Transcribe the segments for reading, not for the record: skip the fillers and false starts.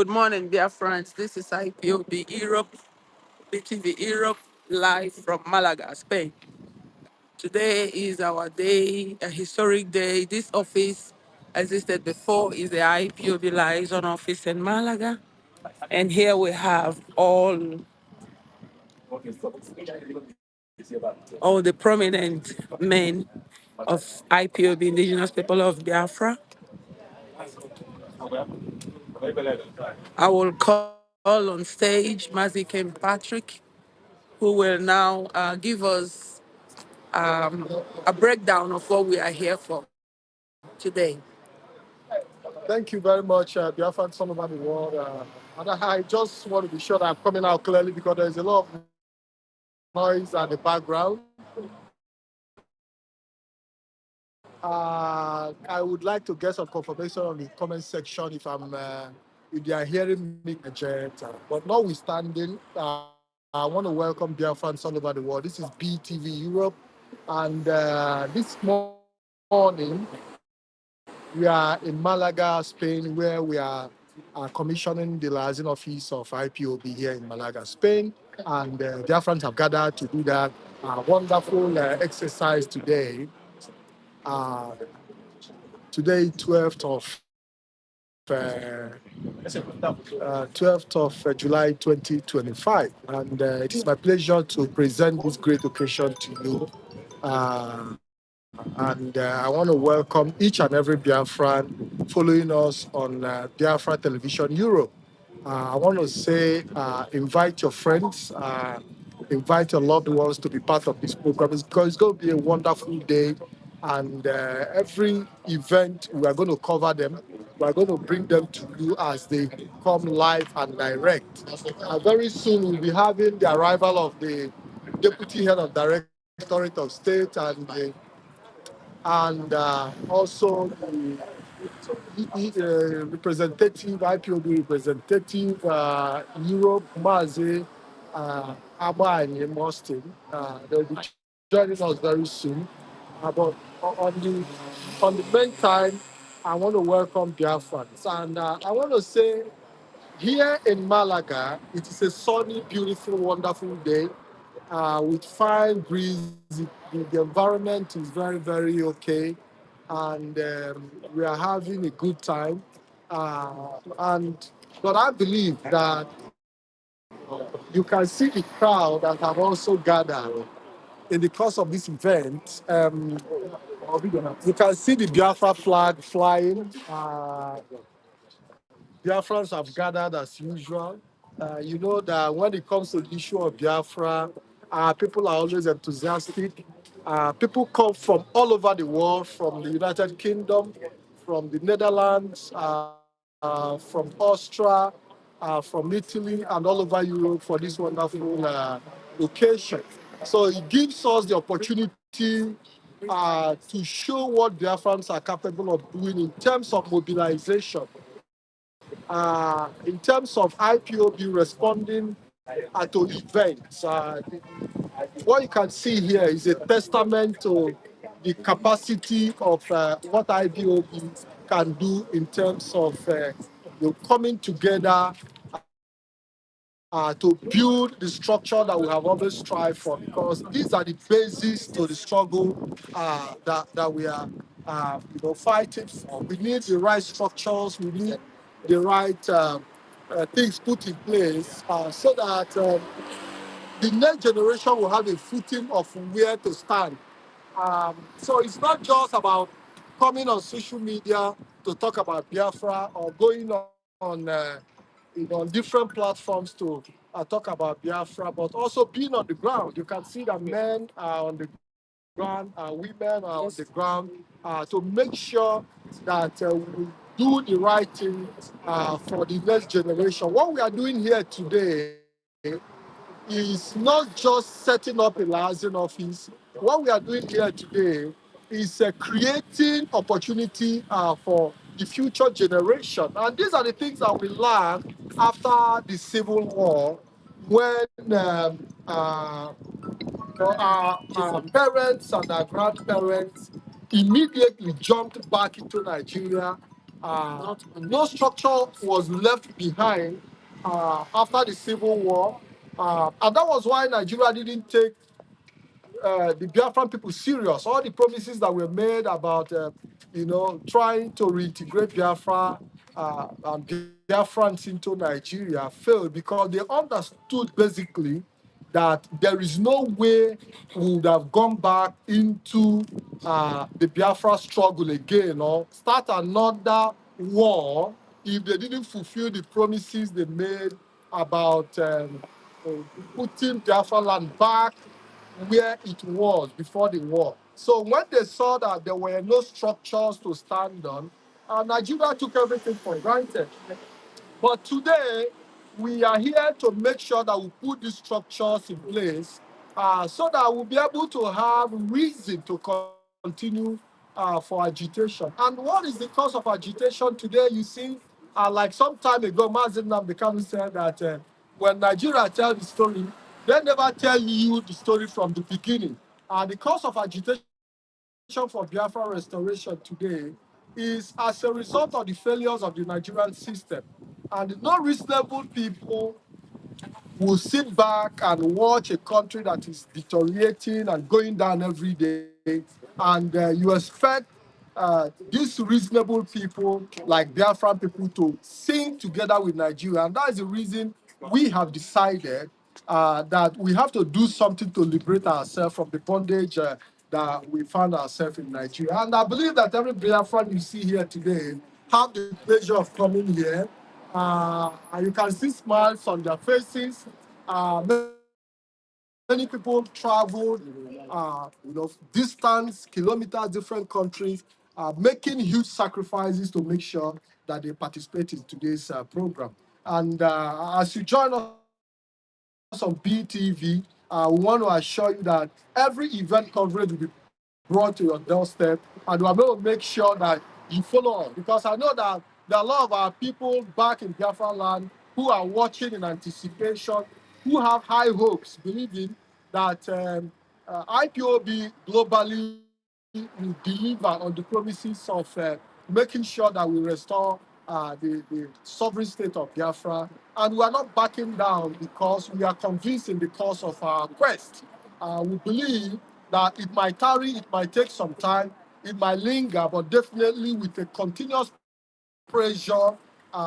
Good morning, Biafrans. This is Ipob Europe, BTV Europe, live from Malaga, Spain. Today is our day, a historic day. This office existed before, is the Ipob liaison office in Malaga. And here we have all the prominent men of Ipob, indigenous people of Biafra. I will call on stage Mazi Patrick, who will now give us a breakdown of what we are here for today. Thank you very much, Biafrans all over the world. And I just want to be sure that I'm coming out clearly because there's a lot of noise at the background. I would like to get some confirmation on the comment section if they are hearing me. But notwithstanding, I want to welcome Biafrans all over the world. This is BTV Europe, and this morning we are in Malaga, Spain, where we are commissioning the liaison office of IPOB here in Malaga, Spain. And Biafrans have gathered to do that wonderful exercise today. Today, 12th of July 2025. And it is my pleasure to present this great occasion to you. And I want to welcome each and every Biafran following us on Biafra Television Europe. I want to say, invite your friends, invite your loved ones to be part of this program because it's going to be a wonderful day. And every event, we are going to cover them. We are going to bring them to you as they come live and direct. Very soon, we'll be having the arrival of the Deputy Head of Directorate of State and also the representative, IPOB representative, Europe, Mazi, Abba and Austin. They'll be joining us very soon. But on the meantime, I want to welcome Biafrans. And I want to say, here in Malaga, it is a sunny, beautiful, wonderful day with fine breeze. The environment is very, very okay, and we are having a good time. But I believe that you can see the crowd that have also gathered in the course of this event. You can see the Biafra flag flying. Biafrans have gathered as usual. You know that when it comes to the issue of Biafra, people are always enthusiastic. People come from all over the world, from the United Kingdom, from the Netherlands, from Austria, from Italy, and all over Europe for this wonderful occasion. So it gives us the opportunity to show what Biafrans are capable of doing in terms of mobilization. In terms of IPOB responding to events, what you can see here is a testament to the capacity of what IPOB can do in terms of coming together to build the structure that we have always strived for, because these are the basis to the struggle that we are fighting for. We need the right structures, we need the right things put in place so that the next generation will have a footing of where to stand. So it's not just about coming on social media to talk about Biafra or going on different platforms to talk about Biafra, but also being on the ground. You can see that men are on the ground, women are on the ground to make sure that we do the right thing for the next generation. What we are doing here today is not just setting up a liaison office. What we are doing here today is creating opportunity for the future generation. And these are the things that we learned after the Civil War, when our parents and our grandparents immediately jumped back into Nigeria No structure was left behind after the Civil War. And that was why Nigeria didn't take the Biafran people serious. All the promises that were made about, trying to reintegrate Biafra and Biafrans into Nigeria failed because they understood basically that there is no way we would have gone back into the Biafra struggle again or start another war if they didn't fulfill the promises they made about putting Biafra land back where it was before the war. So when they saw that there were no structures to stand on, Nigeria took everything for granted. But today, we are here to make sure that we put these structures in place so that we'll be able to have reason to continue for agitation. And what is the cause of agitation today? You see, like some time ago, Mazi Nnamdi Kanu said that when Nigeria tell the story, they never tell you the story from the beginning. The cause of agitation for Biafra restoration today is as a result of the failures of the Nigerian system. And no reasonable people will sit back and watch a country that is deteriorating and going down every day. And you expect these reasonable people, like Biafran people, to sing together with Nigeria. And that is the reason we have decided that we have to do something to liberate ourselves from the bondage that we found ourselves in Nigeria. And I believe that every Biafran you see here today have the pleasure of coming here. And you can see smiles on their faces. Many people traveled, distance, kilometers, different countries, making huge sacrifices to make sure that they participate in today's program. And as you join us on BTV, we want to assure you that every event coverage will be brought to your doorstep, and we're going to make sure that you follow us. Because I know that there are a lot of our people back in Biafra land who are watching in anticipation, who have high hopes, believing that IPOB globally will deliver on the promises of making sure that we restore the sovereign state of Biafra. And we are not backing down because we are convinced in the course of our quest. We believe that it might tarry, it might take some time, it might linger, but definitely with a continuous pressure,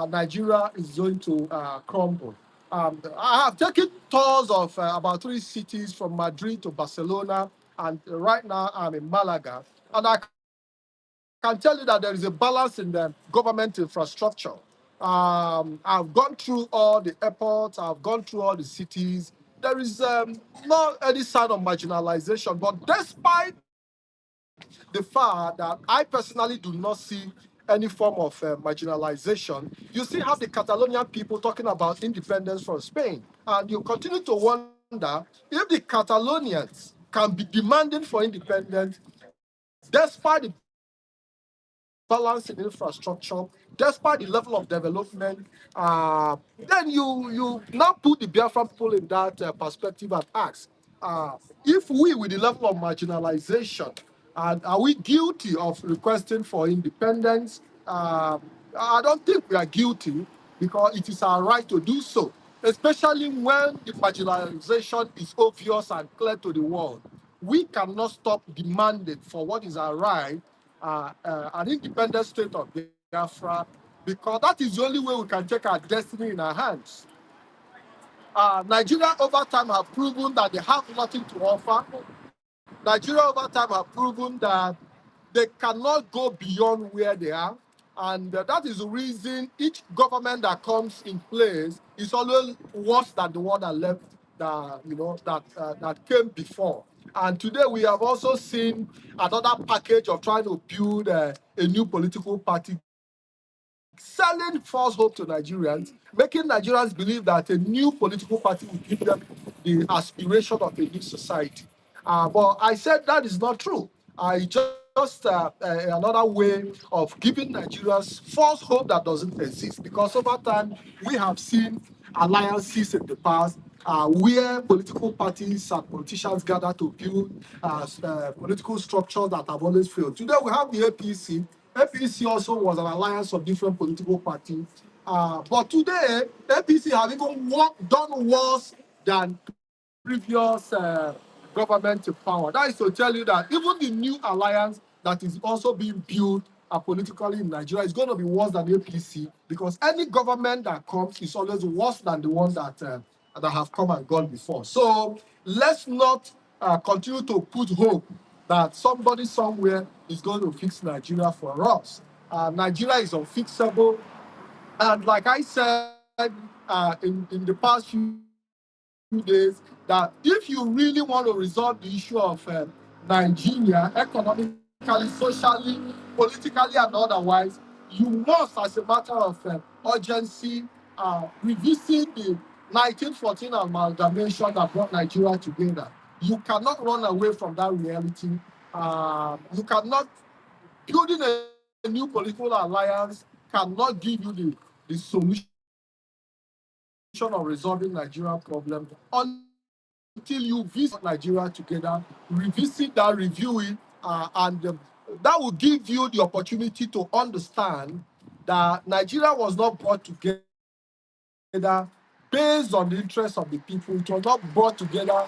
Nigeria is going to crumble. I have taken tours of about 3 cities from Madrid to Barcelona, and right now I'm in Malaga. And I can tell you that there is a balance in the government infrastructure. I've gone through all the airports, I've gone through all the cities. There is not any sign of marginalization, but despite the fact that I personally do not see any form of marginalization, you still have the Catalonian people talking about independence from Spain. And you continue to wonder if the Catalonians can be demanding for independence despite the balance in infrastructure, despite the level of development, then you now put the Biafran people in that perspective and ask, if we, with the level of marginalization, are we guilty of requesting for independence? I don't think we are guilty because it is our right to do so, especially when the marginalization is obvious and clear to the world. We cannot stop demanding for what is our right, an independent state of Biafra, because that is the only way we can take our destiny in our hands. Nigeria over time have proven that they have nothing to offer. Nigeria over time have proven that they cannot go beyond where they are. And that is the reason each government that comes in place is always worse than the one that left, that came before. And today we have also seen another package of trying to build a new political party, selling false hope to Nigerians, making Nigerians believe that a new political party will give them the aspiration of a new society. But I said that is not true. I just another way of giving Nigerians false hope that doesn't exist. Because over time, we have seen alliances in the past where political parties and politicians gather to build political structures that have always failed. Today we have the APC. APC also was an alliance of different political parties. But today, APC have even done worse than previous government in power. That is to tell you that even the new alliance that is also being built politically in Nigeria is going to be worse than APC, because any government that comes is always worse than the ones that have come and gone before. So let's not continue to put hope that somebody somewhere is going to fix Nigeria for us. Nigeria is unfixable. And like I said in the past few days, that if you really want to resolve the issue of Nigeria economically, socially, politically, and otherwise, you must, as a matter of urgency, revisit the 1914 amalgamation that brought Nigeria together. You cannot run away from that reality. You cannot, building a new political alliance cannot give you the solution of resolving Nigerian problem until you visit Nigeria together, revisit that, review it, and that will give you the opportunity to understand that Nigeria was not brought together based on the interests of the people. It was not brought together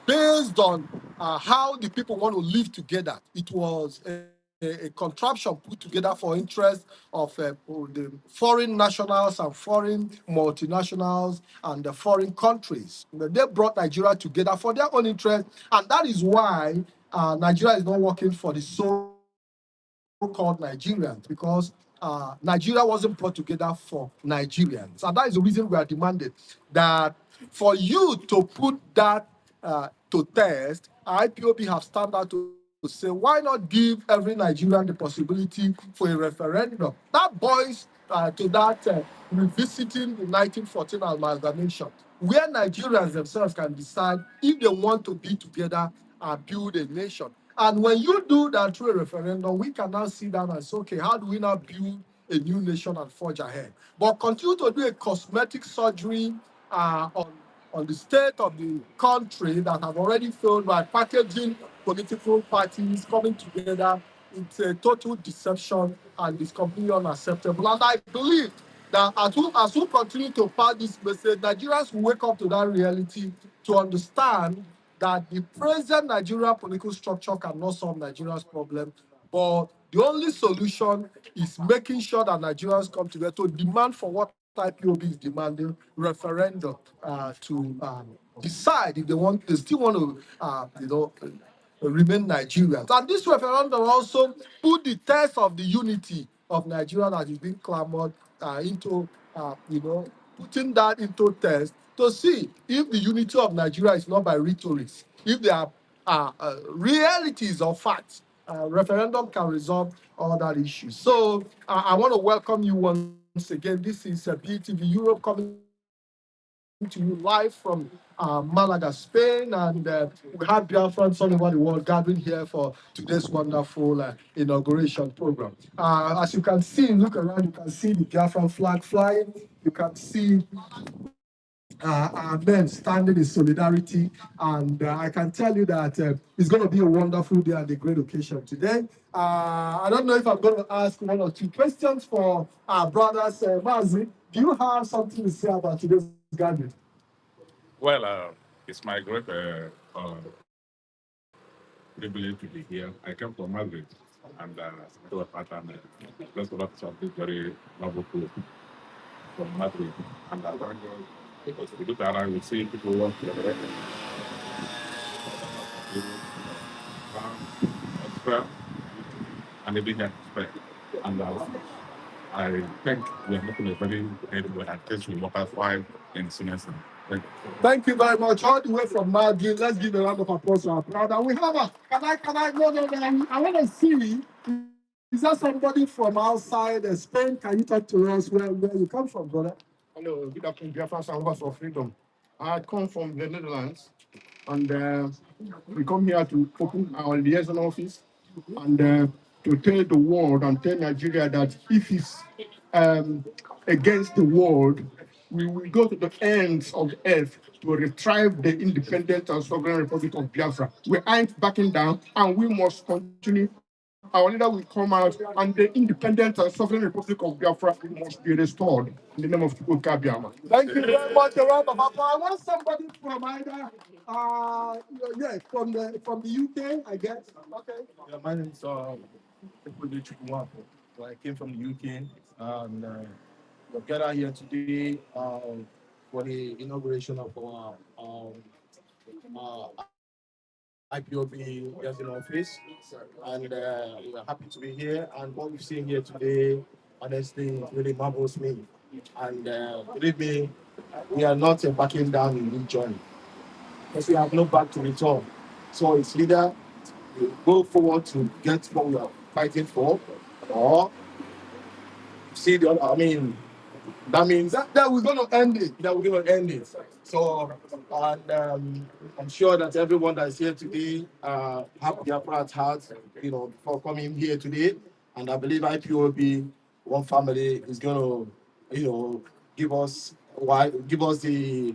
based on how the people want to live together. It was a contraption put together for interest of the foreign nationals and foreign multinationals and the foreign countries. They brought Nigeria together for their own interest, and that is why Nigeria is not working for the so-called Nigerians, because Nigeria wasn't brought together for Nigerians. And that is the reason we are demanding that for you to put that to test, IPOB have stand out to say, why not give every Nigerian the possibility for a referendum? That boils to that revisiting the 1914 amalgamation, where Nigerians themselves can decide if they want to be together and build a nation. And when you do that through a referendum, we can now sit down and say, okay, how do we now build a new nation and forge ahead? But continue to do a cosmetic surgery on the state of the country that have already failed by packaging political parties coming together. It's a total deception and it's completely unacceptable. And I believe that as we continue to pass this message, Nigerians will wake up to that reality to understand that the present Nigerian political structure cannot solve Nigeria's problem, but the only solution is making sure that Nigerians come together to demand for what IPOB is demanding, referendum to decide if they still want to, remain Nigerians. And this referendum also put the test of the unity of Nigeria that is being clamored into, putting that into test to see if the unity of Nigeria is not by rhetoric, if there are realities or facts. Referendum can resolve all that issues. So I want to welcome you once again. This is BTV Europe coming to you live from Malaga, Spain, and we have Biafrans all over the world gathering here for today's wonderful inauguration program. As you can see, look around, you can see the Biafran flag flying. You can see our men standing in solidarity. And I can tell you that it's going to be a wonderful day and a great occasion today. I don't know if I'm going to ask one or two questions for our brothers. Mazi, do you have something to say about today's gathering? Well, it's my great privilege to be here. I came from Madrid, and to a pattern. Just about something very wonderful from Madrid. And I thank God because we look around, we see people work together. Extra, and they bring respect. And I think we are making a very good way at case we work as five in Sunesen. Thank you very much. All the way from Madrid. Let's give a round of applause to our brother. We have a, no, I want to see, is there somebody from outside Spain? Can you talk to us where you come from, brother? Hello, good afternoon, Biafrans and lovers of freedom. I come from the Netherlands, and we come here to open our liaison office and to tell the world and tell Nigeria that if it's against the world, we will go to the ends of the earth to retrieve the independent and sovereign Republic of Biafra. We ain't backing down, and we must continue our leader will come out, and the independent and sovereign Republic of Biafra must be restored in the name of Chukwuka Kabiama. Thank you very much, round of applause. I want somebody from either, from the UK, I guess. Okay. Yeah, my name is Ipob. So I came from the UK, and we're gathered here today for the inauguration of our IPOB Yasin office, and we're happy to be here. And what we've seen here today, honestly, really marvels me. And believe me, we are not backing down in this journey because we have no back to return. So it's either we go forward to get what we are fighting for, or see the other. I mean, that means That we're going to end it. that we're going to end it. So, and I'm sure that everyone that is here today have Biafra at heart, for coming here today. And I believe IPOB, one family, is going to, give us uh, give us the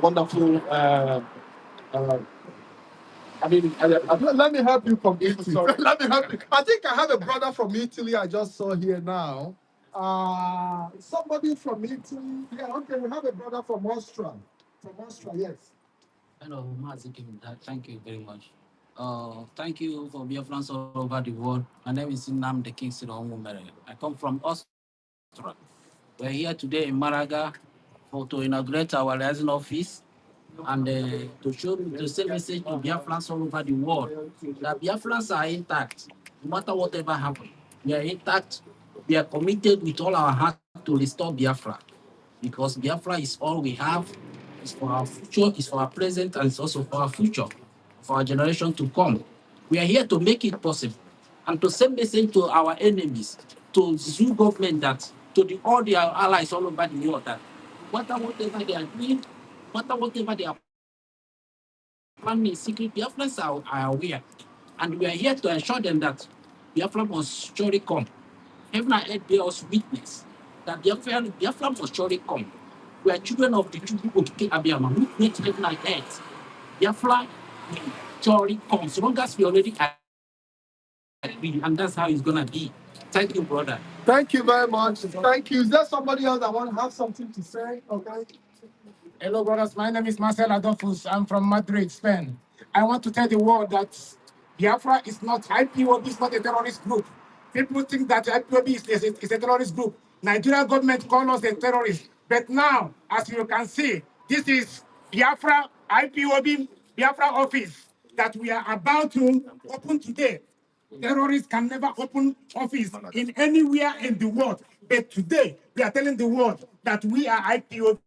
wonderful. Uh, Let me help you from Italy. Sorry. Let me help you. I think I have a brother from Italy I just saw here now. Somebody from Italy. Yeah, okay, we have a brother from Austria. From Austria, yes. Hello, Mazi. Thank you very much. Thank you for Biafrans all over the world. My name is Nnamdi King. I come from Austria. We're here today in Malaga to inaugurate our liaison office and to send message to Biafrans all over the world that Biafrans are intact. No matter whatever happens, we are intact. We are committed with all our heart to restore Biafra, because Biafra is all we have. It's for our future, it's for our present, and it's also for our future, for our generation to come. We are here to make it possible and to send message to our enemies, to Zoo government, that to all their allies all over the world, that no matter whatever they are doing, no matter whatever they are planning in secret, Biafrans are aware. And we are here to assure them that Biafra must surely come. Heaven and earth bear us witness that Biafra must surely come. We are children of the children of King Abiyama, who created heaven and earth. Biafra will surely come, so long as we already agree, and that's how it's gonna be. Thank you, brother. Thank you very much. Thank you. Is there somebody else that want to have something to say? Okay. Hello, brothers. My name is Marcel Adolfus. I'm from Madrid, Spain. I want to tell the world that Biafra is not, IPOB is not a terrorist group. People think that IPOB is a terrorist group. Nigerian government call us a terrorist. But now, as you can see, this is Biafra, IPOB, Biafra office that we are about to open today. Terrorists can never open office in anywhere in the world. But today, we are telling the world that we are IPOB.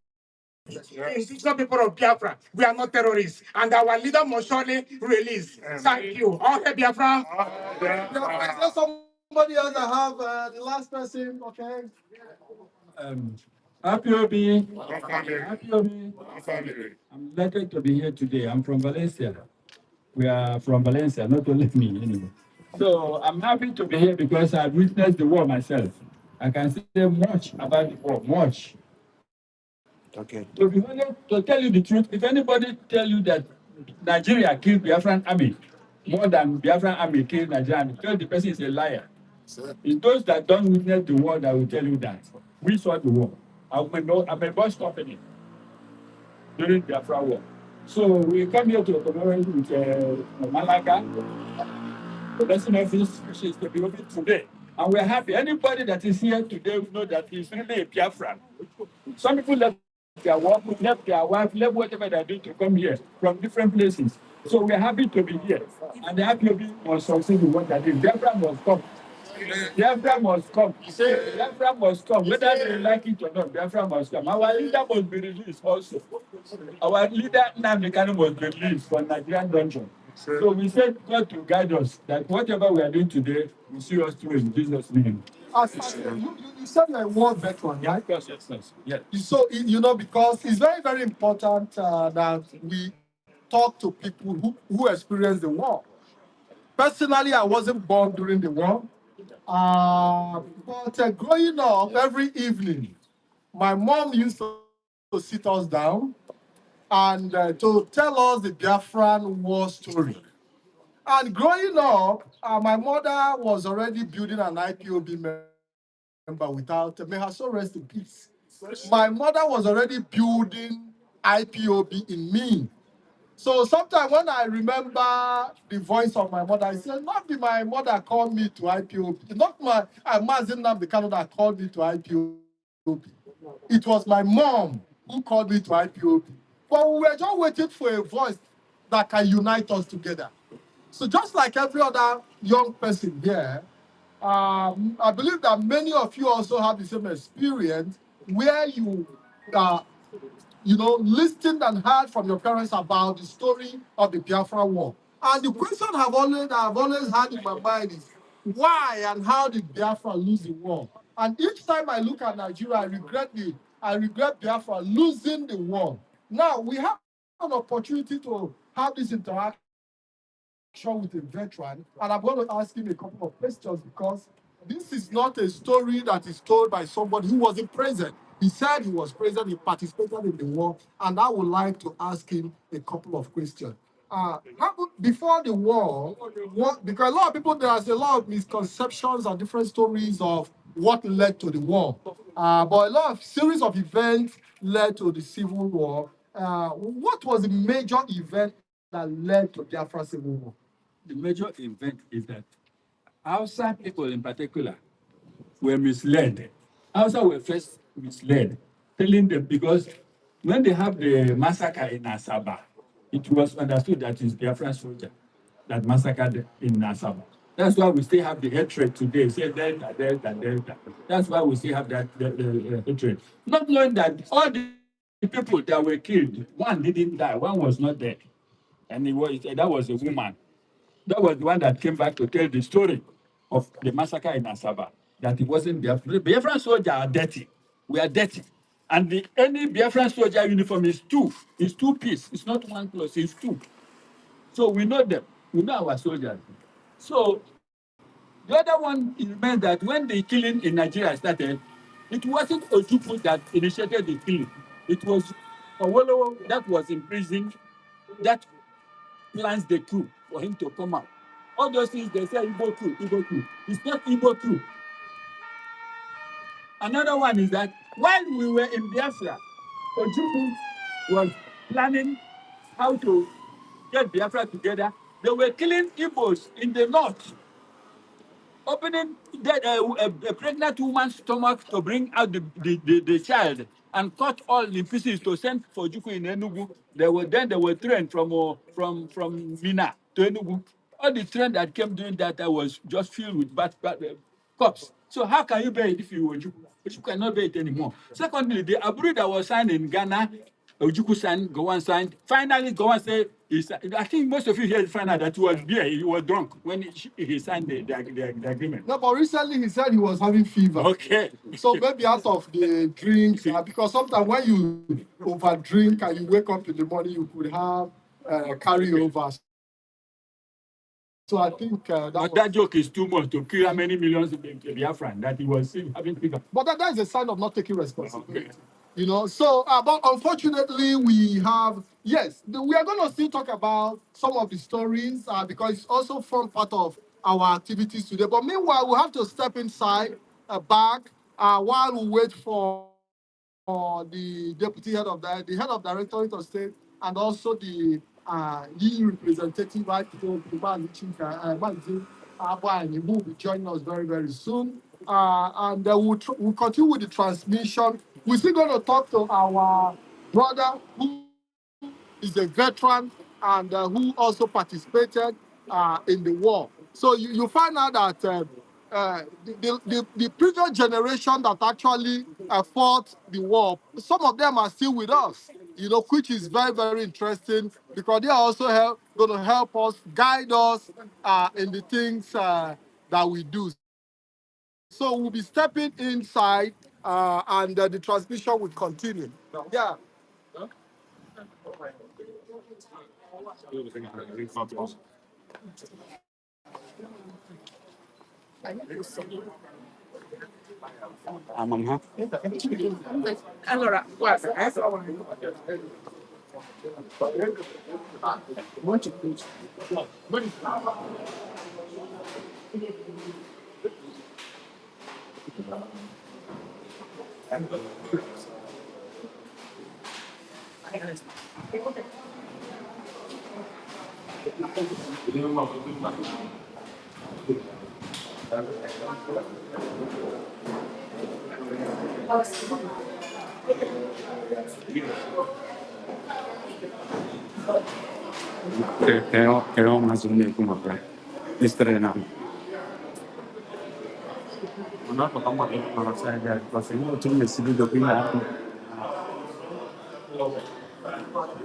Indigenous people of Biafra, we are not terrorists, and our leader must surely release. Thank you. All hail Biafra. Is there somebody else that have the last person? Okay. IPOB, I'm delighted to be here today. I'm from Valencia. We are from Valencia, not only me anyway. So I'm happy to be here because I've witnessed the war myself. I can say much about the war, much. okay. To be honest, to tell you the truth, if anybody tell you that Nigeria killed Biafran army more than Biafran army killed Nigerian army, tell the person is a liar. It's those that don't witness the war that will tell you that. We saw the war. I'm a bus company during the Biafra war. So we come here to commemorate with Malaga, the lesson office, which is to be open today. And we're happy. Anybody that is here today will know that he's really a Biafran. Some people left their work, left their wife, left whatever they're doing to come here from different places. So we're happy to be here. And the happy must succeed in what they're doing. Biafra must come. Biafra must come. Biafra must come. Whether they like it or not, Biafra must come. Our leader must be released also. Our leader, Nnamdi Kanu, must be released from Nigerian dungeon. So we said God to guide us, that whatever we are doing today, we see us through in Jesus' name. You said you're a war veteran, right? Yes. So, because it's very, very important that we talk to people who experienced the war. Personally, I wasn't born during the war. But growing up, every evening, my mom used to sit us down and to tell us the Biafran war story. And growing up, my mother was already building an IPOB member without, may her soul rest in peace. My mother was already building IPOB in me. So sometimes when I remember the voice of my mother, I said, not be my mother called me to IPOB. Not my Mazi Nnamdi Kanu that called me to IPOB. It was my mom who called me to IPOB. But we were just waiting for a voice that can unite us together. So just like every other young person here, I believe that many of you also have the same experience where uh, listened and heard from your parents about the story of the Biafra War. And the question I've always had in my mind is, why and how did Biafra lose the war? And each time I look at Nigeria, I regret Biafra losing the war. Now we have an opportunity to have this interaction with a veteran, and I'm going to ask him a couple of questions because this is not a story that is told by somebody who wasn't present. He said he was present, he participated in the war, and I would like to ask him a couple of questions. Before the war, because a lot of people, there's a lot of misconceptions and different stories of what led to the war. But a lot of series of events led to the civil war. What was the major event that led to Biafra civil war? The major event is that Hausa people in particular were misled. Hausa were first misled, telling them because when they have the massacre in Asaba, it was understood that it's Biafran soldier that massacred in Asaba. That's why we still have the hatred today. Say Delta, Delta, Delta. That's why we still have that the hatred. Not knowing that all the people that were killed, one didn't die, one was not dead. And that was a woman. That was the one that came back to tell the story of the massacre in Asaba, that it wasn't Biafran. The Biafran soldiers are dirty. We are dirty. And any Biafran soldier uniform is two piece. It's not one clothes, it's two. So we know them. We know our soldiers. So the other one remains that when the killing in Nigeria started, it wasn't Ojukwu that initiated the killing. It was Awolowo that was in prison that plans the coup for him to come out. All those things they say Igbo coup, Igbo coup. It's not Igbo coup. Another one is that while we were in Biafra, Ojukwu was planning how to get Biafra together. They were killing Igbos in the north, opening a pregnant woman's stomach to bring out the child and cut all the pieces to send for Juku in Enugu. They were trained from Mina to Enugu. All the train that came doing that was just filled with bad cops. So how can you bear it if you were Juku? You cannot bear it anymore. Secondly, the Aburi that was signed in Ghana, Ojuku signed, Gowan signed. Finally, Gowan said, I think most of you here find out that he was there, he was drunk when he signed the agreement. No, but recently he said he was having fever. Okay. So maybe out of the drinks, because sometimes when you over drink and you wake up in the morning, you could have carryover. So I think that joke is too much to kill how many millions of Biafran that he was having fever. But that is a sign of not taking responsibility. Okay. So but unfortunately we have, yes, we are going to still talk about some of the stories because it's also form part of our activities today. But meanwhile, we have to step inside back while we wait for the deputy head of the head of directorate of state and also the EU representative, Mazi, will be joining us very, very soon. And we'll continue with the transmission. We're still going to talk to our brother who is a veteran and who also participated in the war. So you find out that the previous generation that actually fought the war, some of them are still with us, which is very, very interesting because they are also going to help us, guide us in the things that we do. So we'll be stepping inside and the transmission will continue. Yeah. Allora, guarda, Che ho una zona come estrenare. Non ho fatto mai una serie, la seconda turno si vede prima,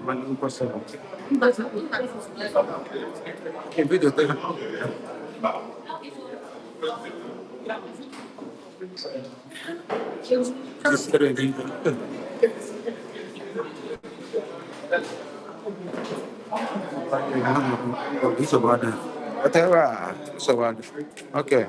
ma non posso. Che vedo te. Isso guarda. Até lá, isso guarda. Ok.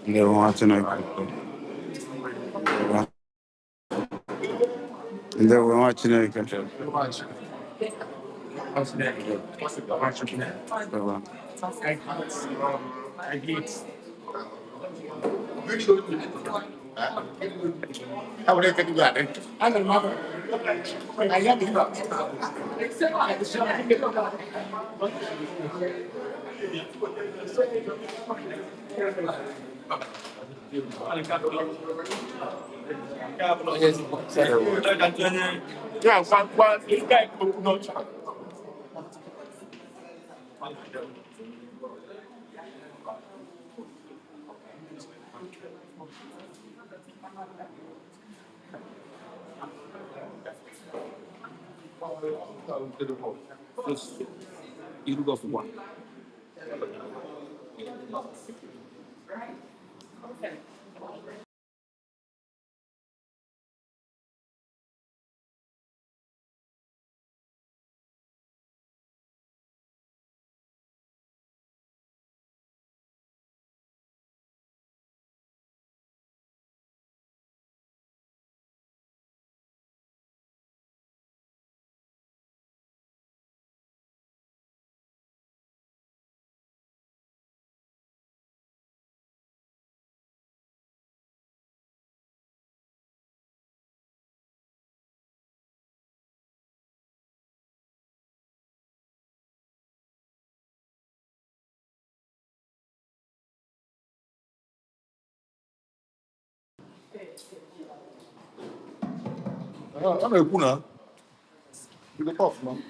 Andiamo watching it. Andiamo watching it. You go for one. I'm a kuna. You go off, man.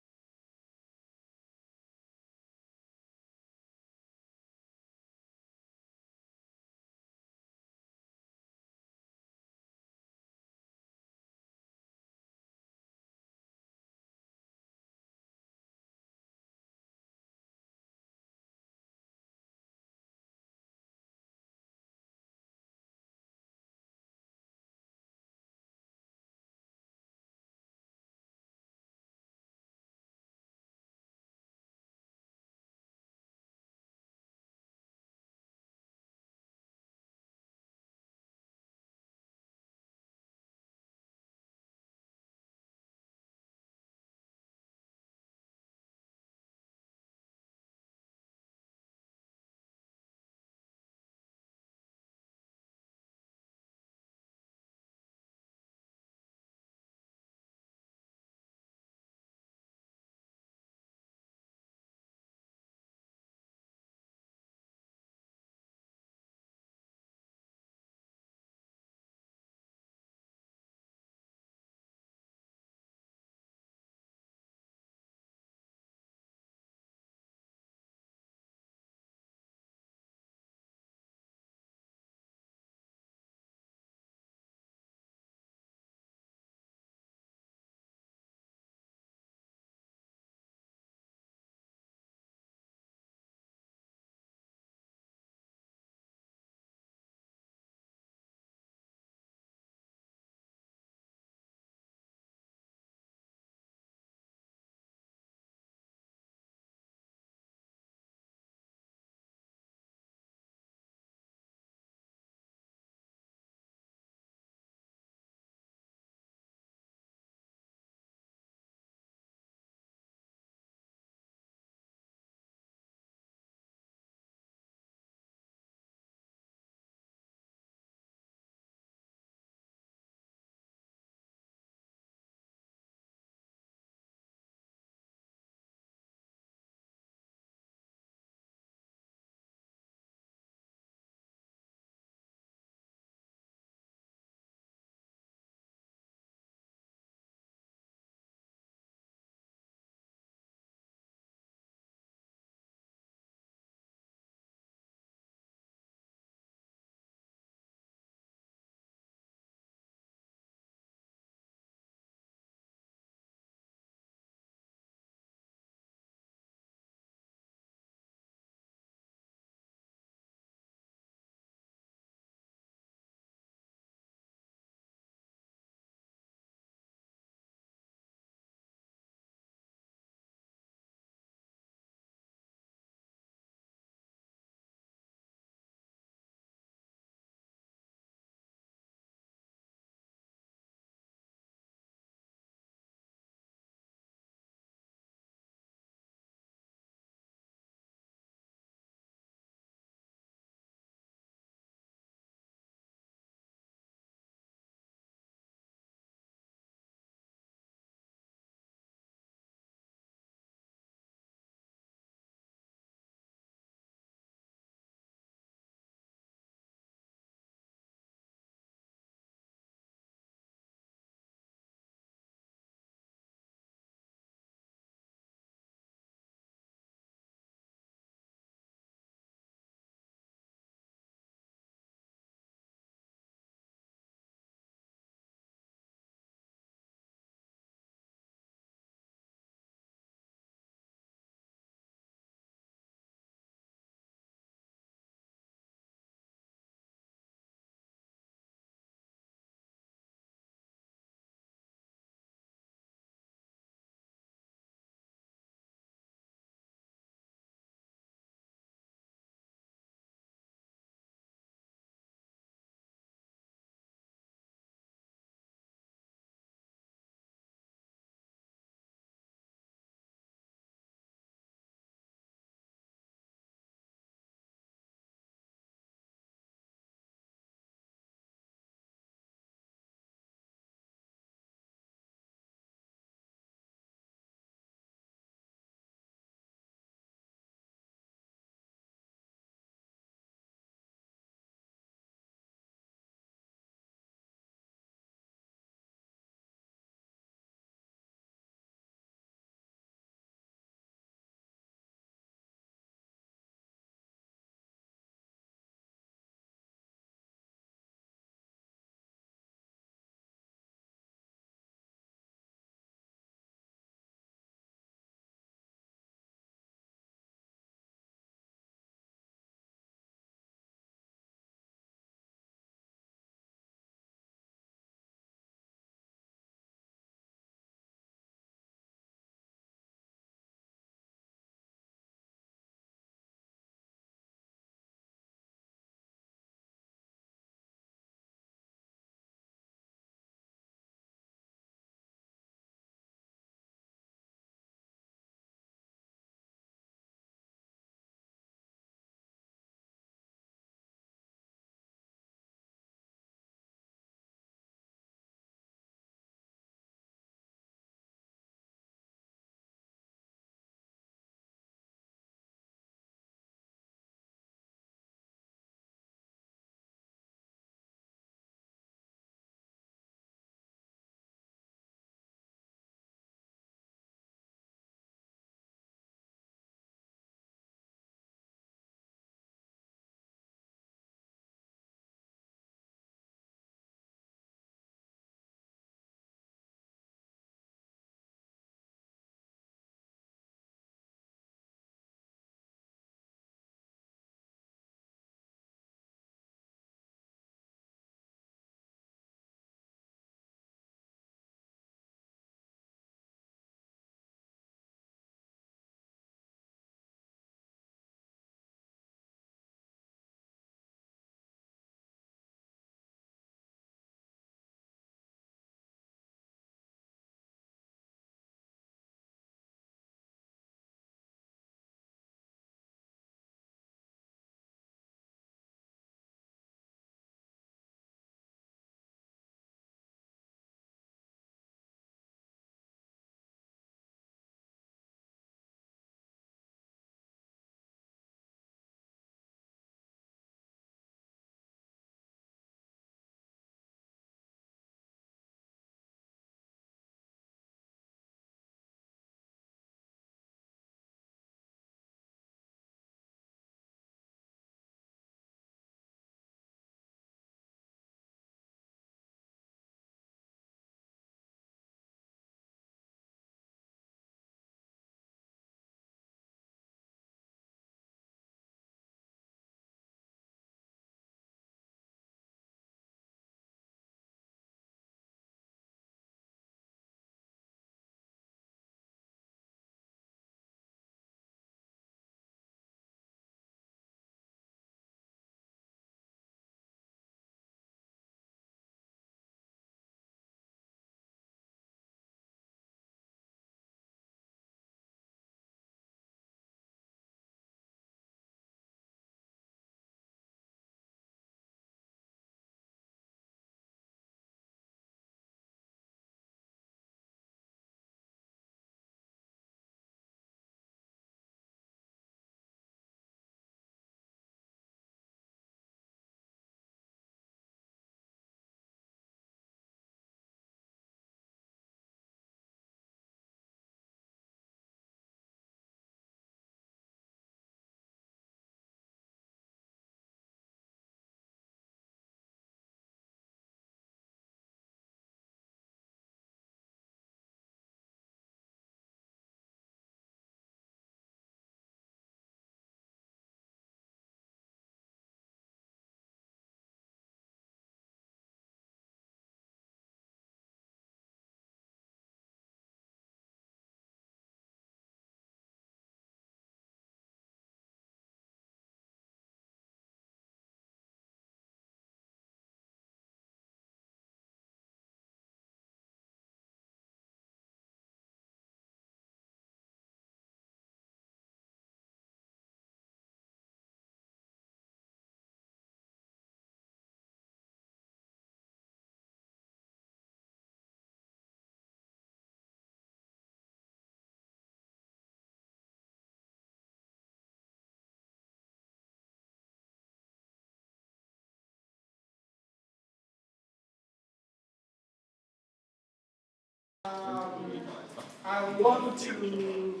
I want to.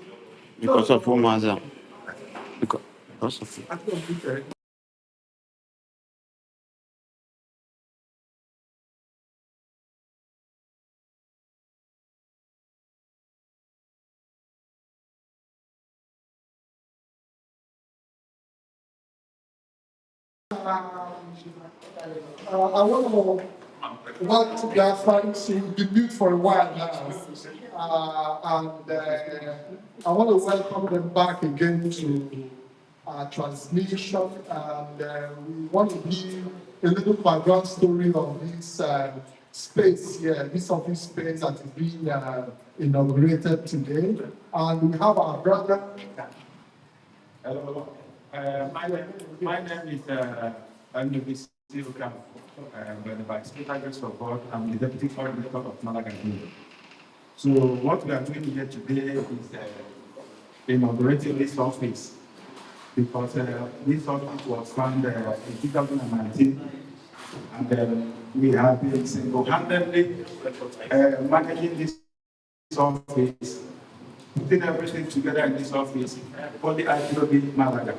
Because of Mazi. Because of I want to welcome Biafrans who will be mute for a while now. I want to welcome them back again to our transmission. And we want to give a little background story of this space here, this office space that is being inaugurated today. And we have our brother. Hello. My name is Nnamdi. By special grace of God, I'm the deputy coordinator of Malaga. So what we are doing here today is inaugurating this office because this office was founded in 2019, and we have been single-handedly managing this office, putting everything together in this office for the IPOB Malaga.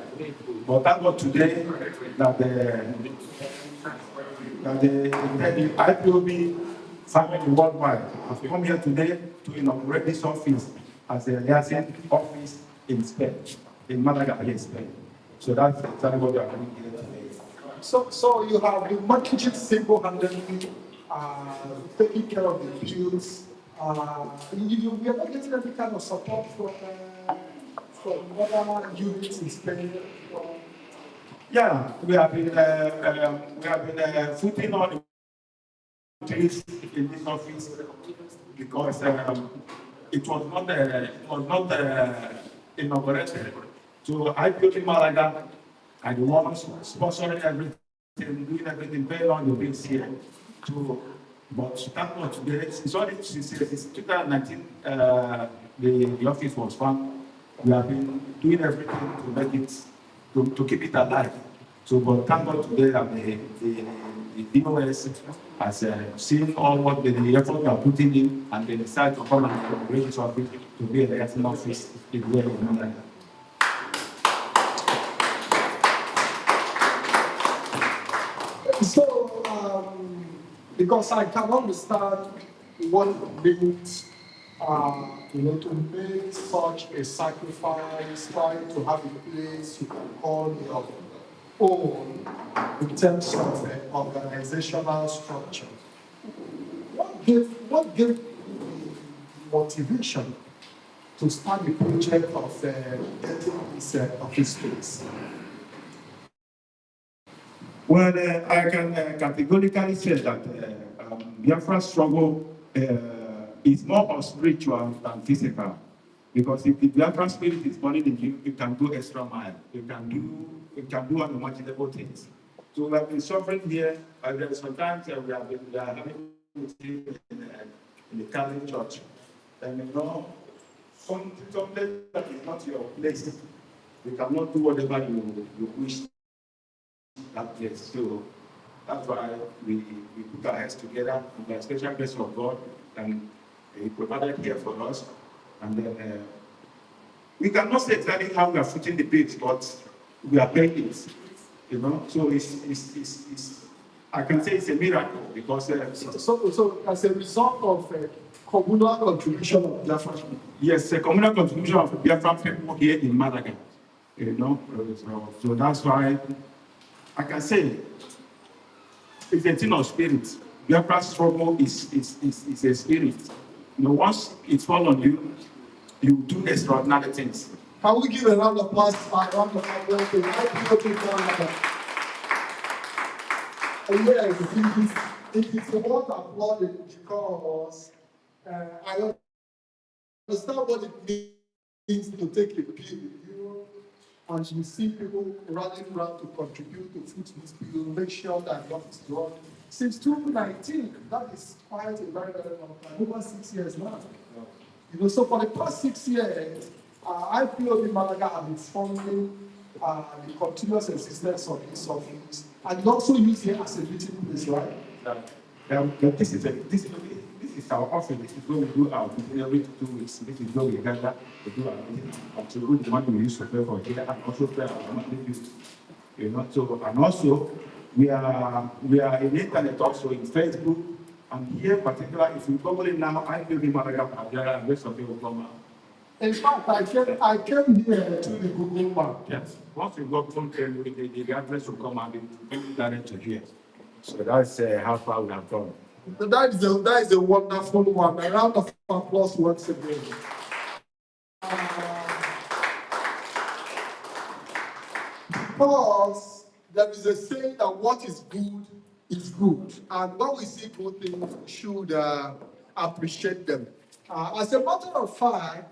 But thank God today that the IPOB family worldwide have come here today to inaugurate this office as a liaison office in Spain, in Malaga, in Spain. So that's exactly what we are doing here today. So you have been managing single-handedly, taking care of the bills. You are not getting any kind of support from other units in Spain. Yeah, we have been putting on this in this office because it was not inaugurated. So I built in Malaga and the ones sponsoring everything, doing everything, paying on the bills here. So, but thank God today, since 2019, the office was found. We have been doing everything to make it, to keep it alive. So, but thank God today that the DOS has seen all what the effort we are putting in, and they decided to come and inaugurate this office to be a liaison office in here in Malaga. So, because I can understand what it means, to make such a sacrifice, trying to have a place you can call your own in terms of organizational structure. What gave you the motivation to start the project of getting this office space? Well, I can categorically say that Biafra struggle is more of spiritual than physical. Because if the Biafra spirit is burning in you, you can go extra mile. You can do unimaginable things. So we have been suffering here. Sometimes we are having meetings in the Catholic Church. And something that is not your place, you cannot do whatever you wish that place. So that's why we put our heads together with the special grace of God, and He provided here for us. And then we cannot say exactly how we are footing the bill, but we are paying it. So it's I can say it's a miracle because so as a result of communal contribution of Biafra. Yes, a communal contribution of Biafra people here in Malaga. So that's why I can say it's a thing of spirit. Biafra struggle is a spirit. Once it's fall on you, you do extraordinary things. Can we give a round of applause for IPOB Malaga? Yes, it is worth applauding because I understand what it means to take a bill with you, and you see people running around to contribute to foot this bill, make sure that the office is run. Since 2019, that is quite a very, very long time, over 6 years now. So for the past 6 years, IPOB Malaga has been funding the continuous existence of this office, and it also used it as a meeting place, right? This is is our office. This is where we do our meeting every 2 weeks. This is where we gather to do our meeting. Contribute the money we use to pay for here and also pay our monthly dues. So and also we are in the internet also in Facebook. And here, particularly, if you Google it now, I will be Malaga, and rest of you will come out. In fact, I came here to the Google map. Yes. Once you go from there, the address will come out and bring direct to here. So that's how far we have come. That is a wonderful one. A round of applause once again. Because there is a saying that what is good is good. And when we see good things, we should appreciate them. As a matter of fact,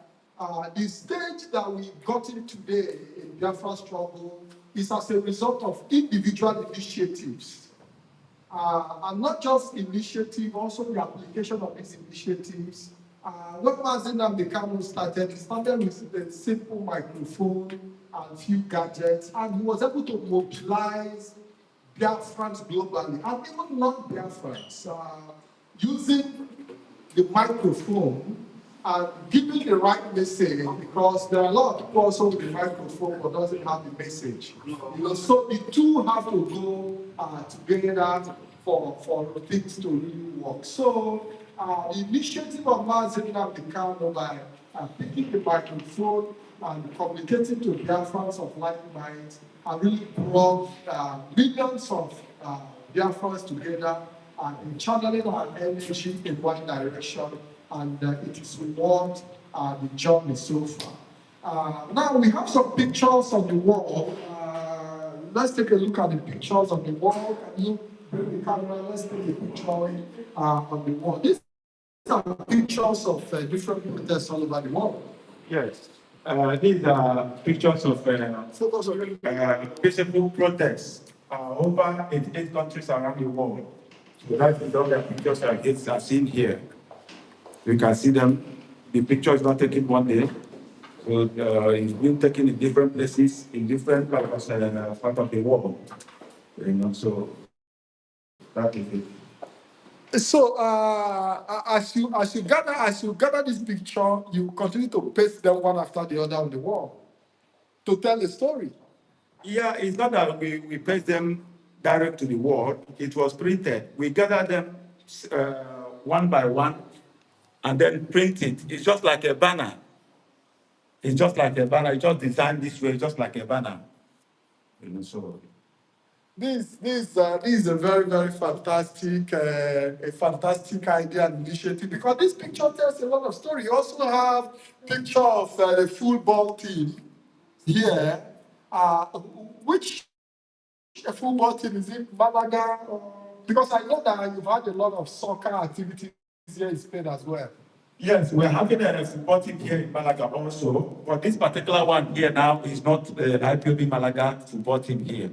the stage that we got in today in Biafra struggle is as a result of individual initiatives. And not just initiative, also the application of these initiatives. When Mazi Nnamdi Kanu started, he started with a simple microphone and few gadgets, and he was able to mobilize Biafrans globally, and even non-Biafrans, using the microphone and giving the right message, because there are a lot of people also with the microphone but doesn't have the message. So the two have to go together for things to really work. So the initiative of Mazi Nnamdi Kanu by picking the microphone and communicating to Biafrans of like minds really brought millions of Biafrans together and channeling our energy in one direction, and it is reward the journey so far. Now we have some pictures on the wall. Let's take a look at the pictures on the wall. Can you bring the camera? Let's take a picture on the wall. These are pictures of different protests all over the world. Yes. These are pictures of peaceful protests over 88 countries around the world. So that is all the pictures that kids are seen here. You can see them. The picture is not taken one day. So it's been taken in different places, in different parts of the world. So that is it. So as you gather this picture, you continue to paste them one after the other on the wall to tell a story. Yeah, it's not that we paste them direct to the wall. It was printed. We gather them one by one and then print it. It's just like a banner. It's just like a banner. It's just designed this way, just like a banner. So This is a very, very fantastic, idea and initiative, because this picture tells a lot of story. You also have picture of the football team here. Which football team is it? Malaga? Because I know that you've had a lot of soccer activities here in Spain as well. Yes, we're having a football team here in Malaga also, but this particular one here now is not the IPOB Malaga football team here.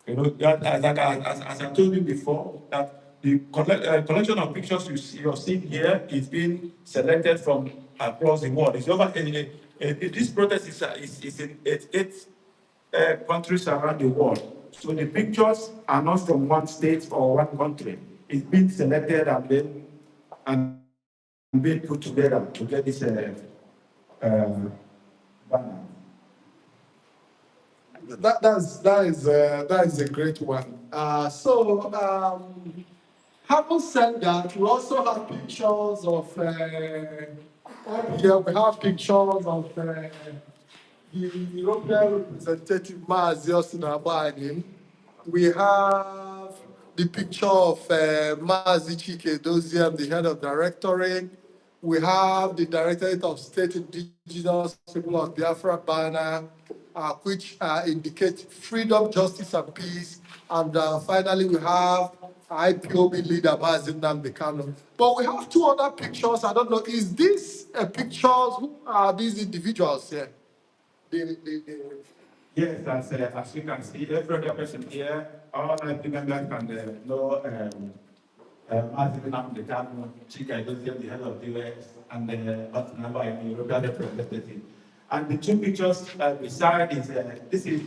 As I told you before, that the collection of pictures you're seeing here is being selected from across the world. It's over. This protest is in 8 countries around the world. So the pictures are not from one state or one country. It's been selected and being put together to get this banner. That is a great one. Having said that, we also have pictures of here we have pictures of the European representative Mazi. We have the picture of Mazi Chikedozian, the head of directorate. We have the Directorate of State Indigenous People of Biafra banner, which indicates freedom, justice, and peace. And finally, we have IPOB leader Mazi Nnamdi Kanu. But we have two other pictures. I don't know, is this pictures? Who are these individuals here? Yes, as you can see, every other person here, all IPOB members can know Mazi Nnamdi Kanu, the head of the US, and the member in the European representative. And the two pictures beside is this is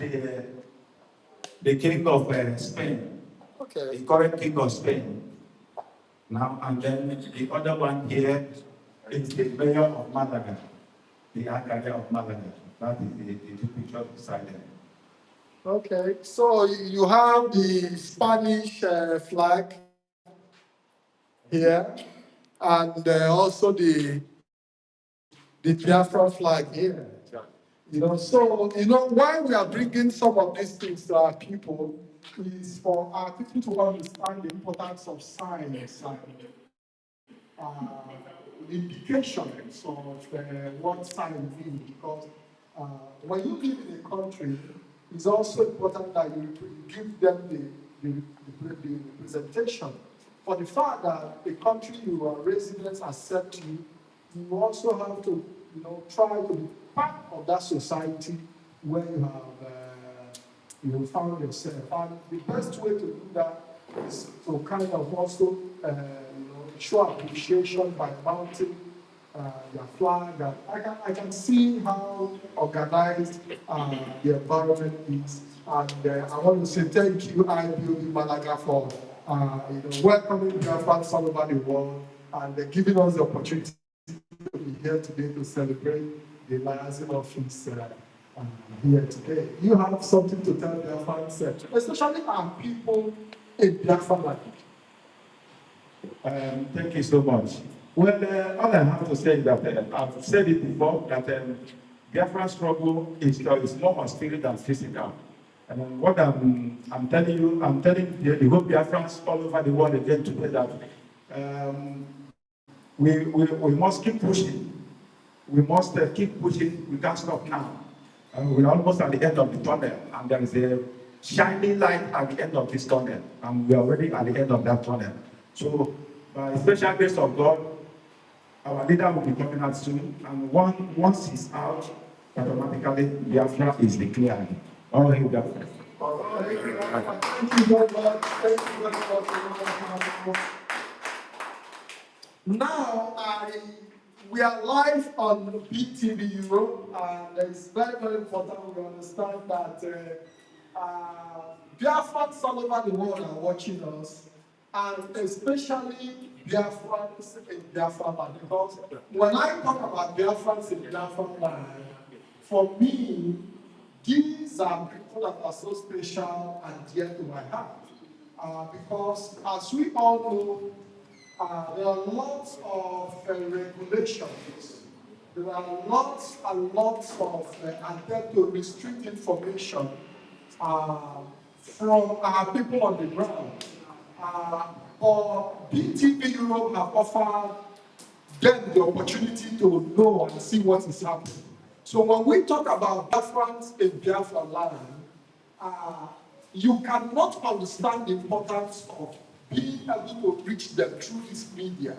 the king of Spain, okay, the current king of Spain. Now, and then the other one here is the mayor of Malaga, the Alcalde of Malaga. That is the two pictures beside them. Okay, so you have the Spanish flag here, and also the Biafra flag here. So why we are bringing some of these things to our people is for our people to understand the importance of science and indications of what science is, because when you live in a country, it's also important that you give them the representation for the fact that the country your residents accept you. You also have to, try to be part of that society where you have found yourself. And the best way to do that is to kind of also, show appreciation by mounting their flag. And I can see how organized the environment is. And I want to say thank you, Ipob Malaga, for welcoming Biafrans all over the world and giving us the opportunity to be here today to celebrate the liaison office here today. You have something to tell Biafrans, especially our people in Biafra land. Thank you so much. Well, all I have to say is that I've said it before that Biafra struggle is more on spirit than physical. And what I'm telling you, I'm telling the whole Biafrans all over the world again today that we must keep pushing. We must keep pushing. We can't stop now. We're almost at the end of the tunnel, and there is a shining light at the end of this tunnel, and we are already at the end of that tunnel. So, by special grace of God, our leader will be coming out soon, and once he's out, automatically Biafra is declared. All hail Biafra. Thank you very much. Thank you very much. Now, we are live on BTV Europe, and it's very, very important we understand that Biafrans all over the world are watching us, and especially Biafrans in Biafra land. Because when I talk about Biafrans in Biafra land, for me, these are people that are so special and dear to my heart. Because as we all know, there are lots of regulations. There are lots and lots of attempt to restrict information from our people on the ground. But BTV Europe have offered them the opportunity to know and see what is happening. So when we talk about Biafrans in Biafra land, you cannot understand the importance of being able to reach them through this media,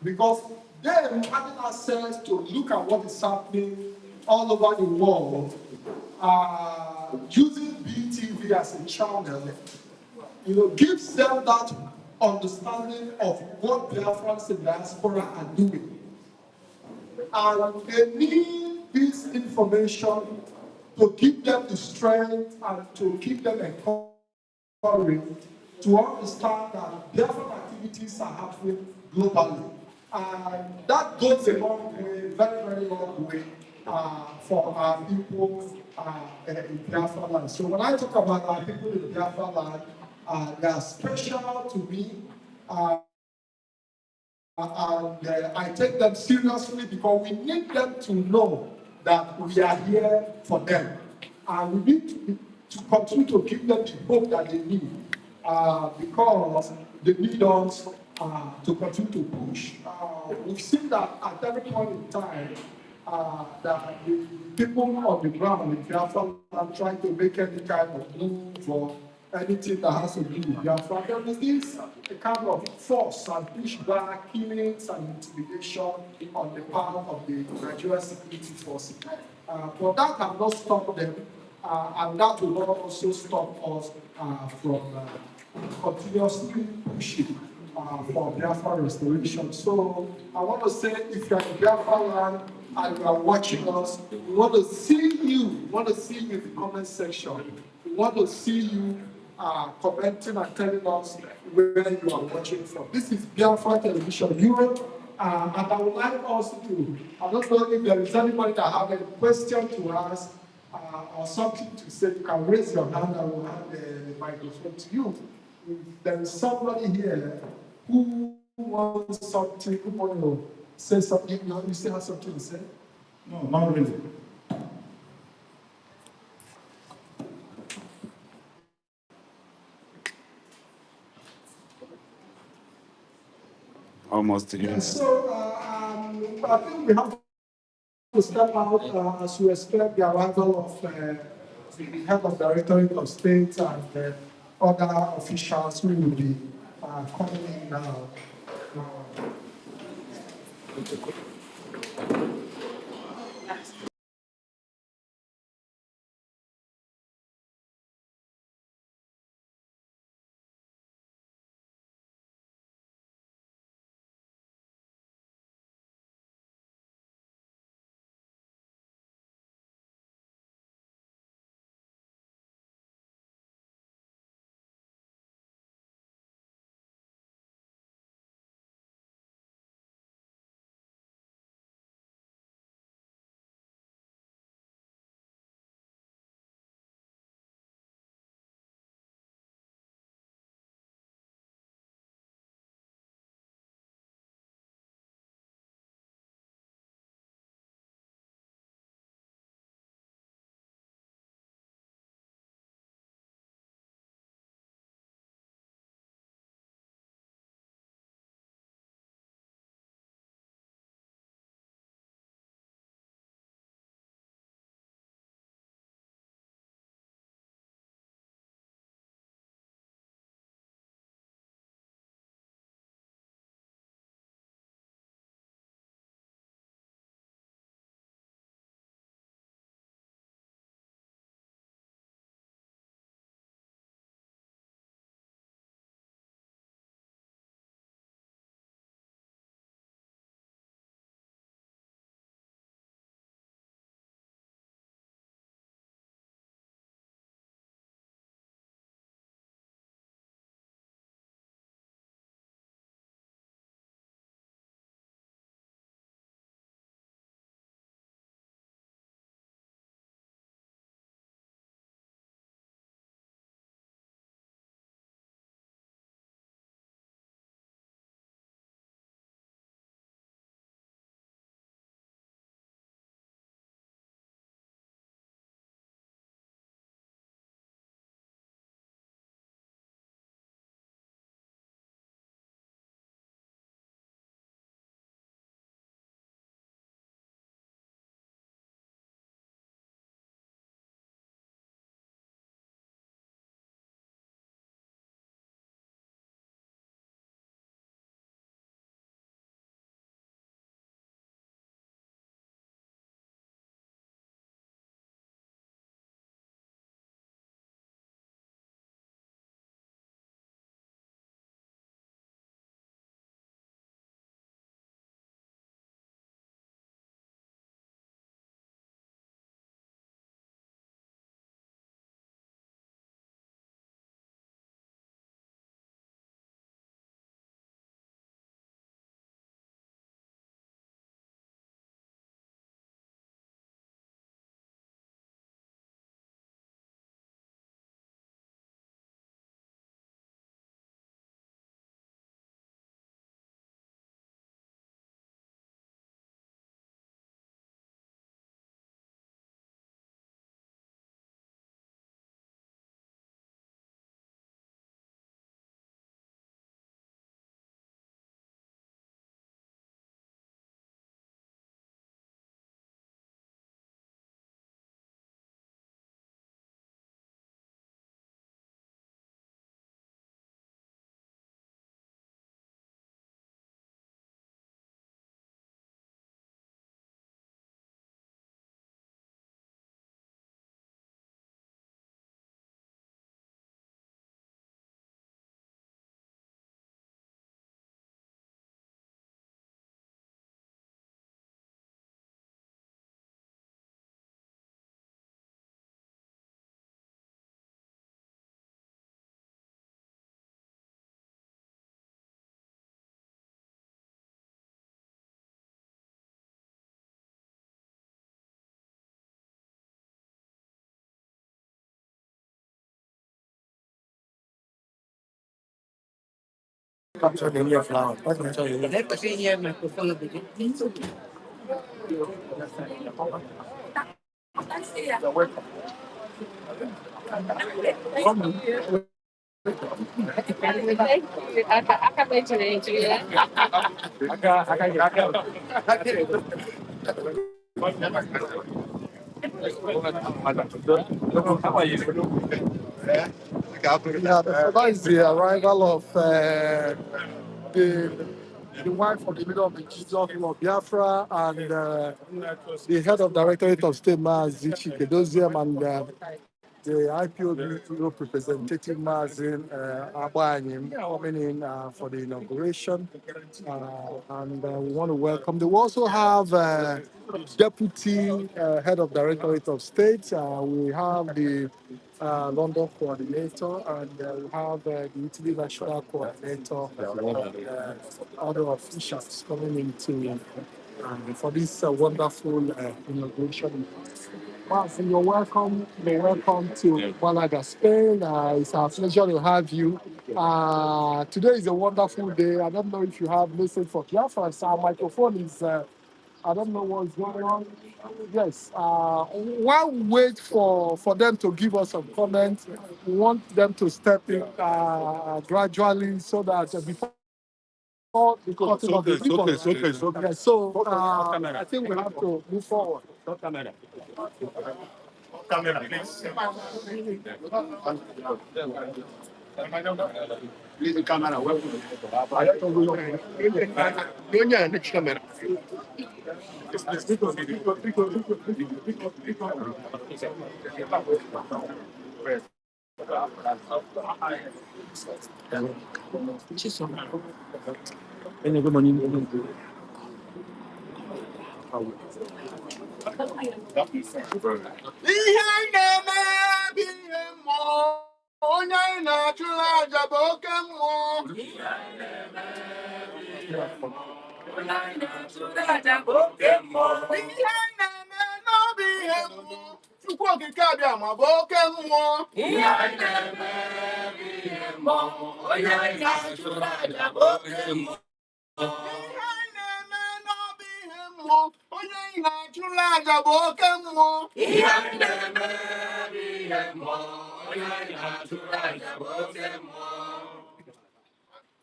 because them having access to look at what is happening all over the world, using BTV as a channel, gives them that understanding of what Biafrans in diaspora are doing. And they need this information to give them the strength and to keep them encouraged to understand that Biafran activities are happening globally. And that goes a long way, very, very long way for our people in Biafra land. So when I talk about our people in Biafra land, they are special to me. And I take them seriously because we need them to know that we are here for them. And we need to continue to give them the hope that they need, because they need us to continue to push. We've seen that at every point in time, that the people on the ground in Biafra are trying to make any kind of move or anything that has to do with Biafra. There is this kind of force and pushback, killings and intimidation on the part of the Nigerian security forces. But that cannot stop them, and that will not also stop us from continuously pushing for Biafra restoration. So I want to say, if you're in Biafra land and you are watching us, we want to see you. We want to see you in the comment section. We want to see you commenting and telling us where you are watching from. This is Biafra Television Europe, and I would like us to, I don't know if there is anybody that have a question to ask or something to say. You can raise your hand and we'll hand the microphone to you. If there is somebody here who wants something, who wants to say something, you still have something to say? No, not really. Almost Yeah, again. so I think we have to step out as we expect the arrival of the head of directorate of state and other officials who will be coming in now. Yeah, so that is the arrival of the wife of the leader of the Jesus of Biafra and the head of Directorate of State, Mazi Chikedozium, and the IPOB Europe representative, Mazi Abanyim, coming in for the inauguration. And we want to welcome. They will also have Deputy Head of Directorate of State. We have the London coordinator, and we have the Italy national coordinator, and other officials coming into for this wonderful inauguration. Martin, you're welcome. You're welcome to Malaga, Spain. It's our pleasure to have you. Today is a wonderful day. I don't know if you have listened for Biafrans. Our microphone is, I don't know what's going on. Yes. While we wait for them to give us some comments, we want them to step in gradually so that before the cutting of the ribbon. Okay. So I think we have to move forward. Camera, please. Please, camera. Next camera.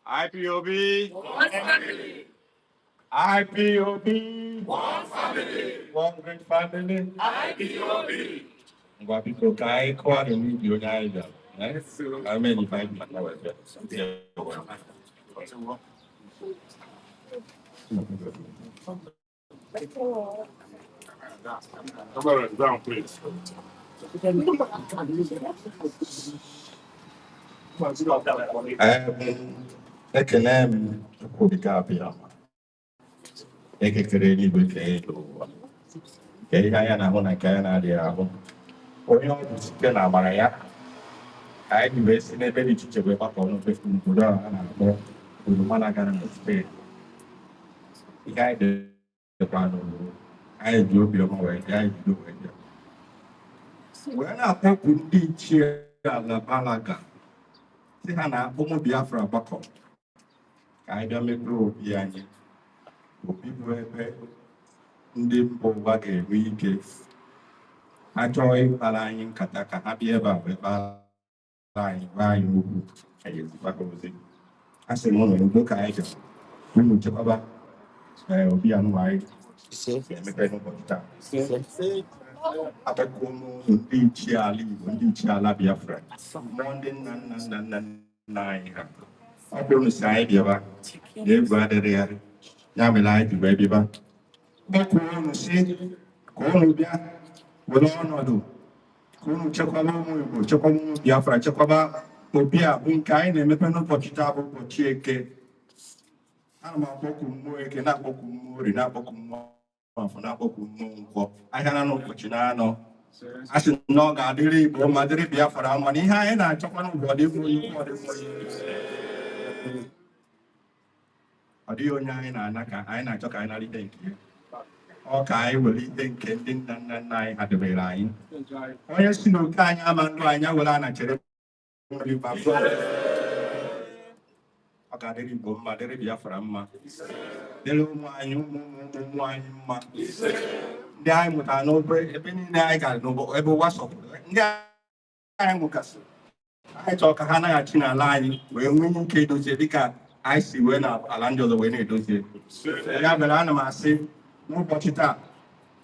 IPOB, IPOB, one great family. Ngwa biko ka anyị kọọ na n'ubi onye anyị bịara. Amen. If I be now, Camera down, please. ekene m Chukwuka abịa ekekere eluigwe ka elu ụwa ka ihe anya na-ahụ na nke anya na-adịghị ahụ onye ọ bụ site na amara ya ka anyị wee si n'ebe dị iche iche wee gbakọ n'obodo a na-akpọ obodo Malaga na Spain. Ihe anyị dịkwa n'obodo anyị ji obiọma wee bịa anyị bido wee bịa wee na-akpọpụ ndị ichie ala Malaga si ha na ụmụ Biafra gbakọ ka anyị bịa mepere obi anyị, obi bụ ebe ndị mba ụwa ga-enwe ike achọghị ịkpara anyị nkata ka ha bịa ebe a wee kpara anyị gwa anyị okwu anyị ezikwa ha ozi. A sị m ụlọ ugbo ka anyị bịa unu chekwaba obi anụ anyị ga-emepe n'ụbọchị taa. Abịakwuo ndị ichie ala Igbo, ndị ichie ala Biafra, mmụọ ndị nna anyị ha. Ọ bụrụ si anyị bịaba na-egwu adịrịgharị, ya mere anyị ji wee bịaba. Kpọkuo unu si ka unu bịa were ọnọdụ ka unu chekwaba ụmụ Igbo, chekwaba ụmụ Biafra, chekwaba obi a bụ nke anyị na-emepe n'ụbọchị taa bụ ụbọchị Eke. Ana m akpọku mmụọ Eke, na-akpọku mmụọ Ori, na-akpọku mmụọ Afọ, na-akpọku mmụọ Nkwọ. Ahịa na n'ụbọchị na-anọ a sị na ọ ga-adịrị Igbo ma dịrị Biafra mma na ihe anyị na-achọkwa n'ụbọchị ọdịmma ọ dịghị onye anyị na-ana ka anyị na-achọ ka anyị narite nke ya. Ọ ka anyị were ite nke ndị nna nna anyị ha debere anyị. Onye si n'oke anyị ama ndụ anyị were anachere. ọ ga-adịrị Igbo mma, dịrị Biafra mma, dịrị ụmụ anyị ụmụ anyị mma. Ndị anyị mụtara n'obe ebe niile anyị gara ebe ụwa sọpụrụ, ndị anyị mụgasịrị, anyị chọrọ ka ha naghachi n'ala anyị wee nwee ike idozie dịka anyị si wee na ala ndị ọzọ wee na-edozie. Ya mere ana m asị n'ụbọchị taa,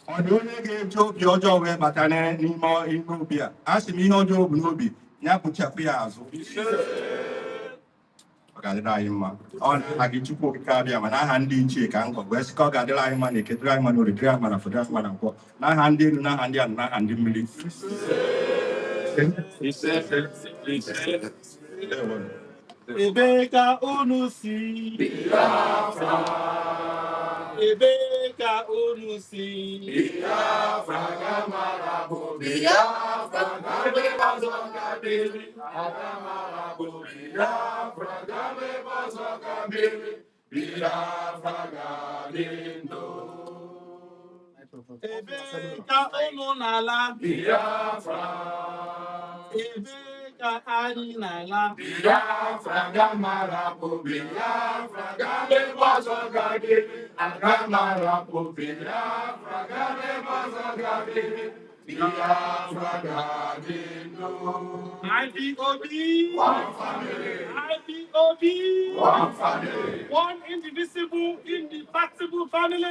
ọ dị onye ga-eji obi ọjọọ wee bata n'ime obi a. A sị m ihe ọjọọ bụ n'obi ya kpuchapụ ya azụ. Ọ ga-adịrị anyị mma. Ọ na gị Chukwu Okike abịa ma n'aha ndị ichie ka nkọ wee sị ka ọ ga-adịrị anyị mma na Eke, dịrị anyị mma na Orie, dịrị anyị mma na Afọ, dịrị anyị mma na Nkwọ, n'aha ndị elu, n'aha ndị ala, n'aha ndị mmiri. Ebe ka unu si Biafra, ebe ka unu si Biafra, gamara bụ Biafra, gabe bazọ gabiri, agamara bụ Biafra, gabe bazọ gabiri, Biafra gadị ndụ. Ebe ka unu n'ala Biafra, ebe ka anyị n'ala Biafra, gamara bụ Biafra, gabe bazọ gabiri, agamara bụ Biafra, gabe bazọ gabiri, Biafra gadị ndụ. Ipob, one family. Ipob, one family. One indivisible, indefatigable family.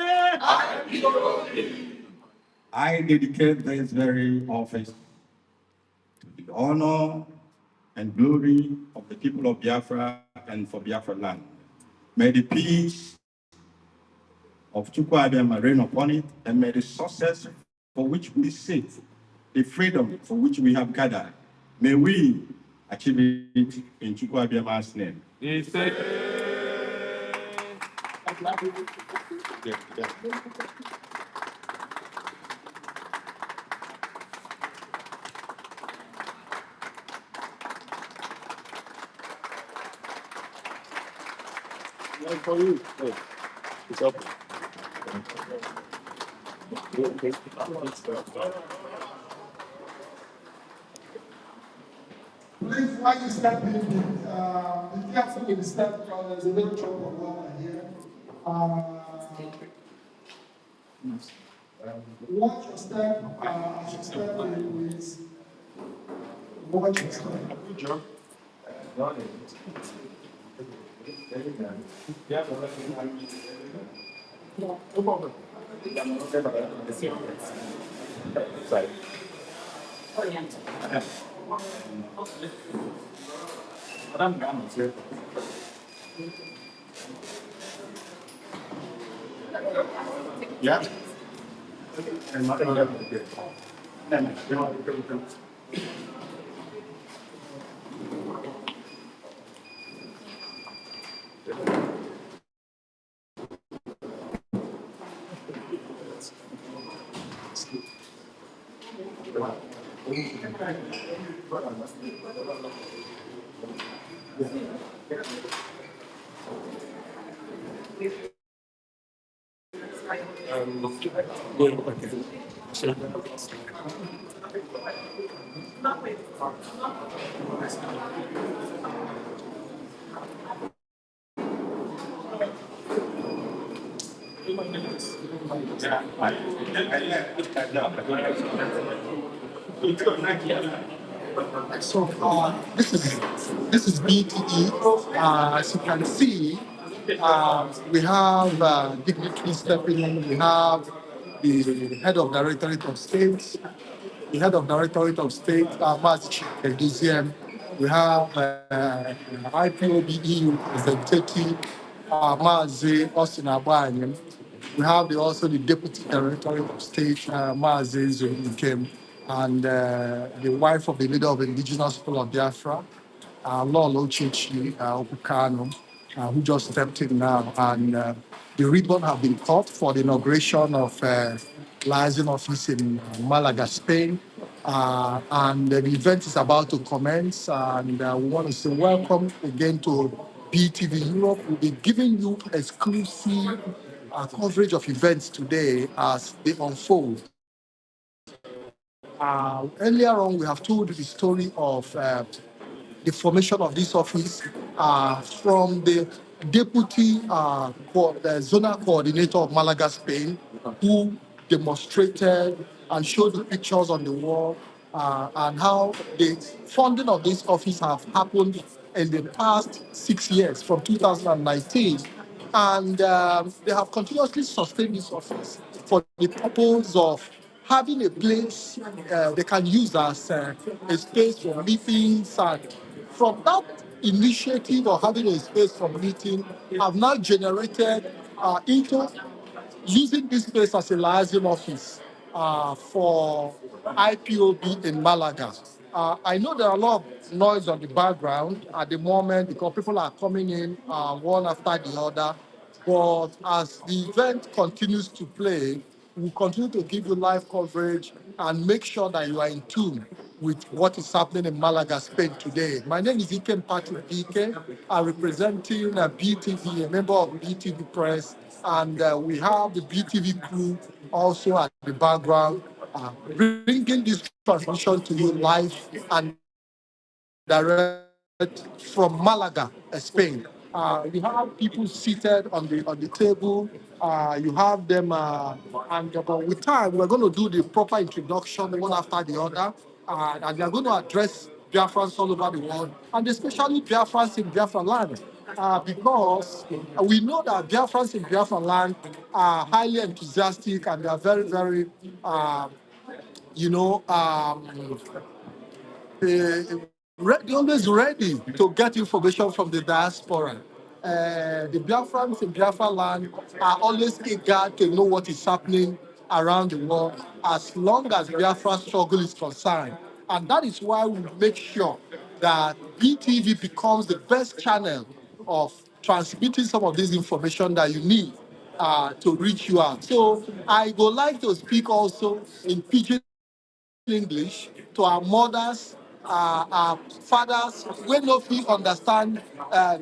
Ipob. I dedicate this very office to the honor and glory of the people of Biafra and for Biafra land. May the peace of Chukwu Abiyama reign upon it, and may the success for which we seek, the freedom for which we have gathered, may we achieve it in Chukwu Abiyama's name. Yes, for you. It's up. Please, why you start building? Be careful with the step because there's a little drop of water here. Watch your step. As you step, please. Watch your step. Good job. Yeah. So this is BTE. As you can see, we have dignitaries stepping in. We have the head of Directorate of State, the head of Directorate of State, Mazi. We have IPOB representative, Mazi Austin Abanyem. We have also the Deputy Directorate of State, Mazi Zolim, and the wife of the leader of the indigenous people of Biafra, Lolo Chichi Kanu, who just stepped in now. And the ribbon have been cut for the inauguration of liaison office in Malaga, Spain. And the event is about to commence. And we want to say welcome again to BTV Europe. We'll be giving you exclusive coverage of events today as they unfold. Earlier on, we have told the story of the the formation of this office from the deputy the zonal coordinator of Malaga, Spain, who demonstrated and showed the pictures on the wall and how the funding of this office have happened in the past 6 years from 2019. And they have continuously sustained this office for the purpose of having a place they can use as a space for meetings. And from that initiative of having a space for meeting, have now generated into using this place as a liaison office for IPOB in Malaga. I know there are a lot of noise on the background at the moment because people are coming in one after the other. But as the event continues to play, we'll continue to give you live coverage and make sure that you are in tune with what is happening in Malaga, Spain today. My name is Ikem Patrick Ike. I'm representing BTV, a member of BTV Press, and we have the BTV crew also at the background, bringing this transmission to you live and direct from Malaga, Spain. You have people seated on the table. You have them, and with time, we're going to do the proper introduction one after the other, and they're going to address Biafrans all over the world, and especially Biafrans in Biafra land, because we know that Biafrans in Biafra land are highly enthusiastic and they are very, very, you know, they're always ready to get information from the diaspora. The Biafrans in Biafra land are always eager to know what is happening around the world as long as Biafra struggle is concerned. And that is why we make sure that BTV becomes the best channel of transmitting some of this information that you need to reach you out. So I would like to speak also in pidgin English to our mothers, our fathers, when no fit understand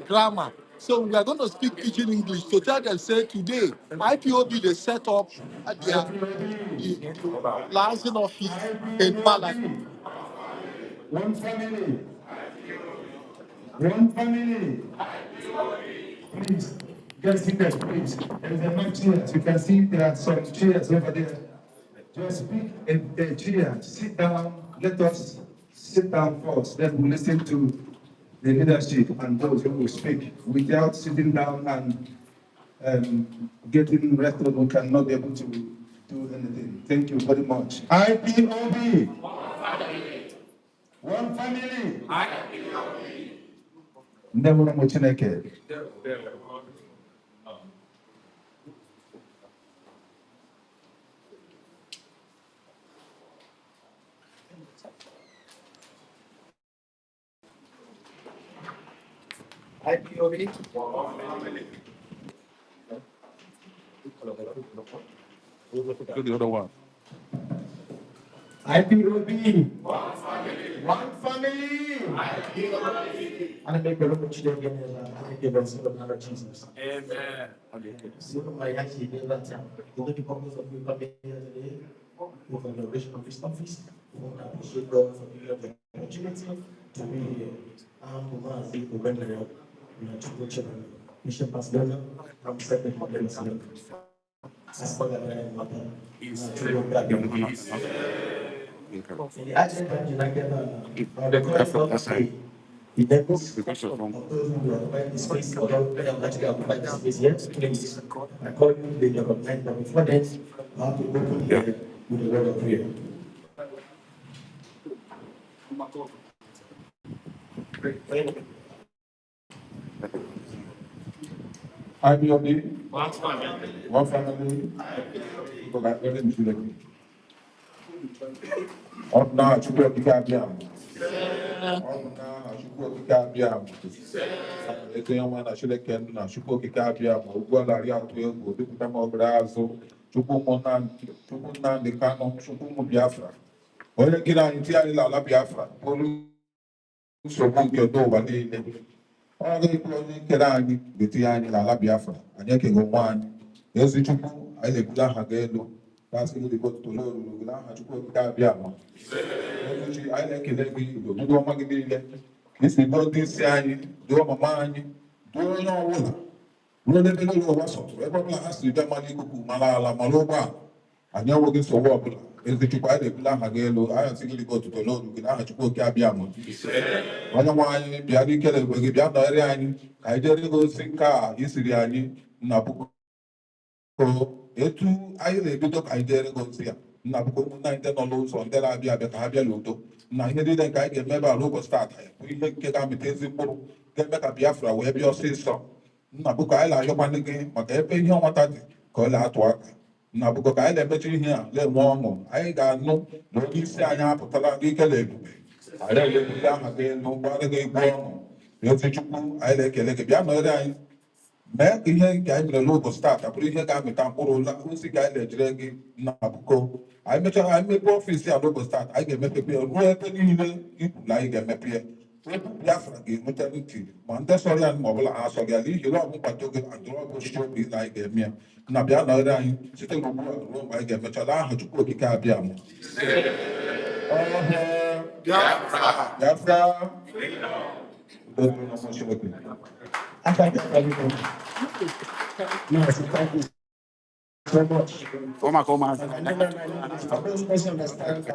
grammar. So we are going to speak pidgin English to tell them, say, today, IPOB, they set up their liaison office in Malaga. One family. One family. Please, get seated, please. There is enough chairs. You can see there are some chairs over there. Just pick a chair, sit down. Let us sit down first. Then we listen to the leadership and those who will speak. Without sitting down and getting rested, we cannot be able to do anything. Thank you very much. IPOB. One family. Never know what you IPOB. Do the other one. IPOB. One family. And I make a little children again, I make a single blood Jesus. Amen. So my actually did that time. The only purpose of you coming here today, for the inauguration of this office, we want to appreciate God for giving us the opportunity to be here. I'm Mazi, the Venerable, Mission Pastor, I'm second of the Muslim. As for the matter, the agenda United the events of those who occupy the space, although they have actually occupied the space yet, please, according to the document, but before that, we have to open here with the word of prayer. IPOB. One family. One family. Ọ̀nà àchukwu okike abịa m. Ọ̀nà àchukwu okike abịa m. Ego ya nwa na Chineke nna na Chukwu okike abịa m. Ugwu ọlarị atụ egwu, dịpụta m ọbụla azụ. Chukwu Nnamdi Kanu, Chukwu ụmụ Biafra. Onye gịrị anyị ntịgharịla ala Biafra, bụrụ nsogbu nke ụwa niile. Ọ ga-ekwu onye nkere anyị ga-etinye anyị n'ala Biafra, anyị ekeghị onwe anyị. Ezi Chukwu, anyị na-ebuli aha gị elu. That's the good to know. I Chukwu okike abịa ma. Anyị na-ekele gị obodo ọma gị niile. Isi bụrụ ndị isi anyị, dụọ mama anyị, dụọ onye ọbụla, ruo n'ebe niile ụwa sọtụrụ, ebe ọbụla ha siri bịa mara ikuku, mara ala, mara ụgbọala, anyị enweghị nsogbu ọbụla. Ezi Chukwu, anyị na-ebuli aha gị elu, anyị asị gị ligo otuto n'olu gị n'aha Chukwu oke abịa ma onye nwe anyị bịa n'ikele egbe gị, bịa nọrị anyị ka anyị jere gị ozi nke a isiri anyị nna puku etu anyị na-ebido ka anyị jere gị ozi ya nna puku ụmụnna anyị ndị nọ n'ụzọ ndị na-abịa abịa ka ha bịa n'udo na ihe niile nke anyị ga-emebe ala ụbọchị taata bụ ihe nke ga-amịta ezi mkpụrụ ga-eme ka Biafra wee bịa ọsịsọ. Nna puku anyị na-ayọkwanụ gị maka ebe ihe ọnwata dị ka ọ na-atụ aka. Nna puku ka anyị na-emechi ihe a na-enwe ọṅụ, anyị ga-anụ na onye isi anyị apụtala n'ikele ebube, anyị na-ebuli aha gị elu gbara gị egwu ọṅụ. Ezi Chukwu, anyị na-ekele gị, bịa nọrọ anyị mee ka ihe nke anyị mere n'ụbọchị taata bụrụ ihe ga-amịta mkpụrụ ozi ka anyị na-ejire gị na buko. Anyị mechara anyị mepe ọfịs ya n'ụbọchị taata, anyị ga-emepe ya ruo ebe niile ikwuru anyị ga-emepe ya. Biafra ga-enweta ntị ma ndị sọrọ ya ma ọ bụla ha asọrọ ya n'ihi na ọ bụ mkpado gị adọrọ bụ ochichi obi na anyị ga-eme ya. Na bịa nọrọ anyị site n'ugbu a ruo mgbe anyị ga-emechala aha Chukwu okike abịa m. Biafra. I thank you everyone. Yes, thank you so much. For those who doesn't understand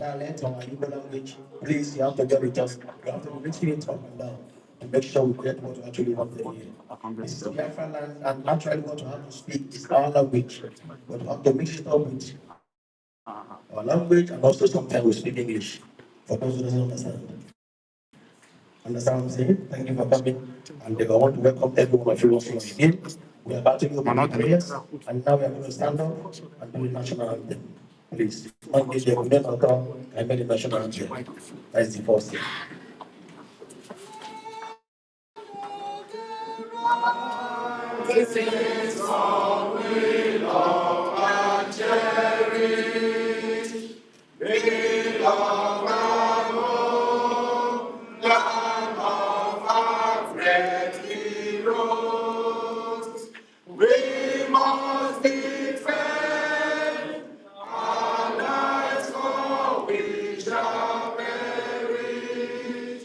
dialect or Igbo language, please, you have to get with us. You have to be mixing it up and down to make sure we get what we actually want to hear. This is Biafra land, and naturally what we have to speak is our language, but we have to mix it up with our language, and also sometimes we speak English. For those who doesn't understand. Understand what I'm saying? Thank you for coming. And I want to welcome everyone of you once again. We are about to go to prayers, and now we are going to stand up and do the national anthem. Please, not give the women or come and make the national anthem. That's the first thing. This is all we love and cherish. We love our home, land of our great heroes. We must defend our lives, for we shall perish.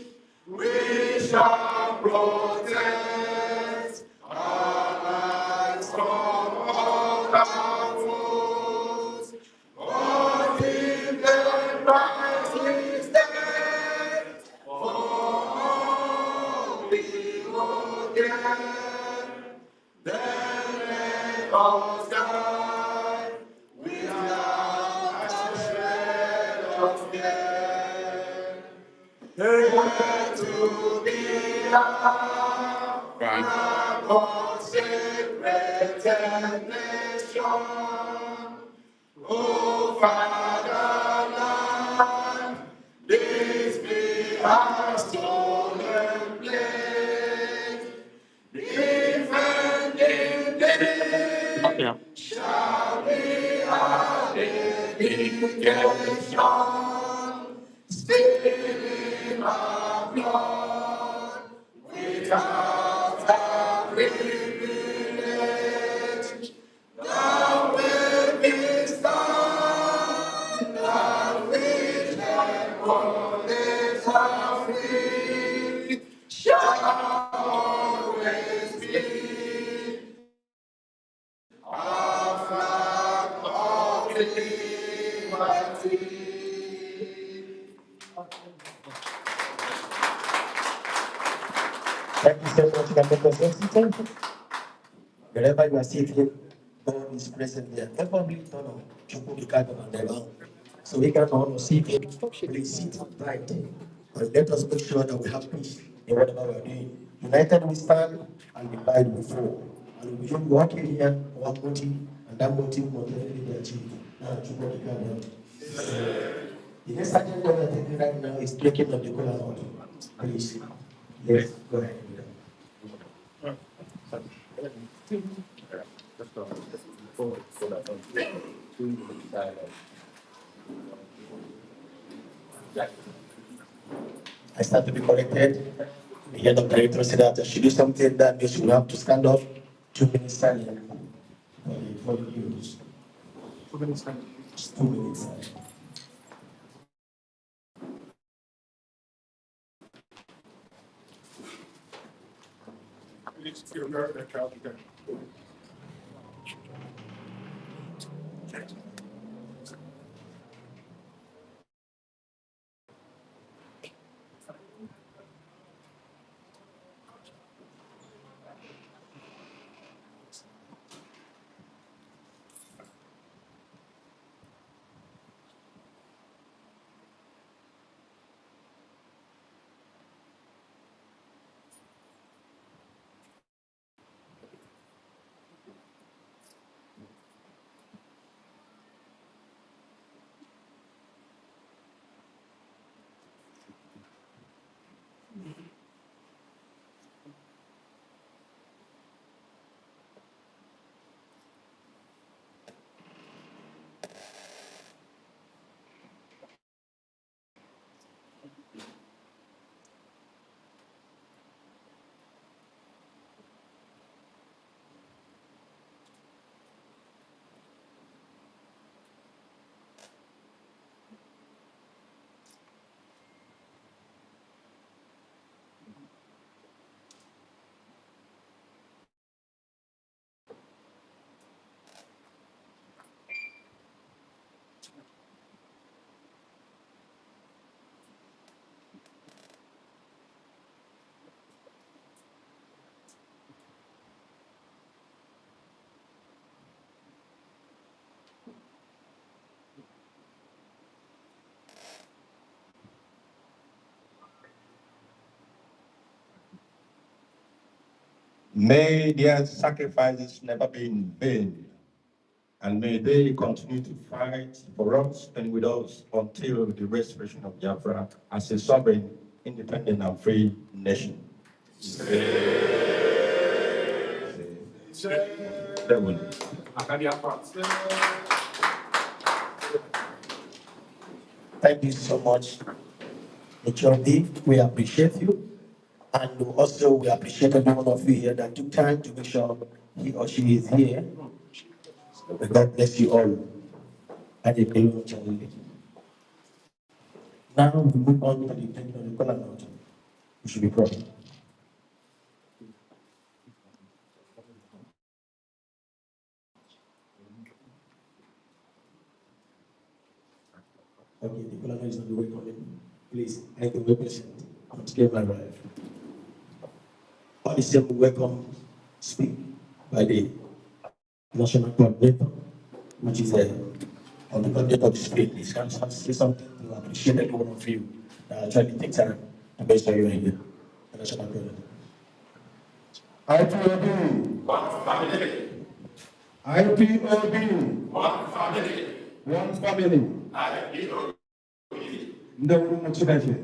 We shall protect our lives from all our foes. But if the Christ is dead, for all we will get, then let us die. We are ashamed of death. Where to be our consecrated nation. Oh, Fatherland, this be our stolen place. Defending thee shall be our dedication. Still our blood without our privilege. Thou will be stand, thou which always are free, shall always be our flag of liberty. Thank you so much, Dr. Wherever you are sitting, God is present there. Everybody turn on so we can all see him. Please sit tight and let us make sure that we have peace in whatever we are doing. United we stand and divided we fall. And we should work in here, one motive, and that motive will definitely be achieved. Now, the next agenda we are taking right now is breaking of the cola nut. Please, yes, go ahead. I start to be corrected. The head of director said that I should do something that means we have to stand up 2 minutes silent for the use. 2 minutes silent. 2 minutes silent. May their sacrifices never be in vain, and may they continue to fight for us and with us until the restoration of Biafra as a sovereign, independent, and free nation. Thank you so much, Nnamdi. We appreciate you. And also, we appreciate every one of you here that took time to make sure he or she is here. May God bless you all. And a good challenge. Now we move on to the thing of the color note. We should be proud. Okay, the color note is on the way coming. Please, I can represent. I'm scared my wife. All the same welcome speak by the national coordinator, which is on the coordinator of the state. Please, can I say something to appreciate every one of you that actually take time to make sure you are here. The national coordinator. IPOB, IPOB, one family. Ndị wuru ụmụ Chineke.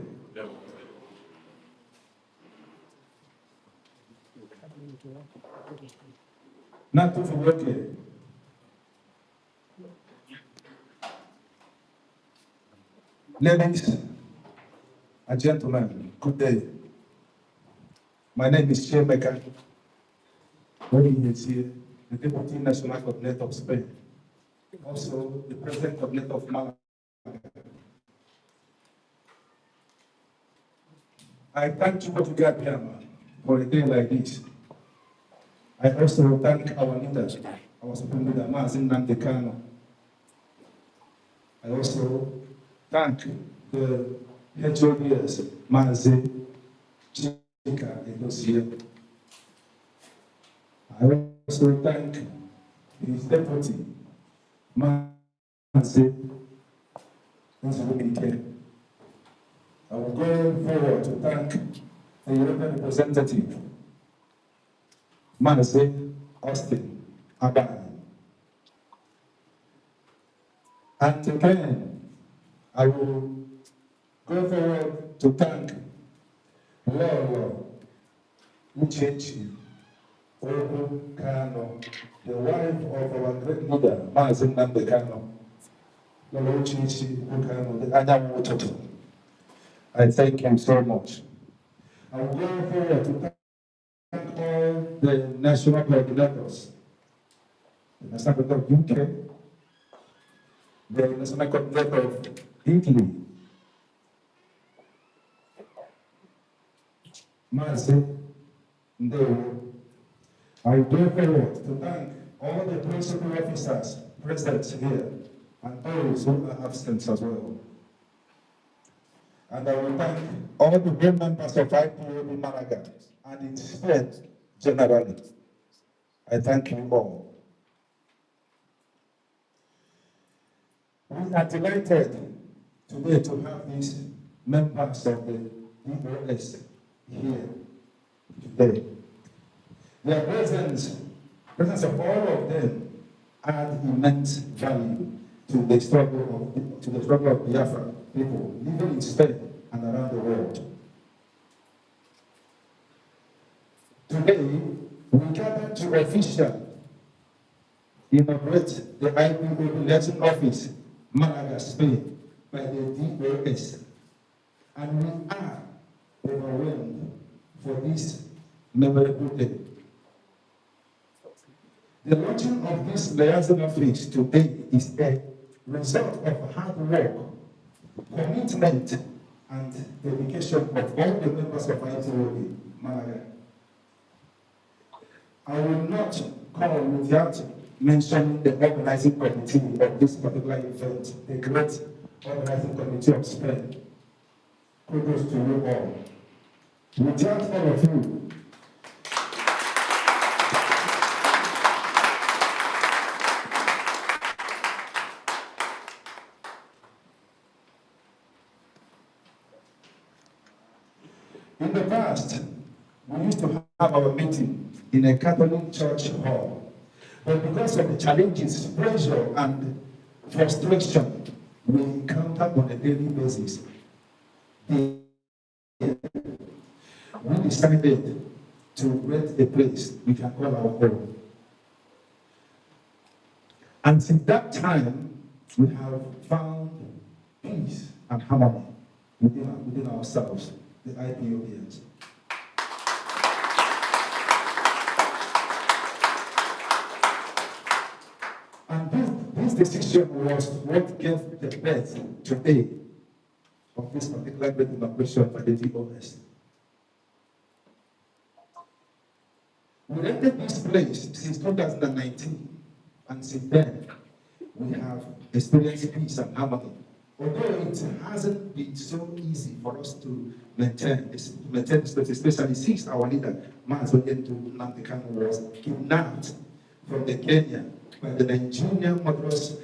Na-atụfu nwoke. Ladies and gentlemen, good day. My name is Chiemeka. When is here, the Deputy National Coordinator of Spain, also the President Coordinator of Malaga. I thank you what you got here, man, for a day like this. I also thank our leaders, our Supreme Leader, Mazi Nnamdi Kanu. I also thank the HODs, Mazi, Chika, and I also thank his deputy, Mazi, I will go forward to thank the European representative, Mazi Austin Abai. And again, I will go forward to thank Lolo Uchechi Obu Kano, the wife of our great leader, Mazi Nnamdi Kanu. Lolo Uchechi Obu Kano, the Anyamu Toto. I thank him so much. I will go forward to thank all the national coordinators, the national coordinator of UK, the national coordinator of Italy, Mazi Ndewo, I therefore to thank all the principal officers present here and those who are absent as well. And I will thank all the board members of IPOB Malaga and its friends generally. I thank you all. We are delighted today to have these members of the DOS here today. Their presence of all of them add immense value to the struggle of Biafra people living in Spain and around the world. Today, we gather to officially inaugurate the IPOB election office, Malaga, Spain, by the DOS. And we are overwhelmed for this memorable day. The launching of this liaison office today is a result of hard work, commitment, and dedication of all the members of IPOB Malaga. I will not call without mentioning the organizing committee of this particular event, the great organizing committee of Spain. Kudos to you all. Without all of you, in the past, we used to have our meeting in a Catholic church hall. But because of the challenges, pressure, and frustration we encounter on a daily basis, we decided to rent a place we can call our home. And since that time, we have found peace and harmony within ourselves, the IPOBians. And this decision was what gave the birth today of this particular great inauguration by the DOS. We rented this place since 2019, and since then, we have experienced peace and harmony. Although it hasn't been so easy for us to maintain this place, especially since our leader, Mazi Nnamdi Kanu, was kidnapped from the Kenya by the Nigerian Madras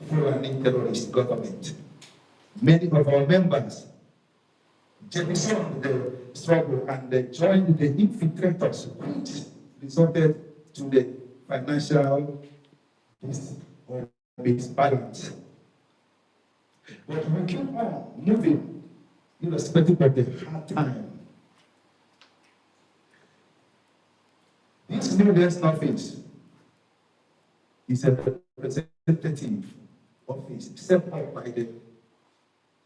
Fulani terrorist government. Many of our members jettisoned the struggle and they joined the infiltrators, which resulted to the financial disbalance. But we keep on moving, irrespective of the hard time. This new liaison office is a representative office set up by the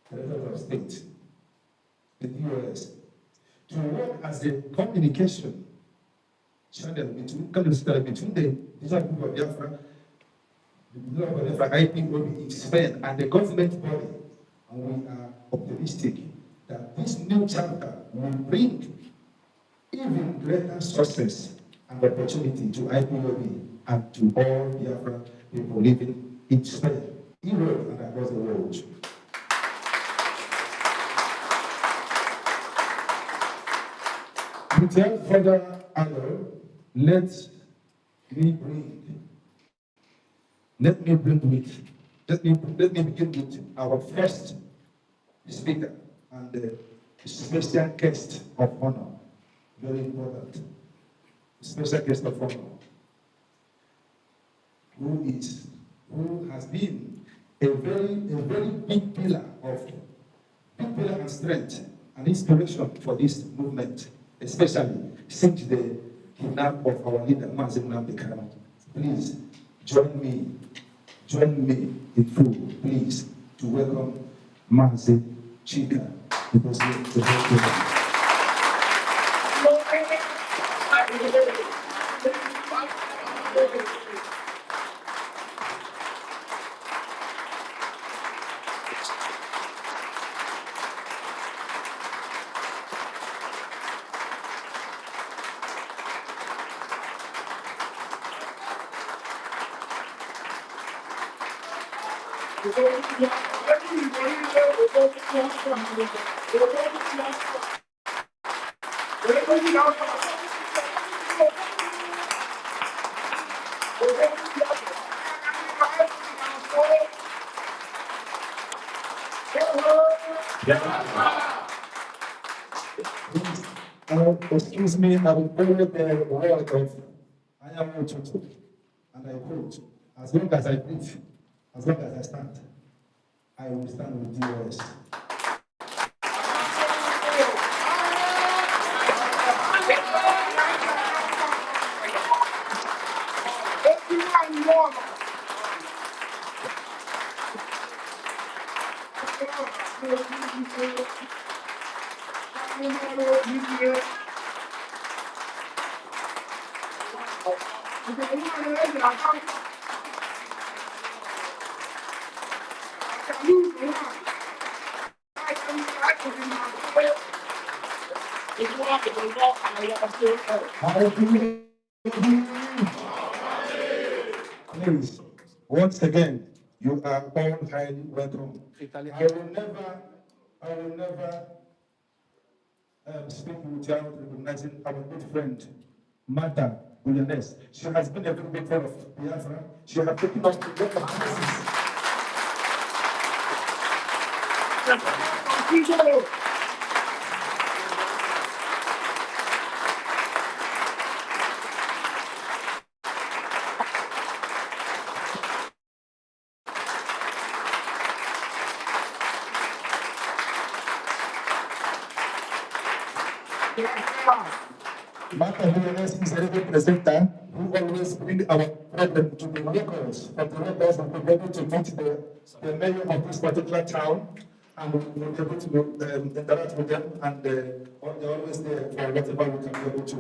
Secretary of State, the US, to work as a communication channel between the people of Biafra, IPOB in Spain, and the government body. And we are optimistic that this new chapter will bring even greater success and opportunity to IPOB and to all Biafra people living in Spain, Europe, and across the world. Without further ado, let me begin with our first speaker and the special guest of honor. Very important. Special guest of honor. Who has been a very big pillar and strength and inspiration for this movement, especially since the kidnap of our leader, Mazi Nnamdi Kanu. Please join me in full, please, to welcome Mazi Chika, the president of the program. Excuse me, I will borrow the word of I am Otutu, and I quote, as long as I breathe, as long as I stand, I will stand with DOS. Please, once again, you are all highly welcome. I will never speak without recognizing our good friend, Martha Williams. She has been a very big fan of Biafra. She has taken us to lot of places. Martha Williams is a representative who always bring our problem to the locals, from the locals and be able to meet the mayor of this particular town, and we'll be able to interact with them, and they're always there for whatever we can be able to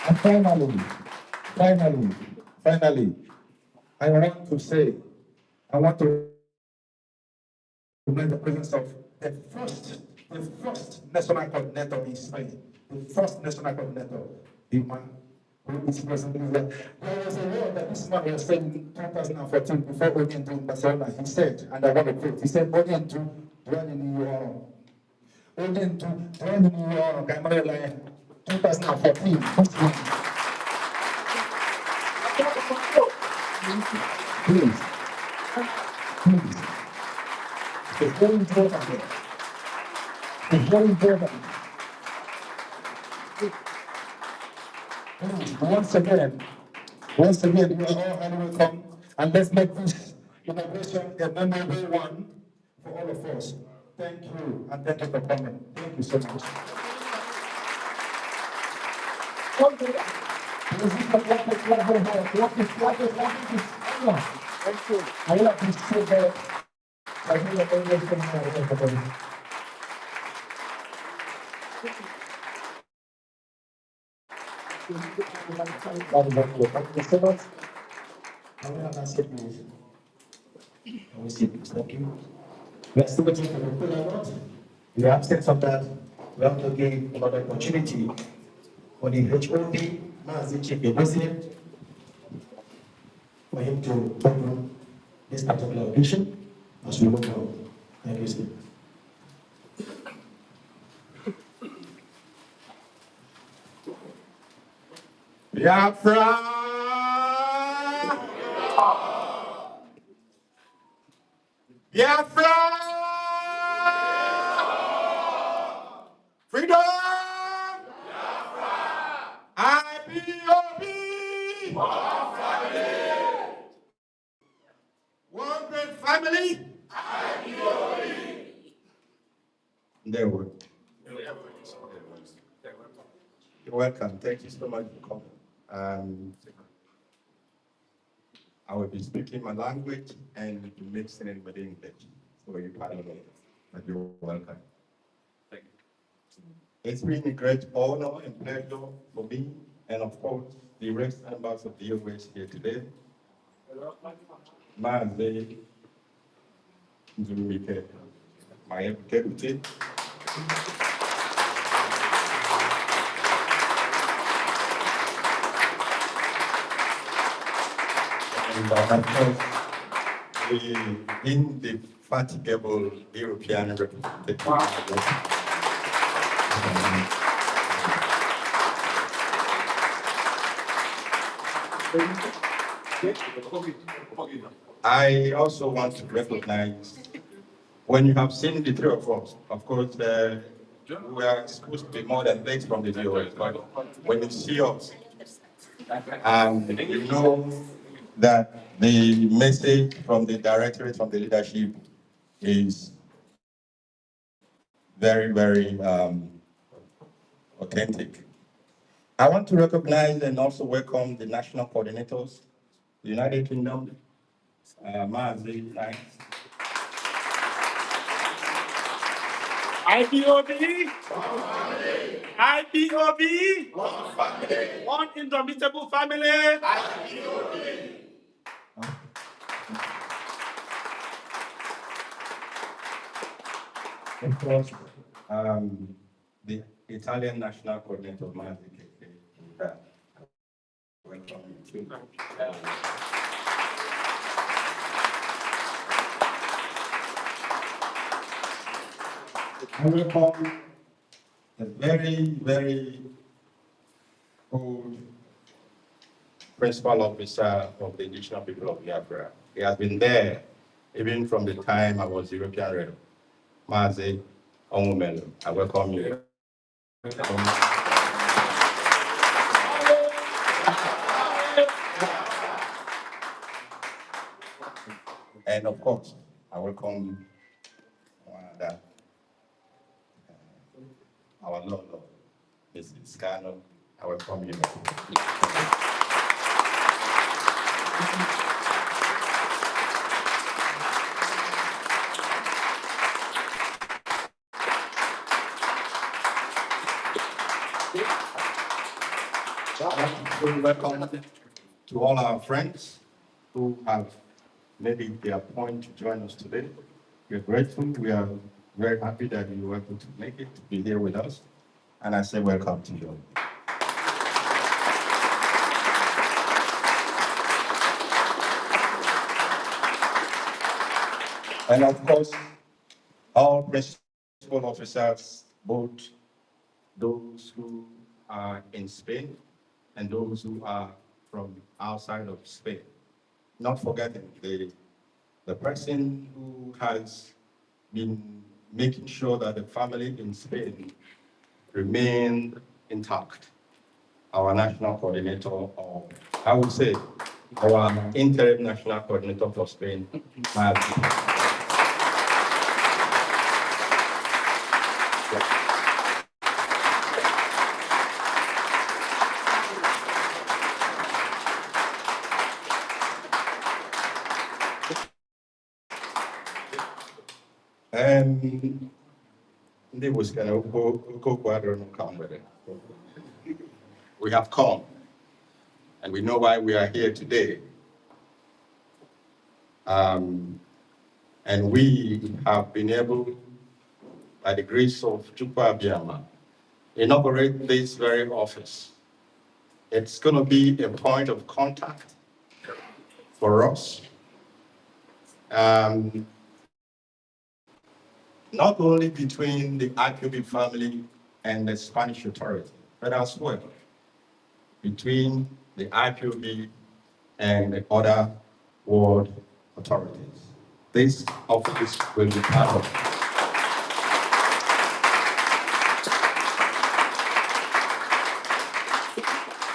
And finally, I want to in the presence of the first national coordinator in Spain, the first national coordinator, the man who is presently there. There was a word that this man was saying in 2014 before going into Barcelona. He said, and I want to quote, he said, going into running your 2014. Please, please. It's very important. It's very important. Once again, you are all highly welcome, and let's make this inauguration a memorable one for all of us. Thank you, and thank you for coming. Thank you so much. Thank you. I will appreciate that. I will appreciate that. Thank you so much. I will have a seat, please. I will sit, please. Thank you. We are still waiting for the full award. In the absence of that, we have to give another opportunity for the HOD, Mazi Chief Executive, for him to open this particular occasion as we move on. Thank you, sir. Biafra! Biafra! Freedom! Ipob! One great family! There we go. You're welcome. Thank you so much for coming. I will be speaking my language and mixing it with English. So you pardon me, but you're welcome. Thank you. It's been a great honor and pleasure for me, and of course, the rest members of the US here today. Mazi, my deputy. Of course, the indefatigable European representative. I also want to recognize, when you have seen the three of us, of course, we are supposed to be more than legs from the VOS, but when you see us, and you know that the message from the directorate, from the leadership, is very, very authentic. I want to recognize and also welcome the national coordinators, the United Kingdom, Mazi, IPOB, IPOB, one indomitable family. of course, the Italian national coordinator, Mazi. Welcome you too. I welcome a very, very old principal officer of the indigenous people of Biafra. He has been there even from the time I was European rep, Mazi Onwumelu. I welcome you. And of course, I welcome our Lord, Mrs. Kanu. I welcome you. Welcome to all our friends who have made it their point to join us today. We're grateful. We are very happy that you were able to make it, to be here with us. And I say welcome to you. And of course, all principal officers, both those who are in Spain and those who are from outside of Spain. Not forgetting the person who has been making sure that the family in Spain remain intact. Our national coordinator, or I would say, our interim national coordinator for Spain, Mazi. They was going to go come with it. We have come, and we know why we are here today. And we have been able, by the grace of Chukwu Abiyama, inaugurate this very office. It's going to be a point of contact for us. Not only between the IPOB family and the Spanish authority, but as well between the IPOB and the other world authorities. This office will be part of it.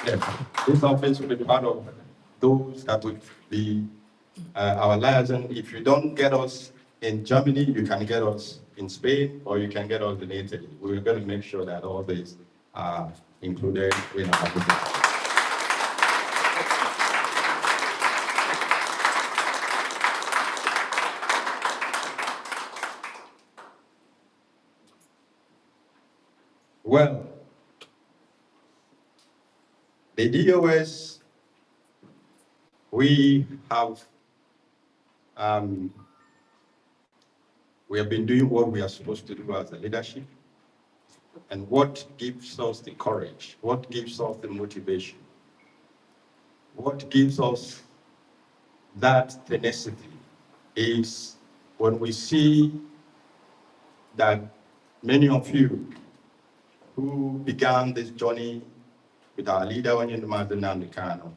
Yes, this office will be part of those that will be our liaison. If you don't get us in Germany, you can get us in Spain, or you can get us in Italy. We're going to make sure that all these are included in our business. Well, the DOS, we have been doing what we are supposed to do as a leadership. And what gives us the courage? What gives us the motivation? What gives us that tenacity is when we see that many of you who began this journey with our leader, Nnamdi Kanu,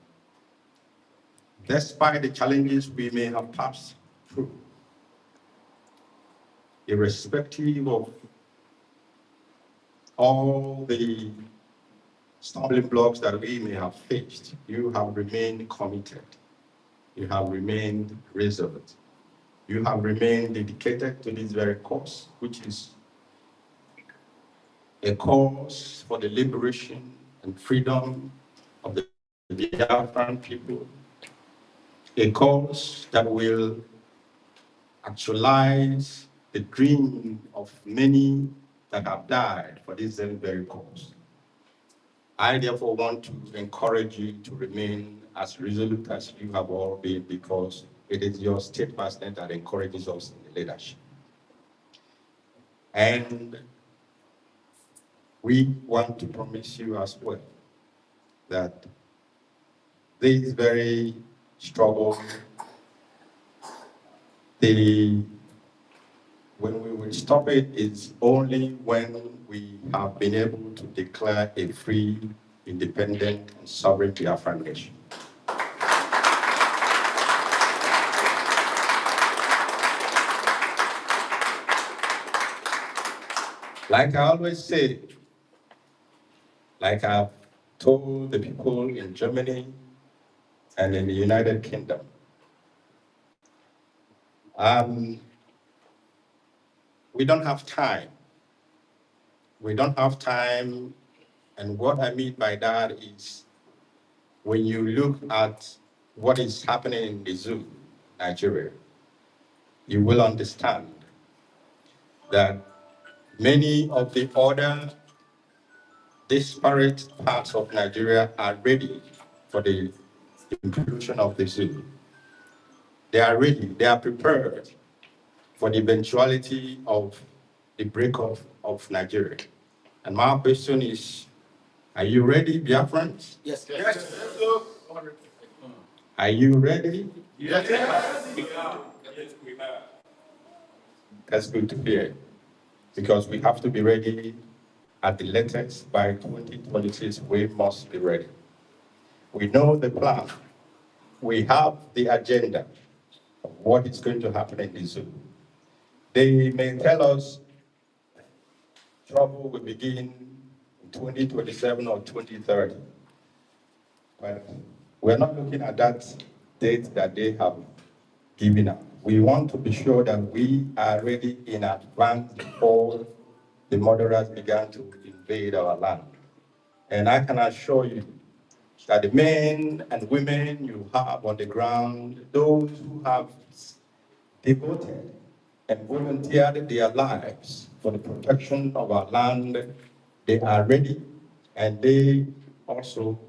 despite the challenges we may have passed through, irrespective of all the stumbling blocks that we may have faced, you have remained committed. You have remained resolute. You have remained dedicated to this very cause, which is a cause for the liberation and freedom of the Biafran people, a cause that will actualize the dream of many that have died for this very cause. I therefore want to encourage you to remain as resolute as you have all been, because it is your steadfastness that encourages us in the leadership. And we want to promise you as well that this very struggle, when we will stop it is only when we have been able to declare a free, independent, and sovereign Biafran nation. Like I always say, like I've told the people in Germany and in the United Kingdom, we don't have time. We don't have time, and what I mean by that is when you look at what is happening in the zoo, Nigeria, you will understand that many of the other disparate parts of Nigeria are ready for the inclusion of the zoo. They are ready, they are prepared for the eventuality of the breakup of Nigeria. And my question is, are you ready, Biafrans? Yes. Are you ready? Yes, we are. That's good to hear, because we have to be ready at the latest by 2026. We must be ready. We know the plan. We have the agenda of what is going to happen in the zoo. They may tell us trouble will begin in 2027 or 2030, but we're not looking at that date that they have given up. We want to be sure that we are ready in advance before the murderers began to invade our land. And I can assure you that the men and women you have on the ground, those who have devoted and volunteered their lives for the protection of our land, they are ready, and they also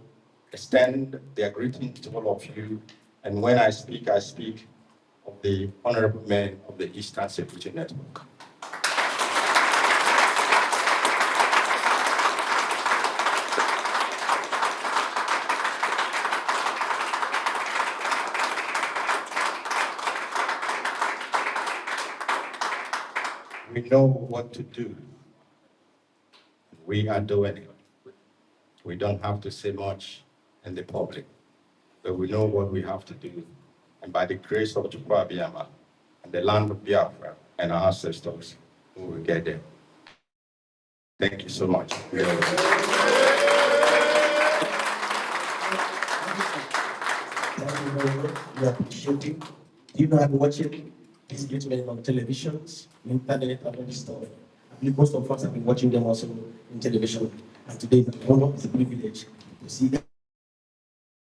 extend their greetings to all of you. And when I speak of the honorable men of the Eastern Security Network. We know what to do. We are doing it. We don't have to say much in the public, but we know what we have to do. And by the grace of Chukwu Abiyama and the land of Biafra and our ancestors, we will get there. Thank you so much. We appreciate it. You know, I'm watching these great men on televisions, internet, and all this stuff. I believe most of us have been watching them also in television. And today is an honor, it's a privilege to see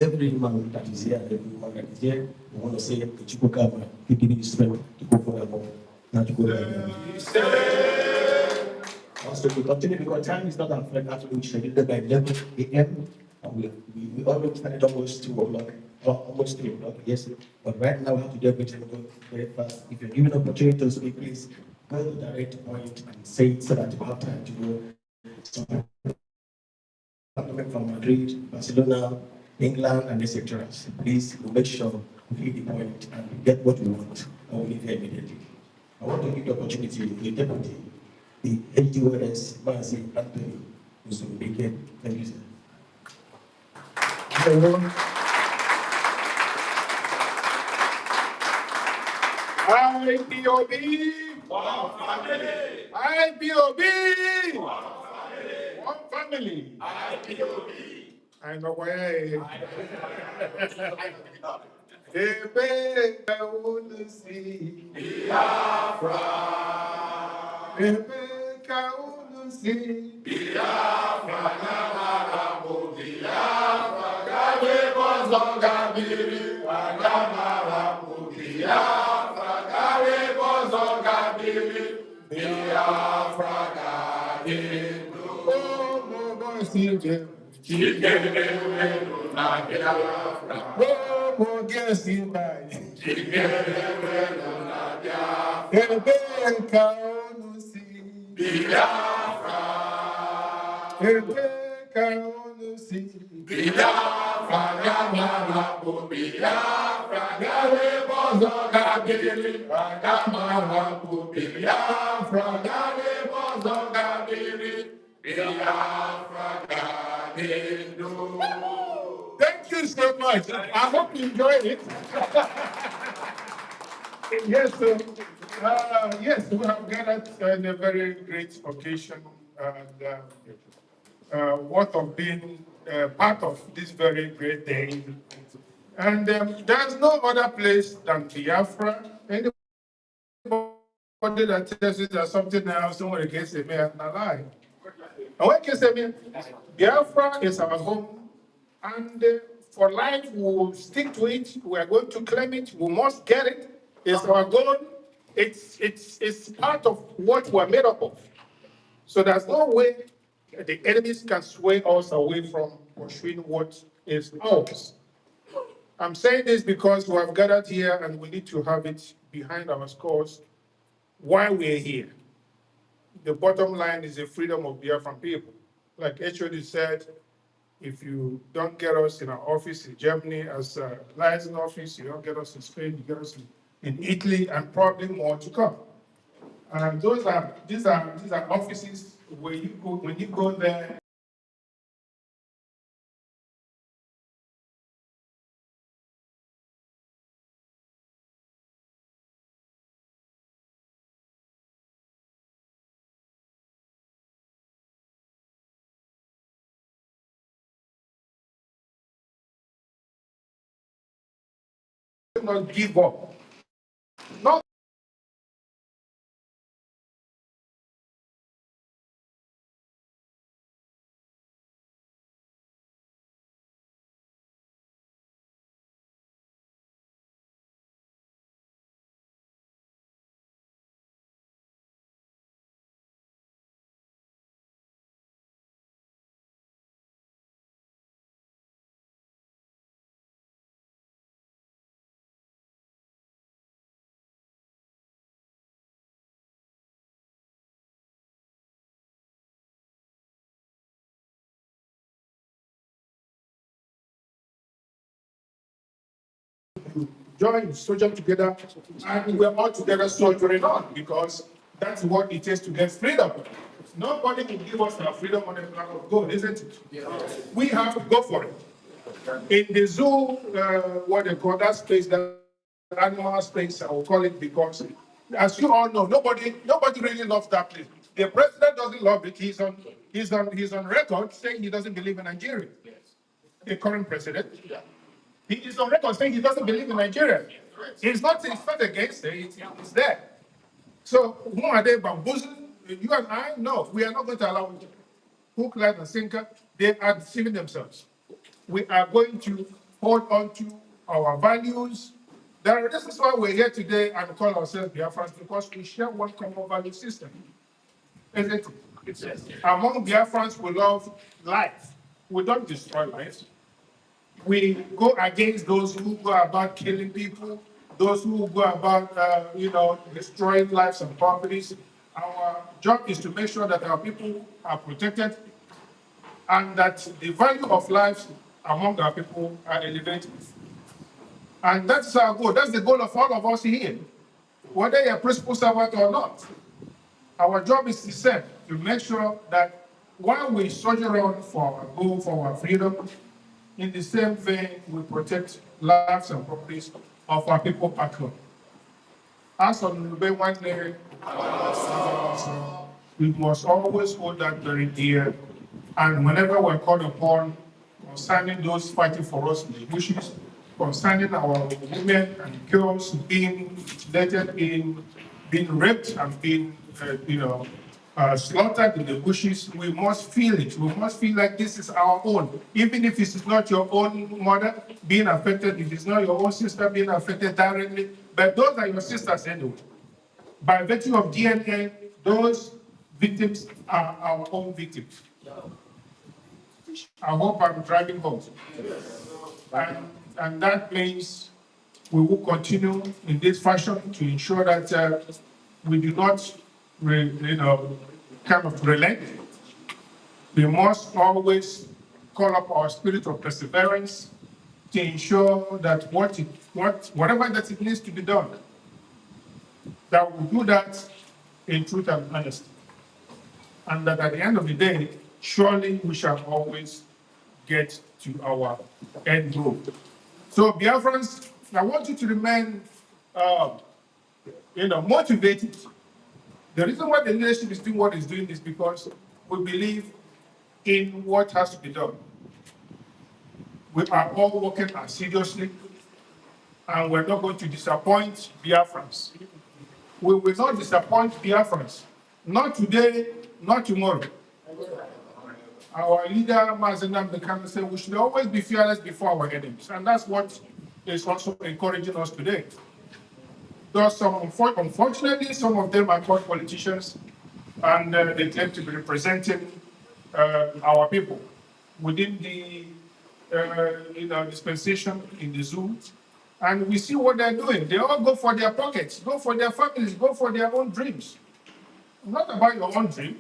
every man that is here, every woman that is here. We want to say, Chukwu, keep giving you strength to go forward. Not to go back. Also, we continue because time is not our friend. Actually, we scheduled by 11 a.m. And we already started almost 2 o'clock, or almost 3 o'clock, yes. But right now, we have to do everything very fast. If you're given an opportunity to speak, please go to the direct point and say it so that you have time to go. So, coming from Madrid, Barcelona, England, and etc. Please make sure feed the point, and get what we want, and we leave here immediately. I want to give the opportunity to the deputy, the HDOS, Mazi, Anthony, to begin. Thank you, sir. IPOB, IPOB, one family. I know why. Ebe kaunu si Biafra. Ebe kaunu si Biafra. Namaramu Biafra. Gawe bozo gabiri. Namaramu Biafra. Gawe bozo gabiri. Biafra gabiri. Oh, Mogo Sinje. Oh, Mogo Sinje. Ebe kaunu si Biafra. Ebe kaunu si Biafra. Gamarabu Biafra. Gawe bozo gabiri. Gamarabu Biafra. Gawe bozo gabiri. Biafra gabiru. Thank you so much. I hope you enjoyed it. Yes, yes, we have gathered in a very great occasion, and worth of being part of this very great day. And there's no other place than Biafra. Anybody that tells you there's something else, someone can say, man, I'm lying. And what can say, man, Biafra is our home, and for life, we'll stick to it. We're going to claim it. We must get it. It's our goal. It's part of what we're made up of. So there's no way the enemies can sway us away from pursuing what is ours. I'm saying this because we have gathered here and we need to have it behind our scores why we're here. The bottom line is the freedom of Biafran people. Like HOD said, if you don't get us in our office in Germany as a liaison office, you don't get us in Spain, you get us in Italy, and probably more to come. And these are offices where you go when you go there. Not give up. Not join soldier together, and we're all together soldiering on because that's what it takes to get freedom. Nobody can give us our freedom on a platter of gold, isn't it? Yeah. We have to go for it. In the zoo, what they call that space, that animal space, I will call it, because as you all know, nobody really loves that place. The president doesn't love it. He's on record saying he doesn't believe in Nigeria. The current president. He is on record saying he doesn't believe in Nigeria. It's not against it, it's there. So who are they bamboozling? You and I? No, we are not going to allow it. Hook, line, and sinker, they are deceiving themselves. We are going to hold on to our values. This is why we're here today and call ourselves Biafrans, because we share one common value system. Isn't it? Yes. Among Biafrans, we love life. We don't destroy lives. We go against those who go about killing people, those who go about, destroying lives and properties. Our job is to make sure that our people are protected and that the value of lives among our people are elevated. And that's our goal. That's the goal of all of us here, whether you're a principal servant or not. Our job is the same, to make sure that while we soldier on for our goal, for our freedom, in the same vein, we protect lives and properties of our people back home. As on the one day, we must always hold that very dear. And whenever we're called upon concerning those fighting for us in the bushes, concerning our women and girls being mutilated, being raped and being, slaughtered in the bushes, we must feel it. We must feel like this is our own. Even if it is not your own mother being affected, if it's not your own sister being affected directly, but those are your sisters anyway. By virtue of DNA, those victims are our own victims. I hope I'm driving home. And that means we will continue in this fashion to ensure that we do not, kind of relent. We must always call up our spirit of perseverance to ensure that whatever that it needs to be done, that we do that in truth and honesty. And that at the end of the day, surely we shall always get to our end goal. So Biafrans, I want you to remain, motivated. The reason why the leadership is doing what it's doing is because we believe in what has to be done. We are all working assiduously, and we're not going to disappoint Biafrans. We will not disappoint Biafrans. Not today, not tomorrow. Our leader, Mazi Nnamdi Kanu, said we should always be fearless before our enemies. And that's what is also encouraging us today. Unfortunately, some of them are called politicians, and they claim to be representing our people within the dispensation in the zoo. And we see what they're doing. They all go for their pockets, go for their families, go for their own dreams. Not about your own dream.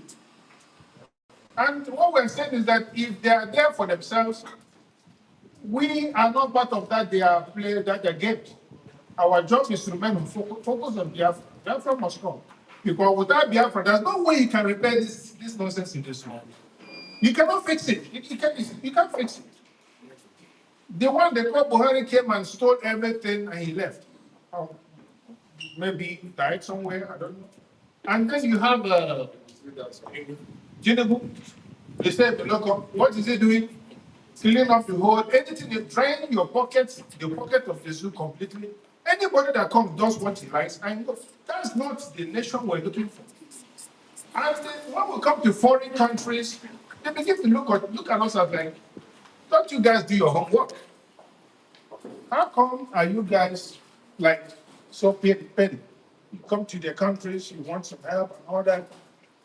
And what we're saying is that if they are there for themselves, we are not part of that their game. Our job is to remain focused on Biafra. Biafra must come. Because without Biafra, there's no way you can repair this nonsense in this world. You cannot fix it. You can't fix it. The one that called Buhari came and stole everything and he left. Maybe he died somewhere, I don't know. And then you have Tinubu. They said, look, what is he doing? Filling up the hole, anything you drain your pockets, the pocket of the zoo completely. Anybody that comes does what he likes, and that's not the nation we're looking for. And then when we come to foreign countries, they begin to look at us as like, don't you guys do your homework? How come are you guys like so petty? You come to their countries, you want some help and all that.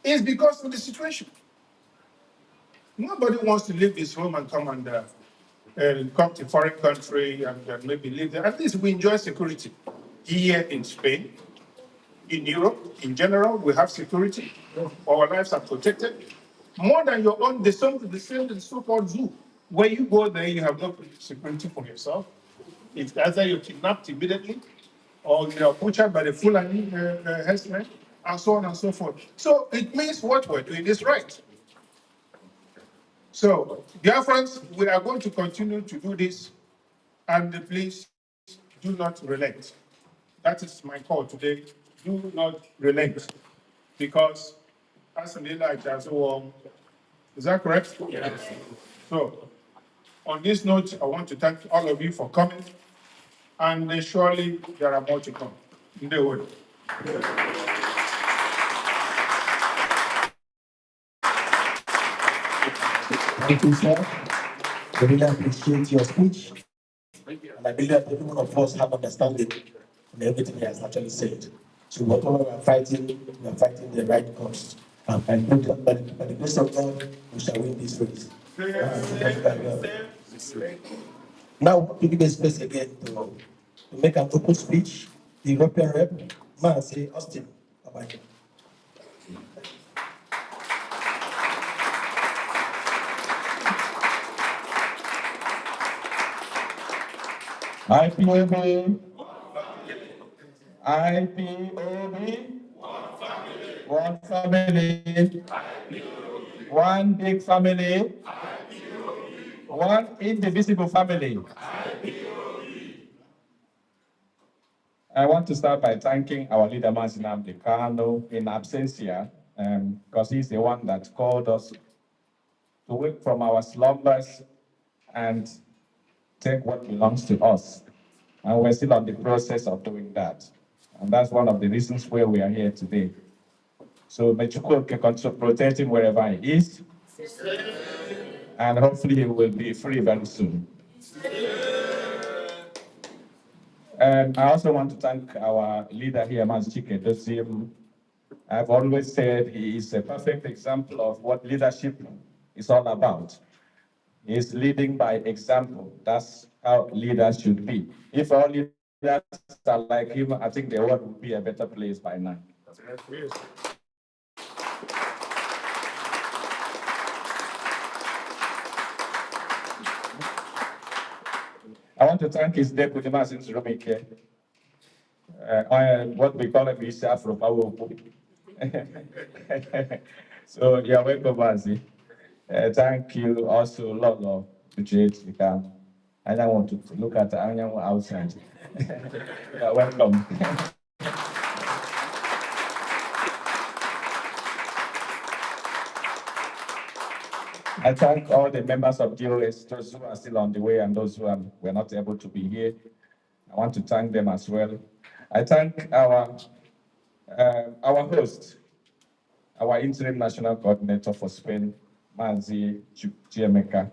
It's because of the situation. Nobody wants to leave his home and come and come to a foreign country and maybe live there. At least we enjoy security here in Spain, in Europe, in general, we have security. Our lives are protected. More than your own, the so-called zoo. When you go there, you have no security for yourself. It's either you're kidnapped immediately or you're butchered by the Fulani herdsmen, and so on and so forth. So it means what we're doing is right. So, dear friends, we are going to continue to do this, and please do not relent. That is my call today. Do not relent, because as an Elijah, is that correct? Yes. So, on this note, I want to thank all of you for coming, and surely there are more to come. In the word. Thank you, sir. We really appreciate your speech. And I believe that every one of us have understanding in everything he has actually said. So whatever we are fighting the right cause. And by the grace of God, we shall win this race. Now, to give a space again to make an open speech, the European rep, Mazi Austin. Bye-bye. IPOB, IPOB, one family, one big family, one indivisible family. I want to start by thanking our leader, Mazi Nnamdi Kanu, in absentia, because he's the one that called us to wake from our slumbers and take what belongs to us. And we're still on the process of doing that. And that's one of the reasons why we are here today. So Mechuko can continue protecting wherever he is, and hopefully he will be free very soon. And I also want to thank our leader here, Mazi Dosim. I've always said he is a perfect example of what leadership is all about. He is leading by example. That's how leaders should be. If all leaders are like him, I think the world would be a better place by now. I want to thank his deputy, Mazi Rumike. What we call him is Afro Power. So you're welcome, Mazi. Thank you also, Lolo, Ujit. I don't want to look at Anyanwu outside. You're welcome. I thank all the members of DOS, those who are still on the way and those who were not able to be here. I want to thank them as well. I thank our host, our interim national coordinator for Spain, Mazi Chiemeka.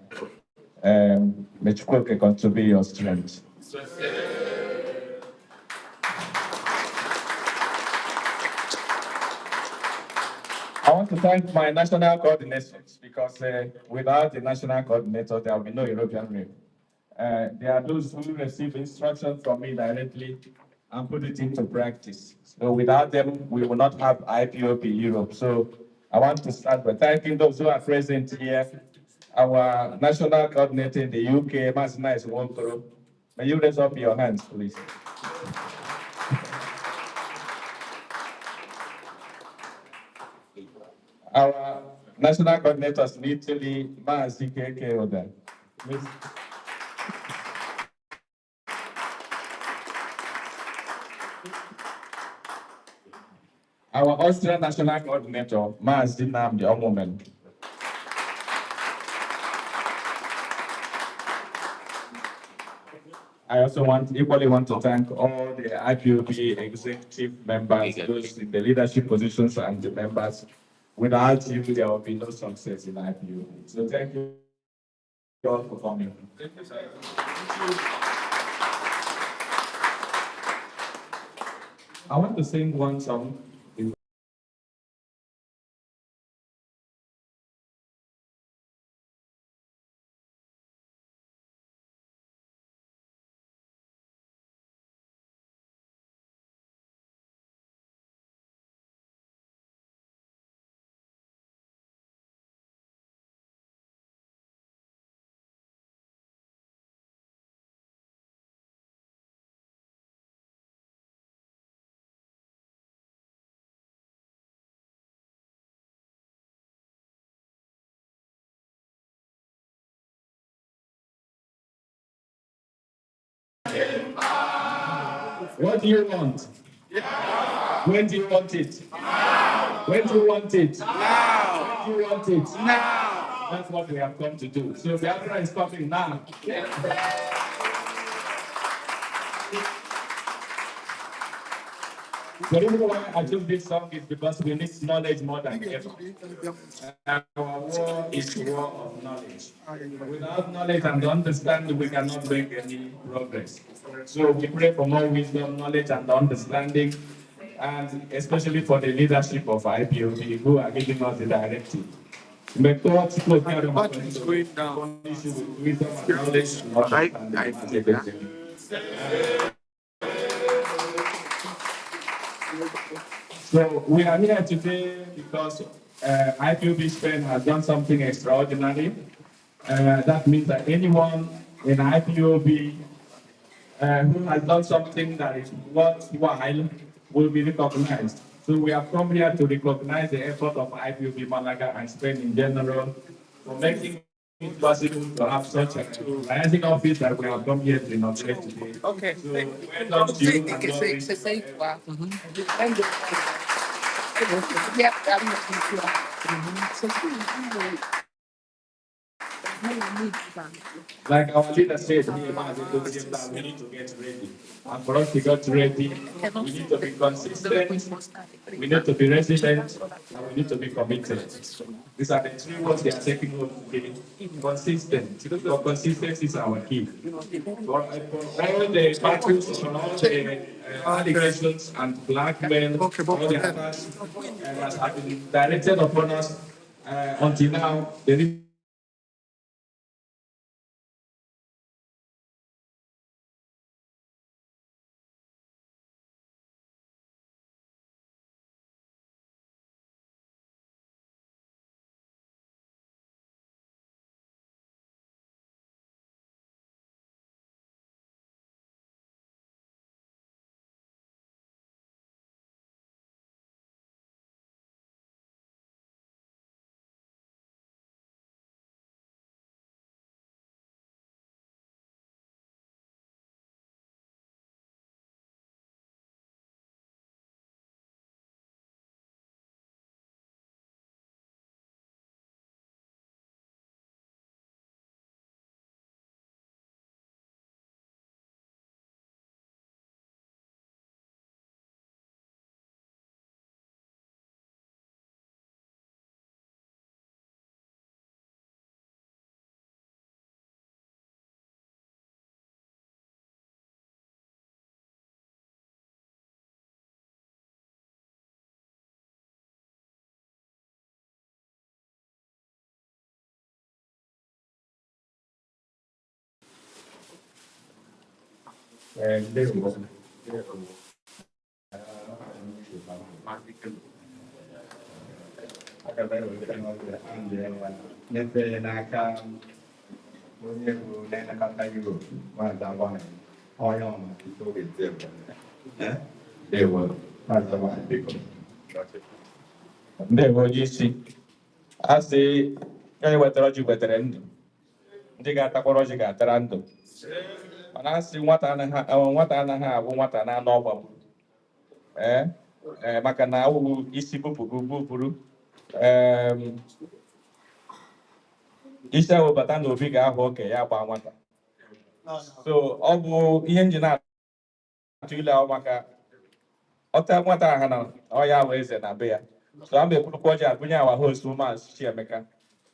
Mechukwuke contribute your strength. I want to thank my national coordinators because without the national coordinator, there will be no European Rail. There are those who receive instruction from me directly and put it into practice. So without them, we will not have IPOB Europe. So I want to start by thanking those who are present here. Our national coordinator in the UK, Masina Iswonkoro. May you raise up your hands, please. Our national coordinators in Italy, Mazi Keke Oda. Our Austrian national coordinator, Mazi Nnamdi Omomen. I also equally want to thank all the IPOB executive members, those in the leadership positions and the members. Without you, there will be no success in IPOB. So thank you all for coming. Thank you, sir. I want to sing one song. What do you want? Yeah. When do you want it? Now. When do you want it? Now. When do you want it? Now. That's what we have come to do. So Biafra is coming now. Yeah. The reason why I chose this song is because we need knowledge more than ever. Our war is war of knowledge. Without knowledge and understanding, we cannot make any progress. So we pray for more wisdom, knowledge, and understanding, and especially for the leadership of IPOB who are giving us the directive. May God carry What is going down? wisdom and knowledge and understanding. So we are here today because IPOB Spain has done something extraordinary. That means that anyone in IPOB who has done something that is worthwhile will be recognized. So we have come here to recognize the effort of IPOB Malaga and Spain in general for making it possible to have such a rising office that we have come here to inaugurate today. Okay. So well done to you and well like our leader said here, Mazi, to give that we need to get ready. And for us to get ready, we need to be consistent, we need to be resilient, and we need to be committed. These are the three words they are taking home today. Consistent. Because consistency is our key. For all the battles, for all the allegations and blackmail, all the attacks that have been directed upon us until now, there is nyefee n'aka onye bụ na-elekọta Europe Maazị Agbanwe onye ọma Maazị Agbanwe biko. ndewo onye isi. A sị onye wetara ọjị wetara ndụ, ndị ga-atakwara ọjị ga-atara ndụ. Mana a sị nwata anaghị abụ nwata na-anọ ọgbagbu. Maka na awụghị isi bupụrụ isi ahụ bata n'obi ga-ahụ oke ya gba nwata. So ọ bụ ihe nji na-atụ ile ahụ maka ọta nwata aha na ọ ya wee eze na be ya. So a na-ekwurukwa ọjị agụnye awa host Maazị Chiemeka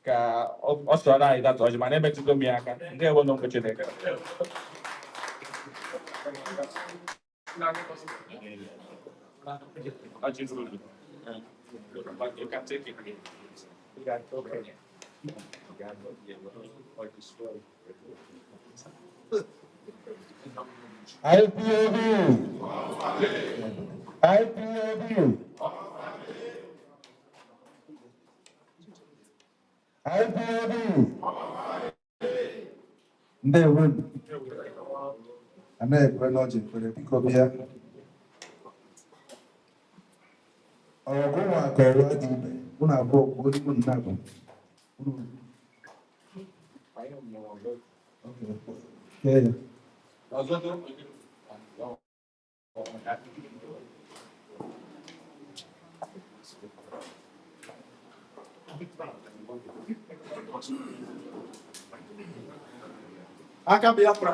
ka ọ sọrọ anyị data ọjị mana emetụgo m ya aka. Ndị ewo n'ụmụ Chineke. You can take it. Okay. Ndewo anaghị ekwe n'ọjị kwere biko bịa ọgụ nwa ka ọrụ dị ibe unu abụọ kwuo nnukwu nna bụ Aka Biafra.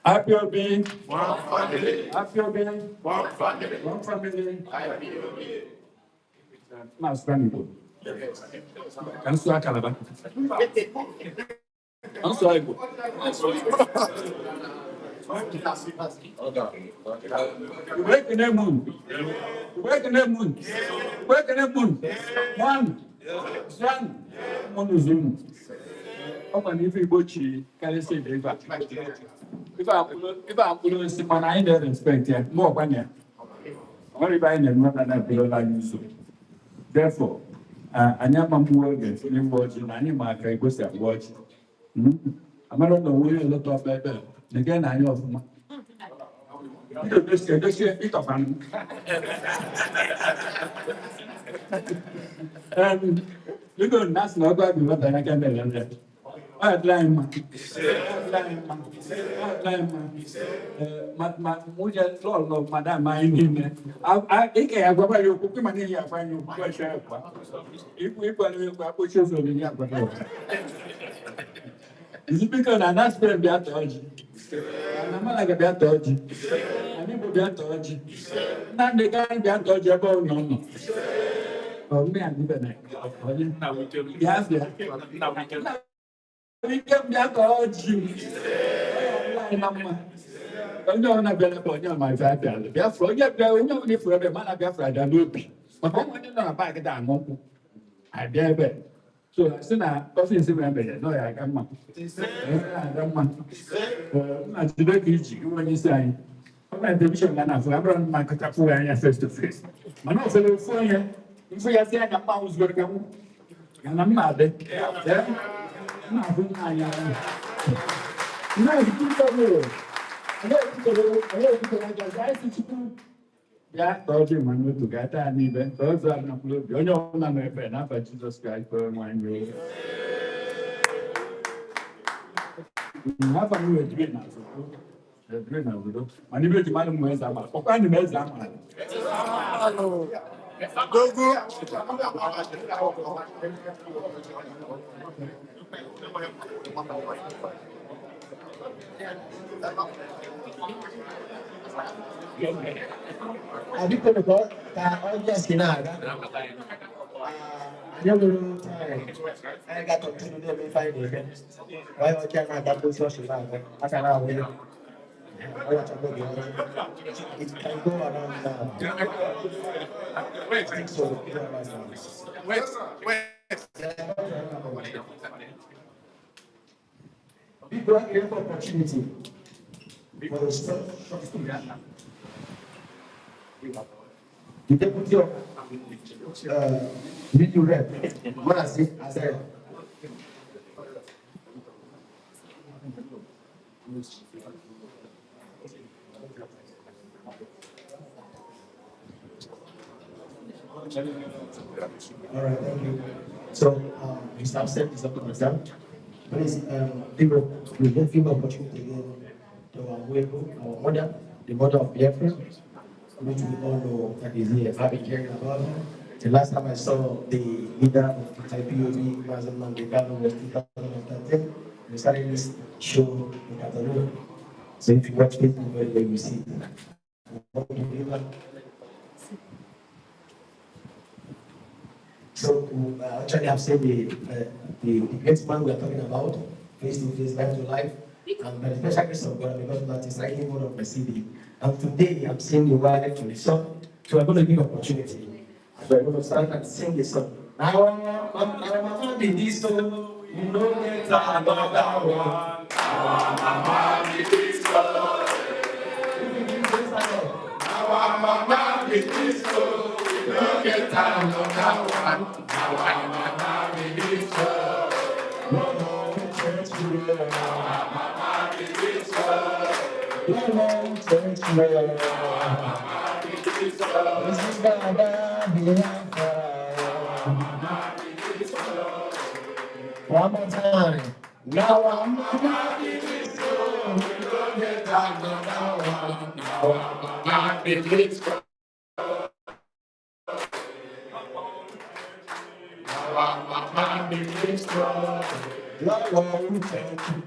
IPOB, One family. IPOB, One family. one family. IPOB. Now stand Igbo. Can you Calabar? I'm sorry. Break the name moon. Break the name moon. Break the name moon. One. Moon is moon. Open if you go to Kalisay River. If I'm going to see man, I don't respect ya. More than ya. Only by the not an below like you. Therefore, I never more against any watching any mark I was at watch. I'm not the way a lot of better. Again, I know. This year, bit of an. And you go, that's not going to be what I can tell. Outline, muja lolo madama ingine. Ike ya kwa yo kupima nini ya fanyo kwa shaka. Ipo ni kwa pocho so ni ya kwa. Isipika na naspe bia toji. Na Malaga bia toji. Anibo bia toji. Na ndeka bia toji abo no. Oh me andi bene. Na wito. Yes ya. Na weekend bia toji. Onye na bele ko onye ma fa bia. Biafra onye bia onye ni fura be mana Biafra da no bi. Ma ko onye na ba ke da ngonku. I dare be. So I say na person say we be no ya ga ma. Ga ma. Na today ki ji when you say na television na for Abraham man ka tafu ya face to face. Man no say fu ya. If you say na ma us go ka mu. Na ma de. Na fu na ya. Na ki ko mo. Ya, told you, man, to get an event. Those are not blue. You know, I'm a fan of Jesus Christ for 1 year. You have a new dream now. The dream now, you know. And you will man who is a man. Or can you make that man? Go, go. Abiko ko ka audience kinaga. Anyamuru time. I got to do them if I need it. Why would you not have those social media? I can have it. It can go around now. I think so. Big great opportunity for the short student. The deputy of video rep, Mazi, as I. All right, thank you. So, Mr. Absent is up to present. Please, people, we give him opportunity again to our mother, the mother of Biafra, which we all know that is here. I've been hearing about her. The last time I saw the leader of the Ipob, Nnamdi, Kanu, was 2013. We started this show in Catalonia. So if you watch it, you see it. So actually, I've seen the great man we are talking about, face to face, life to life, and by the special grace of God, because that is writing one of my CD. And today, I'm seeing the wife and the son. So I'm going to give opportunity. So I'm going to start and sing the song. Now, Mama be this so you know get another one. Mama be this so. Mama be this so. You get another one. Mama be this so. Mama be this so. Mama be this so. This is Baba Biafra. One more time. Now I'm not in this room. We don't get down now. Now I'm not in this room. Now I'm not in this room. Lord, thank you.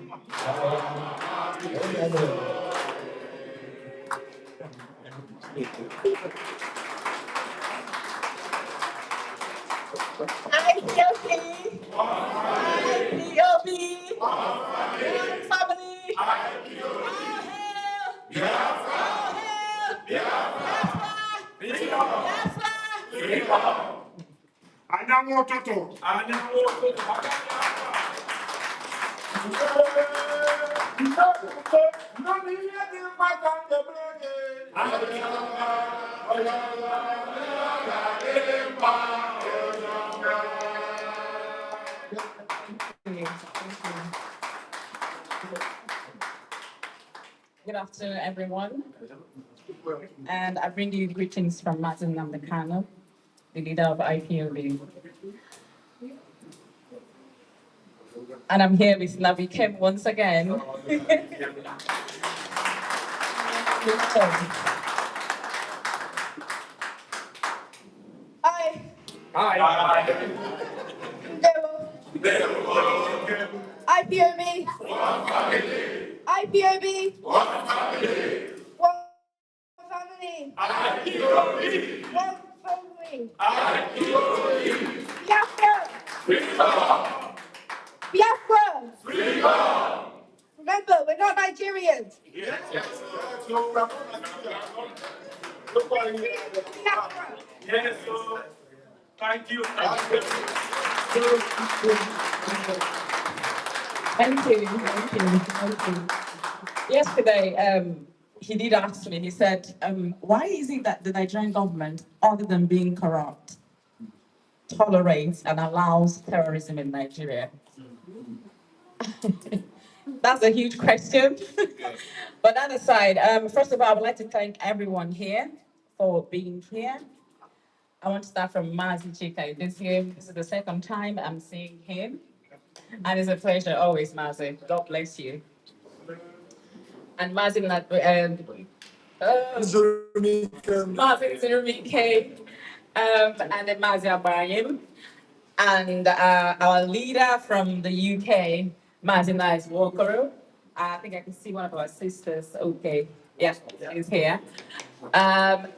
Family. Good afternoon, everyone. And I bring you greetings from Mazi Nnamdi, the leader of IPOB. And I'm here with Navi Kim once again. Hi. IPOB. IPOB. One family. One family. Biafra. Biafra. Remember, we're not Nigerians. Biafra. Yes, sir. Thank you. Thank you. Thank you. Yesterday, he did ask me, he said, why is it that the Nigerian government, other than being corrupt, tolerates and allows terrorism in Nigeria? That's a huge question. But that aside, first of all, I would like to thank everyone here for being here. I want to start from Mazi Chika. This is the second time I'm seeing him. And it's a pleasure always, Mazi. God bless you. And Mazi, Mazi Zurumike, and then Mazi Abraham, and our leader from the UK, Mazi Nice Walker. I think I can see one of our sisters. Okay, yes, she's here.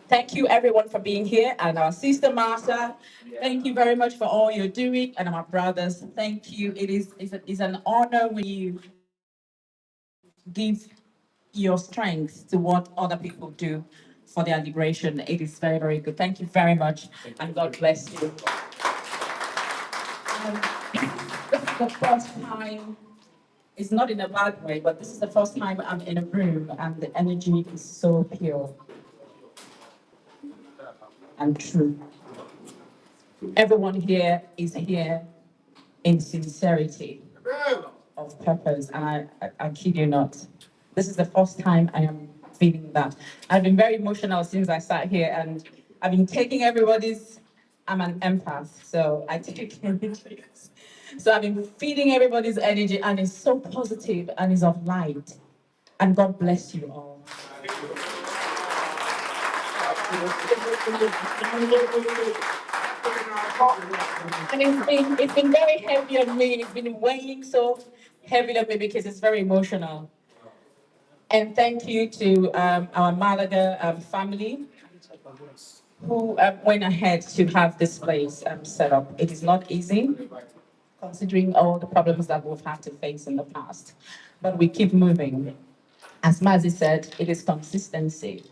Thank you everyone for being here, and our sister Martha. Thank you very much for all you're doing, and our brothers. Thank you. It's an honor when you give your strength to what other people do for their liberation. It is very, very good. Thank you very much, and God bless you. This is the first time, it's not in a bad way, but this is the first time I'm in a room and the energy is so pure and true. Everyone here is here in sincerity of purpose, and I kid you not. This is the first time I am feeling that. I've been very emotional since I sat here, and I've been taking everybody's. I'm an empath, so I take energy. So I've been feeding everybody's energy, and it's so positive and it's of light. And God bless you all. And it's been very heavy on me. It's been weighing so heavy on me because it's very emotional. And thank you to our Malaga family who went ahead to have this place set up. It is not easy, considering all the problems that we've had to face in the past. But we keep moving. As Mazi said, it is consistency.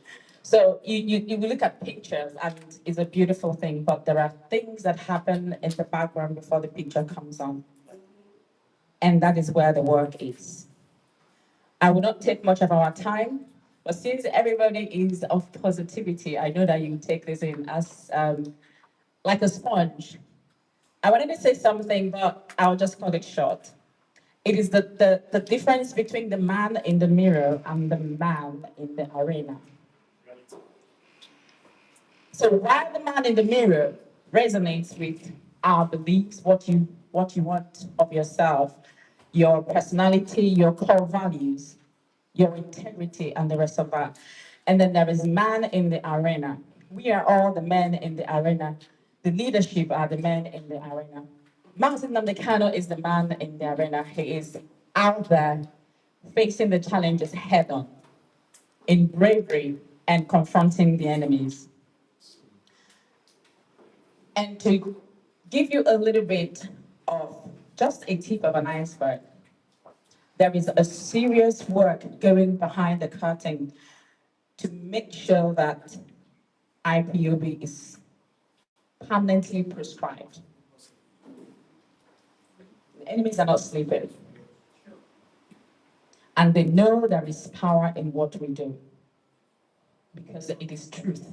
So you look at pictures and it's a beautiful thing, but there are things that happen in the background before the picture comes on. And that is where the work is. I will not take much of our time, but since everybody is of positivity, I know that you take this in as like a sponge. I wanted to say something, but I'll just cut it short. It is the difference between the man in the mirror and the man in the arena. So while the man in the mirror resonates with our beliefs, what you want of yourself, your personality, your core values, your integrity, and the rest of that. And then there is man in the arena. We are all the men in the arena. The leadership are the men in the arena. Mazi Nnamdi is the man in the arena. He is out there facing the challenges head on, in bravery and confronting the enemies. And to give you a little bit of just a tip of an iceberg, there is a serious work going behind the curtain to make sure that IPOB is permanently prescribed. The enemies are not sleeping. And they know there is power in what we do because it is truth.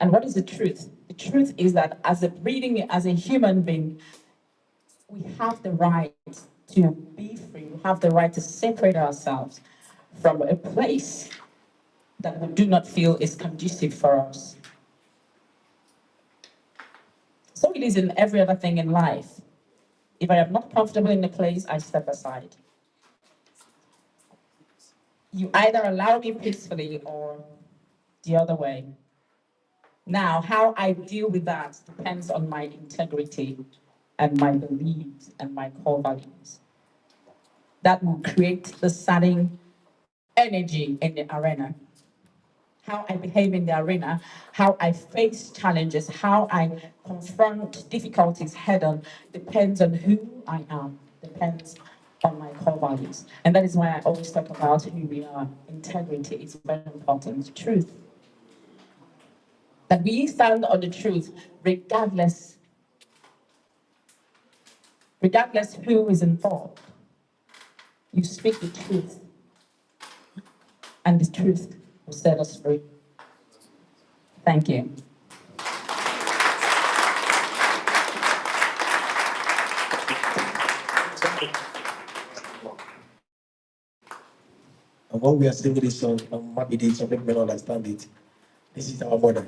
And what is the truth? The truth is that as a human being, we have the right to be free. We have the right to separate ourselves from a place that we do not feel is conducive for us. So it is in every other thing in life. If I am not comfortable in a place, I step aside. You either allow me peacefully or the other way. Now, how I deal with that depends on my integrity and my beliefs and my core values. That will create the certain energy in the arena. How I behave in the arena, how I face challenges, how I confront difficulties head on depends on who I am, depends on my core values. And that is why I always talk about who we are. Integrity is very important. Truth. That we stand on the truth regardless who is involved. You speak the truth, and the truth will set us free. Thank you. And when we are singing this song, maybe some people may not understand it. This is our mother.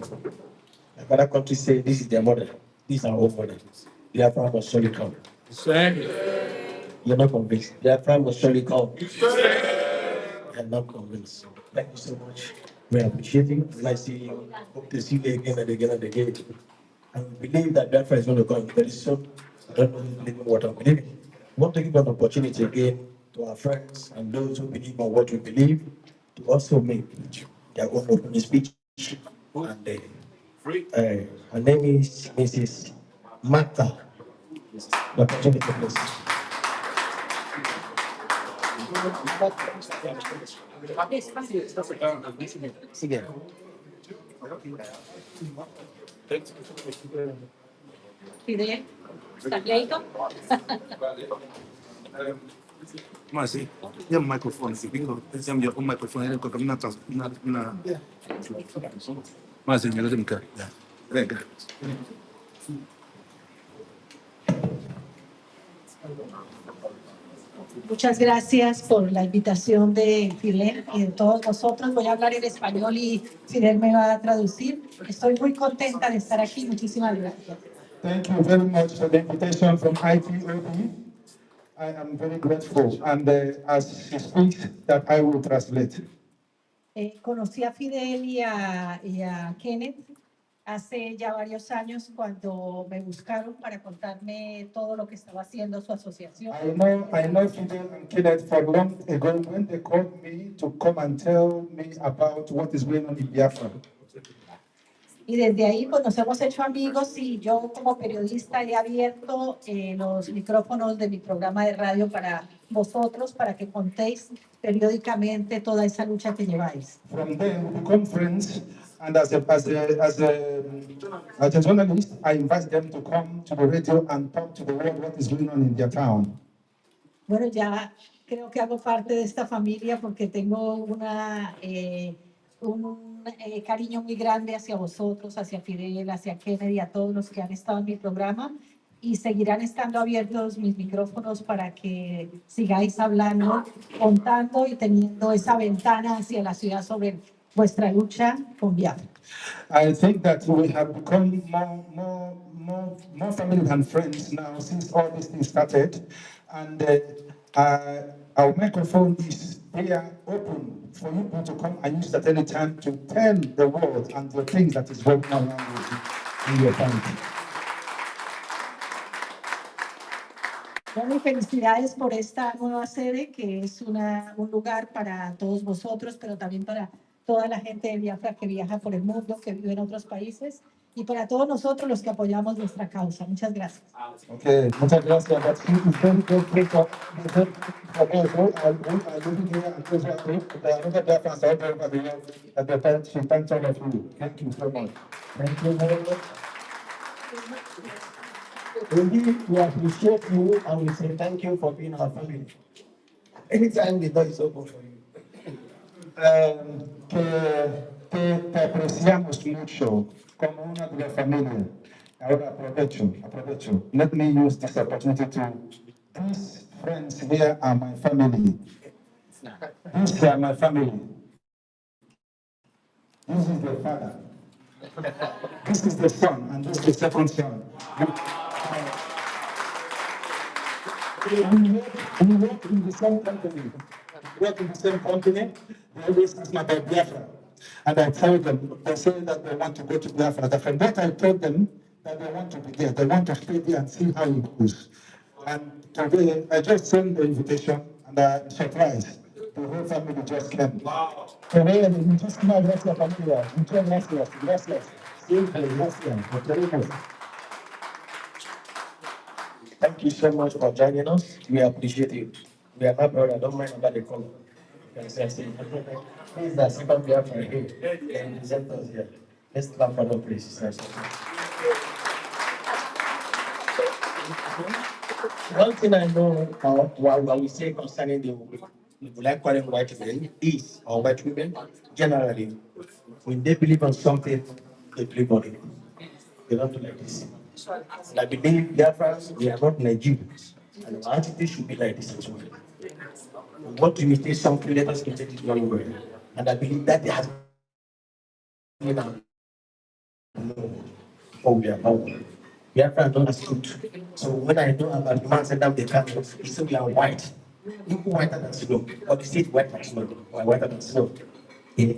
Like other countries say, this is their mother. This is our own mother. Biafra must surely come. You're not convinced. Biafra must surely come. I'm not convinced. Thank you so much. We appreciate you. I see you. Hope to see you again and again and again. And we believe that Biafra is going to come very soon. I don't know who's believing what I'm believing. We want to give an opportunity again to our friends and those who believe on what we believe to also make their own opening speech. And her name is Mrs. Martha. The opportunity, please. Sigue. Fidel, ¿estás listo? Mazi, ya microphone, si bingo, pensamos ya un microphone, era con una. Mazi, mira de mi cara. Venga. Muchas gracias por la invitación de Fidel y de todos nosotros. Voy a hablar en español y Fidel me va a traducir. Estoy muy contenta de estar aquí. Muchísimas gracias. Thank you very much for the invitation from IPOB. I am very grateful, and as she speaks, that I will translate. Conocí a Fidel y a Kenneth hace ya varios años cuando me buscaron para contarme todo lo que estaba haciendo su asociación. I know Fidel and Kenneth for long ago when they called me to come and tell me about what is going on in Biafra. Y desde ahí pues nos hemos hecho amigos y yo como periodista he abierto los micrófonos de mi programa de radio para vosotros, para que contéis periódicamente toda esa lucha que lleváis. From there, we become friends, and as a journalist, I invite them to come to the radio and talk to the world what is going on in their town. Bueno, ya creo que hago parte de esta familia porque tengo un cariño muy grande hacia vosotros, hacia Fidel, hacia Kennedy, a todos los que han estado en mi programa y seguirán estando abiertos mis micrófonos para que sigáis hablando, contando y teniendo esa ventana hacia la ciudad sobre vuestra lucha con Biafra. I think that we have become more family than friends now since all this thing started, and our microphone is here open for you to come and use at any time to tell the world and the things that is going on in your family. Bueno, y felicidades por esta nueva sede, que es un lugar para todos vosotros, pero también para toda la gente de Biafra que viaja por el mundo, que vive en otros países, y para todos nosotros los que apoyamos nuestra causa. Muchas gracias. Okay, muchas gracias. But she is very grateful for those who are living here and those who are other Biafrans all over the world, that she thanks all of you. Thank you so much. Thank you very much. Indeed, we appreciate you and we say thank you for being our family. Anytime the door is open for you. Te apreciamos mucho como una de la familia. Ahora aprovecho. Let me use this opportunity to, these friends here are my family. These are my family. This is the father. This is the son, and this is the second son. We work in the same company. They always ask me about Biafra. And I tell them, they say that they want to go to Biafra. From what I told them, that they want to be there. They want to stay there and see how it goes. And today, I just sent the invitation, and I'm surprised. The whole family just came. Wow. Today, muchísimas gracias, familia. Muchas gracias. Gracias. Siempre gracias. Nos queremos. Thank you so much for joining us. We appreciate you. We are not brother. Don't mind about the color. Excelency. Please, the second Biafra here. And present us here. Let's clap for the place. One thing I know, what we say concerning the like calling white men is, or white women, generally, when they believe on something, they believe on it. They don't do like this. And I believe Biafrans, we are not Nigerians. And our attitude should be like this as well. We want to imitate something, let us imitate it one way. And I believe that there has been a for we are power. Biafra don't understood. So when I know about the man said that they can't, he said we are white. Even whiter than snow. Or the state white than snow. Or whiter than snow. Yeah.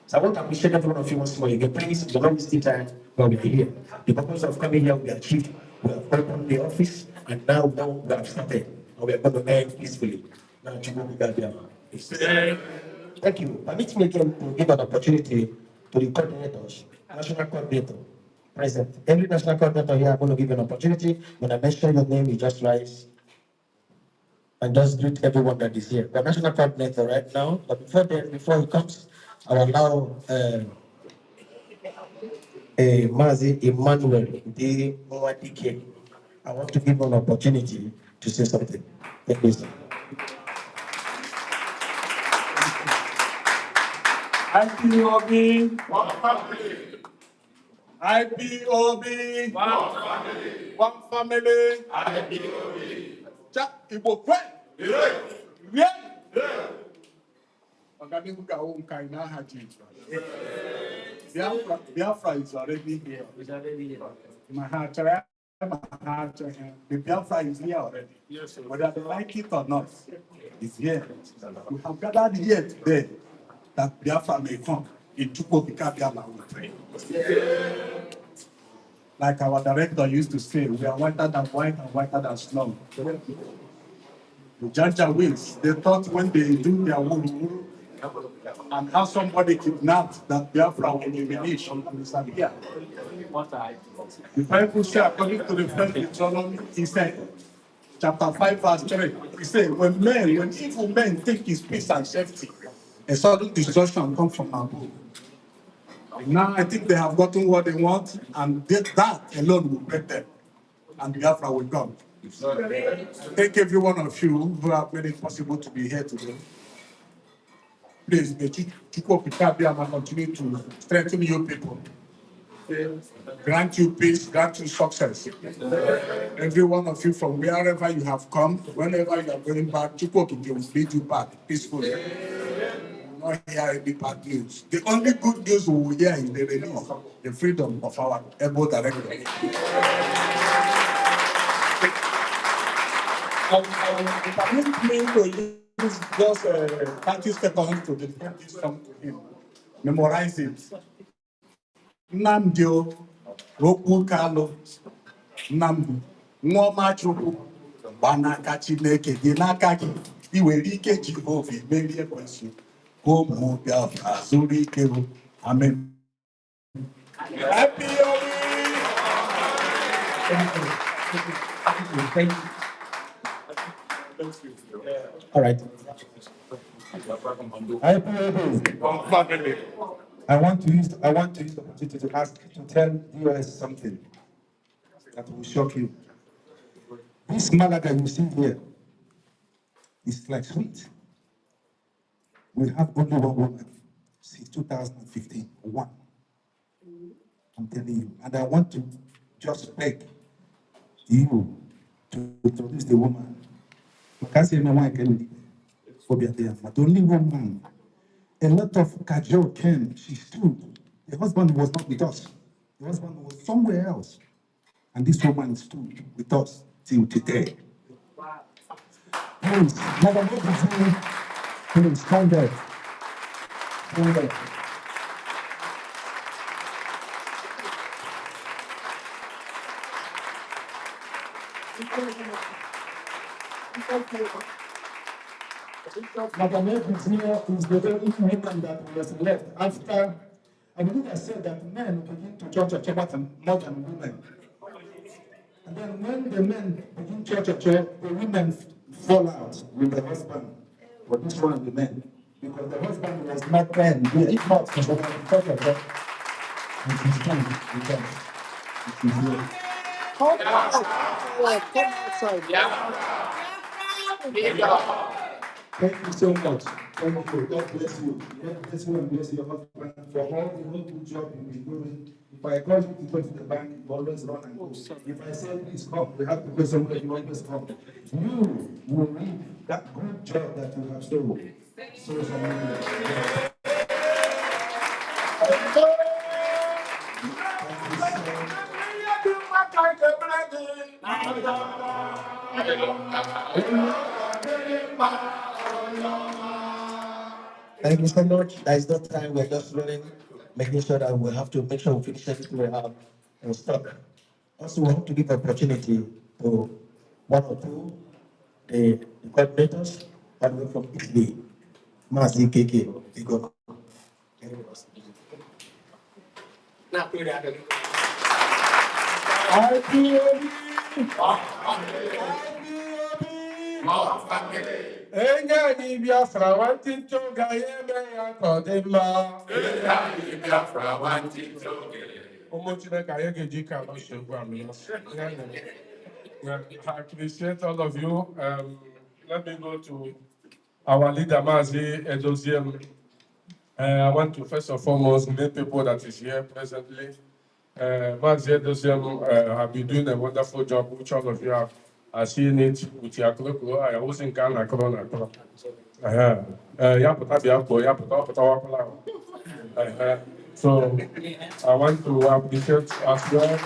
So I want to appreciate every one of you once more again. Please, do not waste time while we are here. The purpose of coming here, we achieved. We have opened the office, and now we have started. And we are going to end peacefully. Now, thank you. Permit me again to give an opportunity to the coordinators, national coordinator, present. Every national coordinator here, I'm going to give you an opportunity. When I mention your name, you just rise and just greet everyone that is here. The national coordinator right now, but before he comes, I will allow Mazi Emmanuel the Moadike. I want to give him an opportunity to say something. Thank you, sir. IPOB, IPOB, one family, IPOB. Jack Ipob, yeah. Biafra is already here. My heart, the Biafra is here already. Yes, sir. Whether they like it or not, it's here. We have gathered here today that Biafra may come. It took up Biafra will pray. Like our director used to say, we are whiter than white and whiter than snow. The Jaja wins. They thought when they do their wuru and have somebody kidnapped that Biafra will diminish and disappear. The Bible says, according to the first Deuteronomy, he said, chapter 5, verse 3, he said, when evil men take his peace and safety, a sudden destruction comes from above. Now I think they have gotten what they want, and that alone will break them, and Biafra will come. Thank every one of you who have made it possible to be here today. Please, may Chukwu continue to strengthen you people. Grant you peace, grant you success. Every one of you from wherever you have come, whenever you are going back, Chukwu will lead you back peacefully. You will not hear any bad news. The only good news we will hear is the release, the freedom of our able director. Permit me to use just 30 seconds to dedicate this song to him. Memorize it. Nnamdi Okwu Kanu, Nnamdi, nwa Chukwu, gbanaka Chineke dị n'aka gị, i nwere ike Jehova imeri ekwensu, ụmụ Biafra zuru ike. Amen. Happy Thank you. All right. I want to use the opportunity to tell US something that will shock you. This Malaga you see here is like sweet. We have only one woman since 2015. One. I'm telling you. And I want to just beg you to introduce the woman. I can't say no one can phobia there, but only one woman. A lot of casual came, she stood. The husband was not with us. The husband was somewhere else. And this woman stood with us till today. Please, Madam President, please stand there. Stand there. Madam President is the very woman that was left after, I believe I said that men begin to judge a church more than women. And then when the men begin church, the women fall out with the husband. But this one, the men, because the husband was not men. If not, he would have thought of that. And she's done with that. She's here. Come outside. Come outside. Thank you so much. Thank you. God bless you. God bless you and bless your husband for all the whole good job you've been doing. If I call you to go to the bank, you always run and go. If I say, please come, we have to go somewhere, you always come. You will reap that good job that you have stolen. So, thank you so much. There is no time. We're just running, making sure that we have to make sure we finish everything we have and stop. Also, we have to give opportunity to one or two the coordinators all the way from Italy, Mazi KK. Enyi Biafra wanti toga yeme ya kodema. Enyi Biafra wanti toga. Omo Chineke anyị ga-eji ka ụsọ gwa m I appreciate all of you. Let me go to our leader Mazi Edoziem. I want to first and foremost greet people that is here presently. Mazi Edoziem have been doing a wonderful job, which all of you have seen it with your cloak. I wasn't Ghana, Corona. So I want to appreciate as well.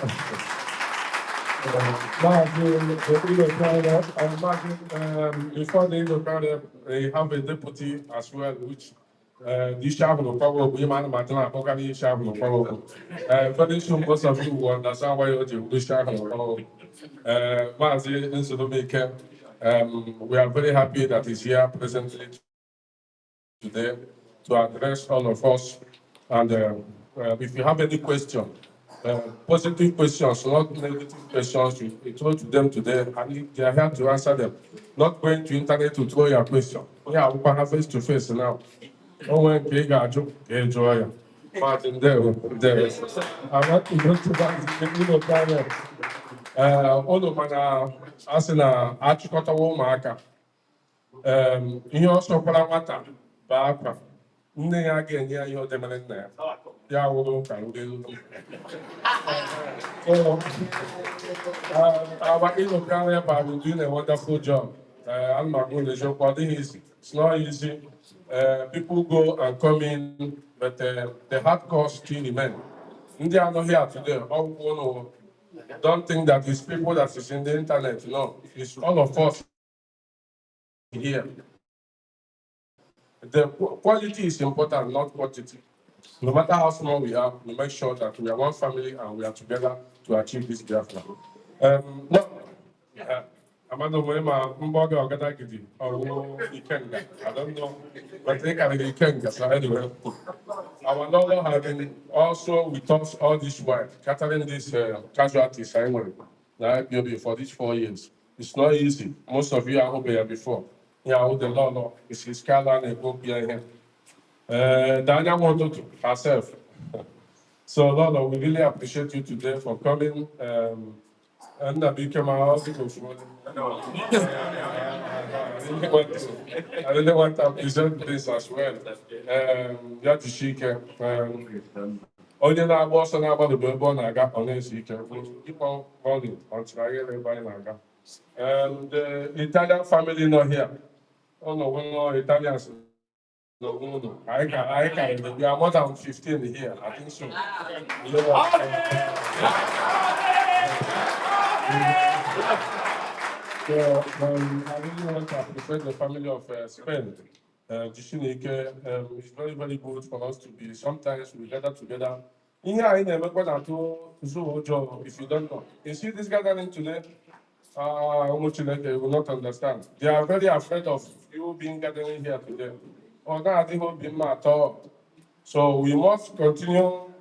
Before the Inauguration, they have a deputy as well, which this Shabno Power, women, Matana, Pokani Shabno Power. Very soon, most of you will understand why you're doing this Shabno Power. Mazi, we are very happy that he's here presently today to address all of us. And if you have any question, positive questions, not negative questions, you throw to them today, and they are here to answer them. Not going to internet to throw your question. Yeah, we can have face to face now. Oh, when Kega enjoy. Martin, there. I want to go to that. All of my asina achikotawo maka. Ihe ọ sọkwara nwata bụ akwa nne ya ga-enye ya ihe o demere nna ya ya wụrụ ka ndị elu our Inauguration have been doing a wonderful job. It's not easy. People go and come in, but the hard cost still remain. India are not here today. Don't think that it's people that is in the internet. No, it's all of us here. The quality is important, not quantity. No matter how small we are, we make sure that we are one family and we are together to achieve this Biafra. Amado Moema, Mboga Ogadagidi, or Ikenga. I don't know, but they can be Ikenga. So anyway, our Lord has been also with us all this while, catering these casualties anyway. Now, for these 4 years. It's not easy. Most of you are here before. Yeah, the Lord is his Kala and go behind him. Dania wanted to herself. So, Lord, we really appreciate you today for coming. And I became a hospital. I really want to present this as well. Ya Jishike, onye na-agba ọsọ na-agbadebe ebe ọ na-aga ọ na-ezu ike ịkpọ money until I get ebe anyị na-aga. The Italian family nọ here. Ọ nọ nwe Italians nọ n'ụlọ. We are more than 15 here, I think so. So I really want to appreciate the family of Spain. Jishinike, it's very, very good for us to be. Sometimes we gather together. In here, I never got to job if you don't know. You see this gathering today? You will not understand. They are very afraid of you being gathering here today. Or not, they won't be mad at all. So we must continue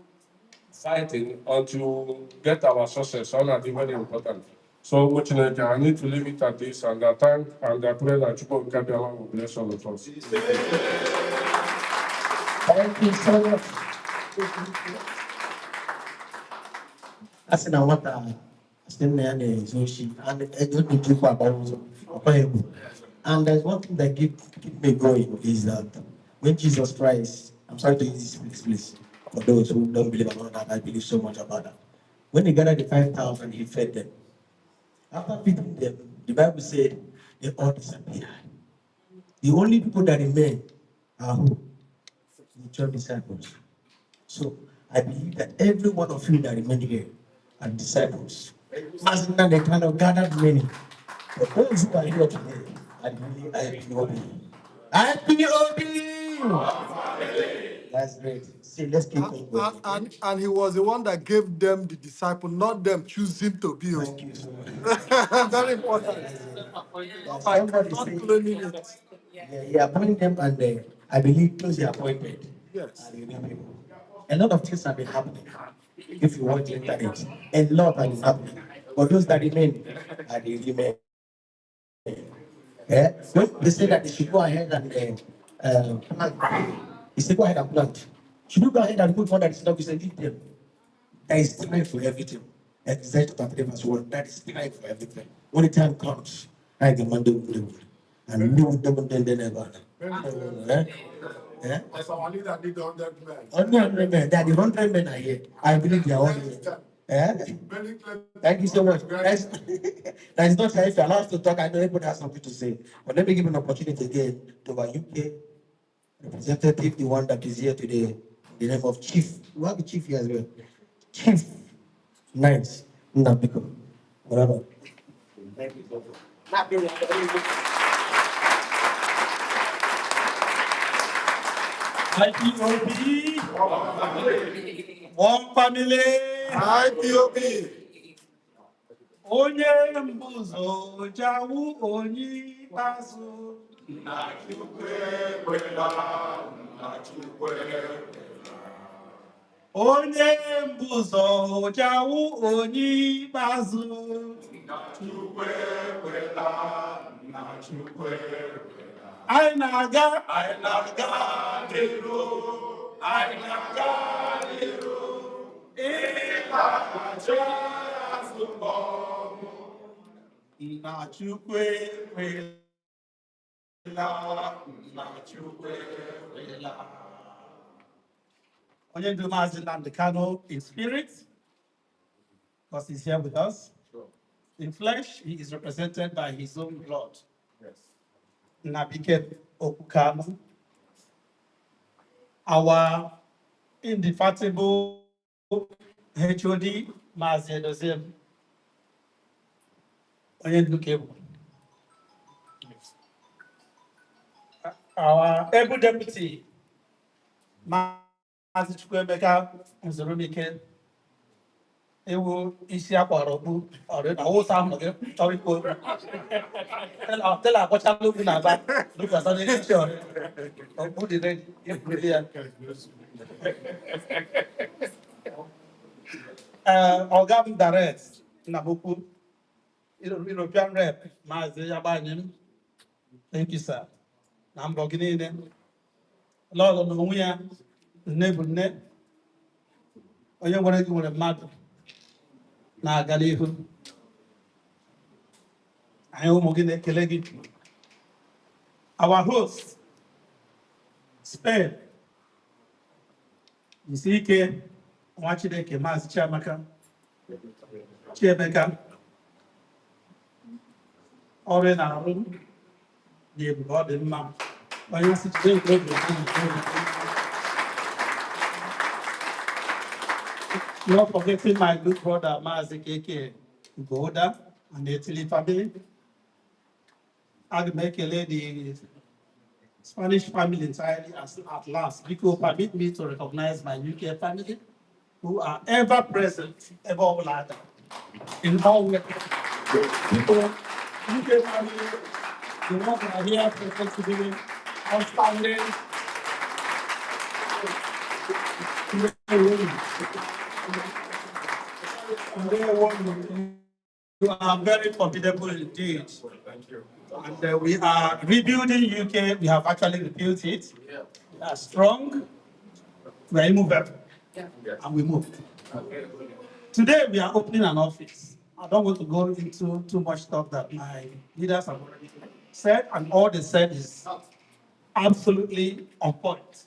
fighting until get our success. And I think very important. So much I need to leave it at this and I thank and I pray that Chukwu Kabiama will bless all of us. Thank you so much. I said, I want to stand there and Zoshi and I don't need to about and there's one thing that keep me going is that when Jesus Christ, I'm sorry to use this please, for those who don't believe about that, I believe so much about that. When he gathered the 5,000, he fed them. After feeding them, the Bible said they all disappeared. The only people that remain are who? The 12 disciples. So I believe that every one of you that remain here are disciples. Mazi, they kind of gathered many. But those who are here today, I believe IPOB. That's great. See, let's keep going. And he was the one that gave them the disciple, not them choosing to be. Thank you so much. Very important. Somebody Not say, claiming it. yeah, he appointed them and I believe those he appointed. Yes. Are the real people. A lot of things have been happening. If you watch the internet, a lot has been happening. But those that remain are the remain. Yeah? When they say that they should go ahead and plant, they say go ahead and plant. Should you go ahead and put one that is not, you say leave them. There is time for everything. Exercise to verse 1. That is time for everything. When the time comes, I can man do. And you will never. Yeah? As our leader did 100 men. 100 men. That the 100 men are here. I believe they are all here. Yeah? Thank you so much. That's not if you allow us to talk. I know everybody has something to say. But let me give an opportunity again to our UK representative, the one that is here today, the name of Chief. We have the Chief here as well. Chief. Nice. Nnamdi. Whatever. Thank you so much. IPOB, one family, IPOB. onye mbuzo jawu onye ikpeazụ. Onye mbuzo jawu onye ikpeazụ. Anyị na-aga n'iru. Ịlachi azụ ọmụ. Nna Chukwu ekwela. Onye ndu Mazi Nnamdi Kanu in spirit, because he's here with us. In flesh, he is represented by his own blood. Yes. Nabike Okukanu, our indefatigable HOD, Mazi Edoziem. Onye ndu Kebu. Our able deputy, Mazi Chukwemeka Nzorunike, ewu isi akwara okpu ọrịa na awụsa ahụ gị chọrọ ikwu okwu tela akwachala okwu na aba lụkwasa n'echichi ọrịa okpu dị n'ebuli ya. Ọga m direct na okwu European rep Maazị Yabanyem, thank you sir, na mbọ gị niile lọọlụ na onwe ya nne bụ nne onye nwere gị nwere mmadụ na-aga n'ihu. Anyị ụmụ gị na-ekele gị Our host, Spain, Isike, Wachideke, Mazi Chiamaka, Chiemeka, Oren Arum, the body map. Not forgetting my good brother, Mazi Keke, Goda, and the Italy family. I'll make a lady Spanish family entirely at last, because permit me to recognize my UK family, who are ever present, ever later, in all way. People, UK family, the ones that are here present today, outstanding. You are very formidable indeed. And we are rebuilding UK. We have actually rebuilt it. We are strong. We are immovable. And we moved. Today, we are opening an office. I don't want to go into too much stuff that my leaders have already said, and all they said is absolutely on point.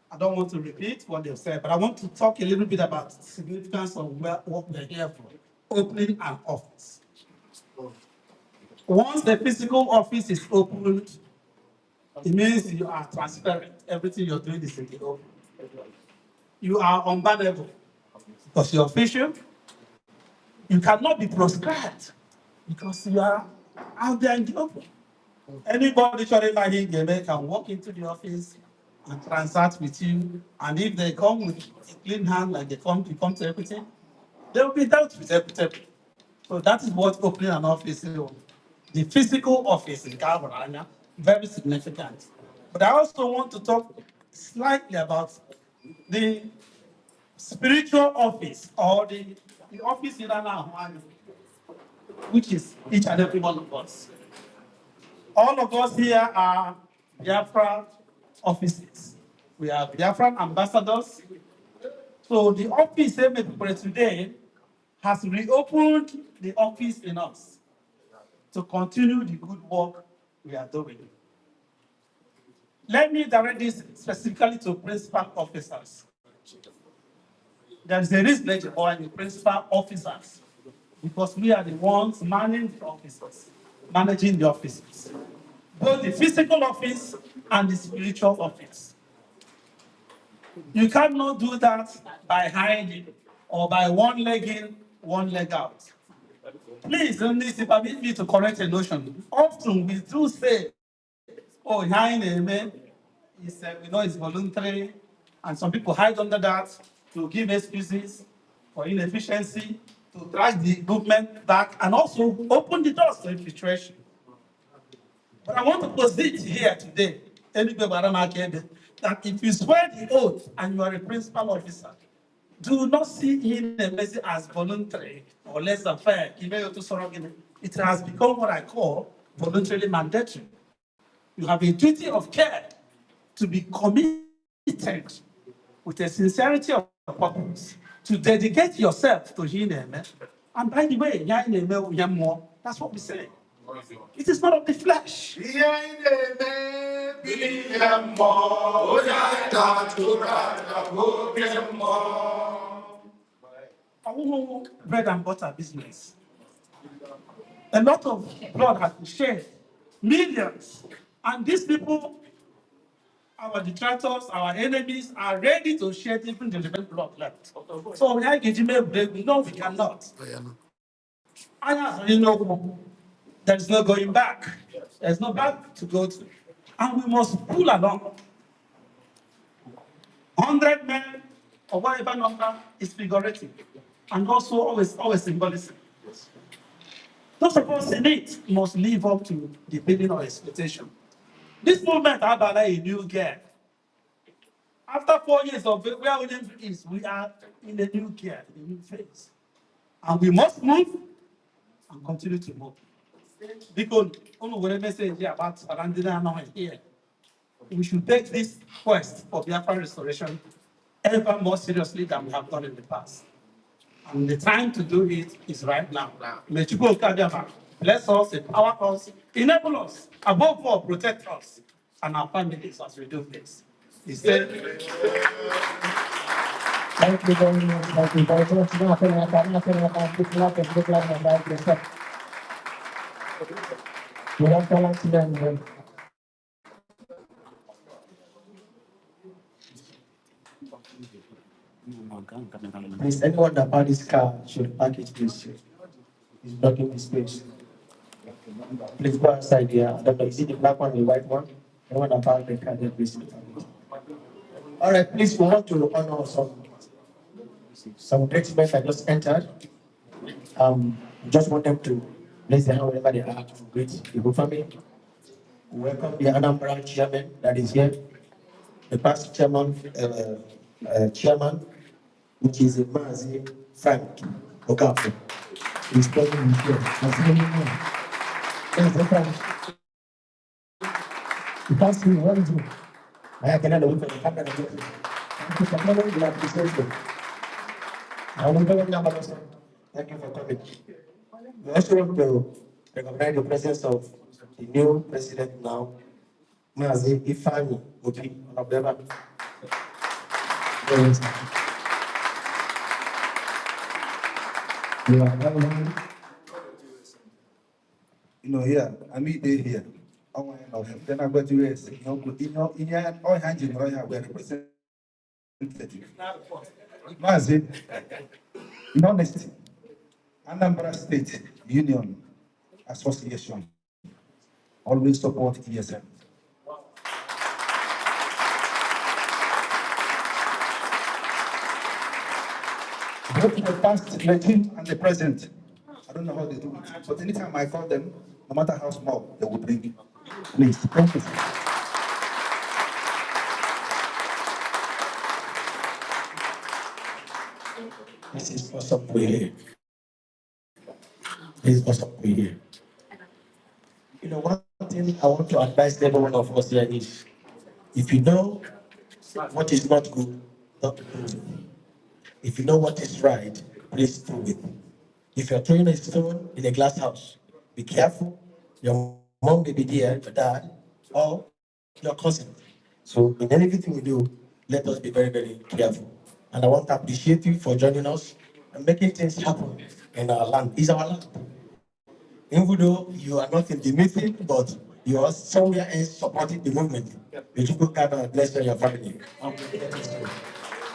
I don't want to repeat what they've said, but I want to talk a little bit about the significance of what we're here for, opening an office. Once the physical office is opened, it means you are transparent. Everything you're doing is in the open. You are unbannable because you're official. You cannot be proscribed because you are out there in the open. Anybody shouldn't mind him, they can walk into the office and transact with you. And if they come with a clean hand, like they come to everything, they will be dealt with everything. So that is what opening an office is. The physical office in Calvarania, very significant. But I also want to talk slightly about the spiritual office, or the office in Ghana, which is each and every one of us. All of us here are Biafra offices. We are Biafran ambassadors. So the office today has reopened the office in us to continue the good work we are doing. Let me direct this specifically to principal officers. There is a risk behind the principal officers because we are the ones managing the offices, both the physical office and the spiritual office. You cannot do that by hiding or by one leg in, one leg out. Please, permit me to correct a notion. Often we do say, oh, hiding a man is, we know it's voluntary, and some people hide under that to give excuses for inefficiency, to drag the movement back, and also open the doors to infiltration. But I want to posit here today, that if you swear the oath and you are a principal officer, do not see Inauguration as voluntary or less than fair. It has become what I call voluntarily mandatory. You have a duty of care to be committed with a sincerity of purpose to dedicate yourself to Inauguration. And by the way, that's what we say. It is not of the flesh. Bread and butter business. A lot of blood has been shed, millions. And these people, our detractors, our enemies, are ready to shed even the little blood left. So we are getting break. No, we cannot. There is no going back. There's no back to go to. And we must pull along. 100 men or whatever number is figurative and also always symbolic. Those of us in it must live up to the billing or expectation. This movement had a new gear. After 4 years of where Williams is, we are in a new gear, in a new phase. And we must move and continue to move. Because whatever say about Arandina here, we should take this quest for Biafra restoration ever more seriously than we have done in the past. And the time to do it is right now. bless us, empower us, enable us, above all, protect us and our families as we do this. He said, Thank you very much. Thank you very much. Please, anyone that bought this car should package this. He's blocking the space. Please go outside here. I don't know, is it the black one or the white one? Anyone that bought the car, then please. All right, please, we want to honor some great men that just entered. Just want them to raise their hand wherever they are to greet the whole family. Welcome the Anambra chairman that is here, the past chairman, which is Mazi Frank Okafu. He's present here. Yes, Frank. You can't see what is it? I cannot look at the camera. Thank you for coming. We appreciate you. Thank you for coming. We also want to recognize the presence of the new president now, Mazi Ifani Obi, one of them. You know, here, I meet they here. I want to know him. Then I go to US. You know, all hands in Royal, we are representative. Mazi, in honesty, Anambra State Union Association always support ESM. Both the past regime and the present. I don't know how they do it, but anytime I call them, no matter how small, they will bring it. Please, thank you. This is awesome we here. This is awesome we here. You know, one thing I want to advise every one of us here is, if you know what is not good, don't do it. If you know what is right, please do it. If you're throwing a stone in a glass house, be careful. Your mom may be there, your dad, or your cousin. So in anything we do, let us be very, very careful. And I want to appreciate you for joining us and making things happen in our land. It's our land. Even though you are not in the meeting, but you are somewhere else supporting the movement. May you God and bless you and your family.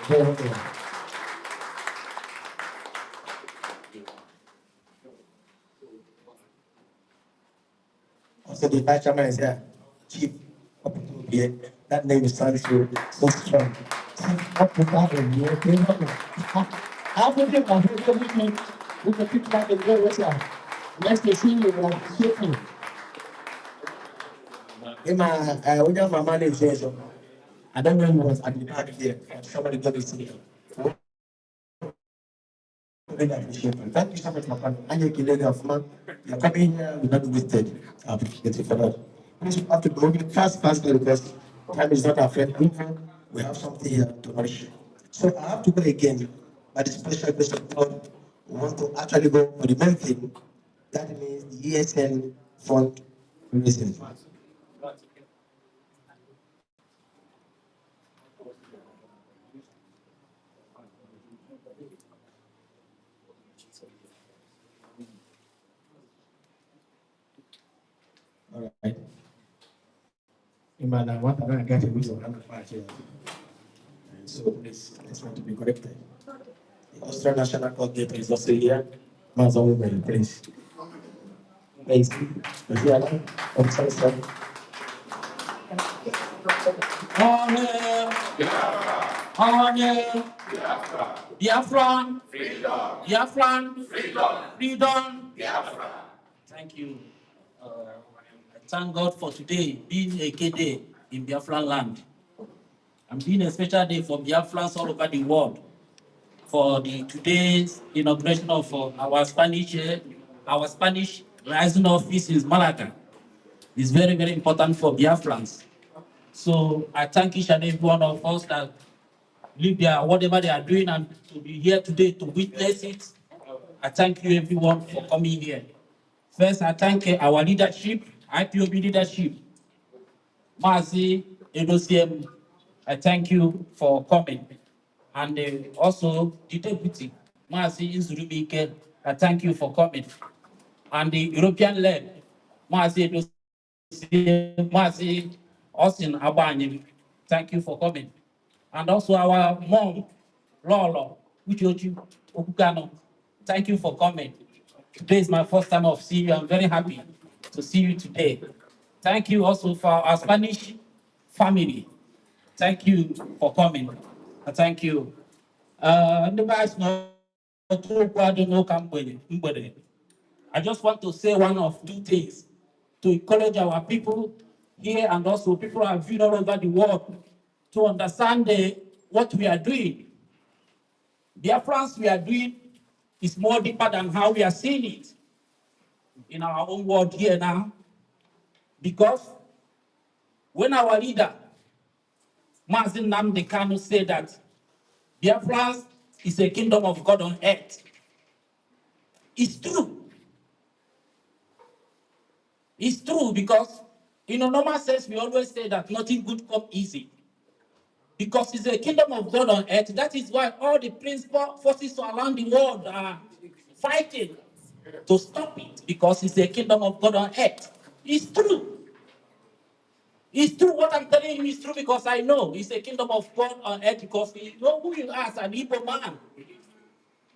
Very well. Also, the vice chairman is here, Chief here. That name sounds so strong. What is that in here? How would you have with the people that go with you? Nice to see you. Appreciate you. When your mama lives here, so I don't know who was at the back there. Somebody got to see him. Really appreciate it. Thank you so much, my friend. And you're coming here, we're not wasted. I appreciate you for that. Please have to go fast, because time is not our friend. We have something here to nourish. So I have to go again. By the special grace of God, we want to actually go for the main thing. That means the ESN fund raising. All right. Man, I want to get a wisdom here. So please, let's want to be corrected. The Australian National Coordinator is also here. Mazi, please. Please. Is he alive? I'm so sorry. Biafran, Biafran, freedom. Thank you. I thank God for today being a K day in Biafran land, and being a special day for Biafrans all over the world for the today's inauguration of our Spanish rising office in Malaga. It's very, very important for Biafrans. So I thank each and every one of us that leave their whatever they are doing and to be here today to witness it. I thank you everyone for coming here. First, I thank our leadership, IPOB leadership, Mazi, Edosiem. I thank you for coming. And also the deputy, Mazi Inzurubike, I thank you for coming. And the European led, Mazi Edosiem, Mazi Austin Abanyim, thank you for coming. And also our mom, Lolo, Uchochu Okukano, thank you for coming. Today is my first time of seeing you. I'm very happy to see you today. Thank you also for our Spanish family. Thank you for coming. Thank you. Ndị be anyị sị na otu okwu adịghị n'ụka mgbede. I just want to say one of two things to encourage our people here and also people who are viewed all over the world to understand what we are doing. Biafrans we are doing is more deeper than how we are seeing it in our own world here now. Because when our leader, Mazi Nnamdi Kanu, said that Biafrans is a kingdom of God on earth, it's true. It's true because in a normal sense, we always say that nothing good comes easy. Because it's a kingdom of God on earth. That is why all the principal forces around the world are fighting to stop it, because it's a kingdom of God on earth. It's true. It's true. What I'm telling you is true because I know it's a kingdom of God on earth, because we know who you are as an Ipob man.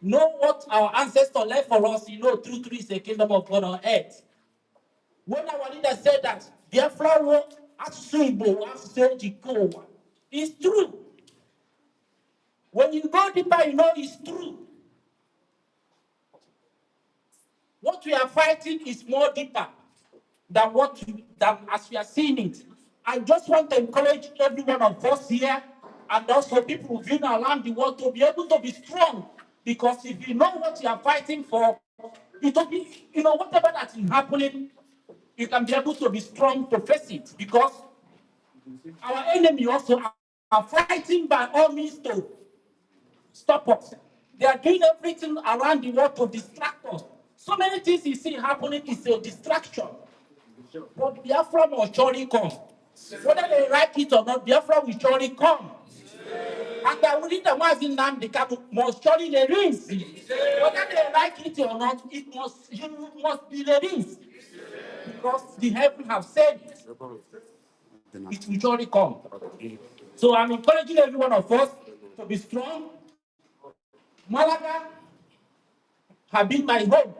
Know what our ancestors left for us. You know, true, is a kingdom of God on earth. When our leader said that, Biafra wrote, it's true. When you go deeper, you know it's true. What we are fighting is more deeper than as we are seeing it. I just want to encourage every one of us here and also people who've been around the world to be able to be strong. Because if you know what you are fighting for, it will be, whatever that is happening, you can be able to be strong to face it. Because our enemy also are fighting by all means to stop us. They are doing everything around the world to distract us. So many things you see happening is a distraction. But Biafra will surely come. Whether they like it or not, Biafra will surely come. And the leader was in Nnamdi must surely release. Whether they like it or not, he must be released. Because the heaven have said it. It will surely come. So I'm encouraging every one of us to be strong. Malaga have been my home.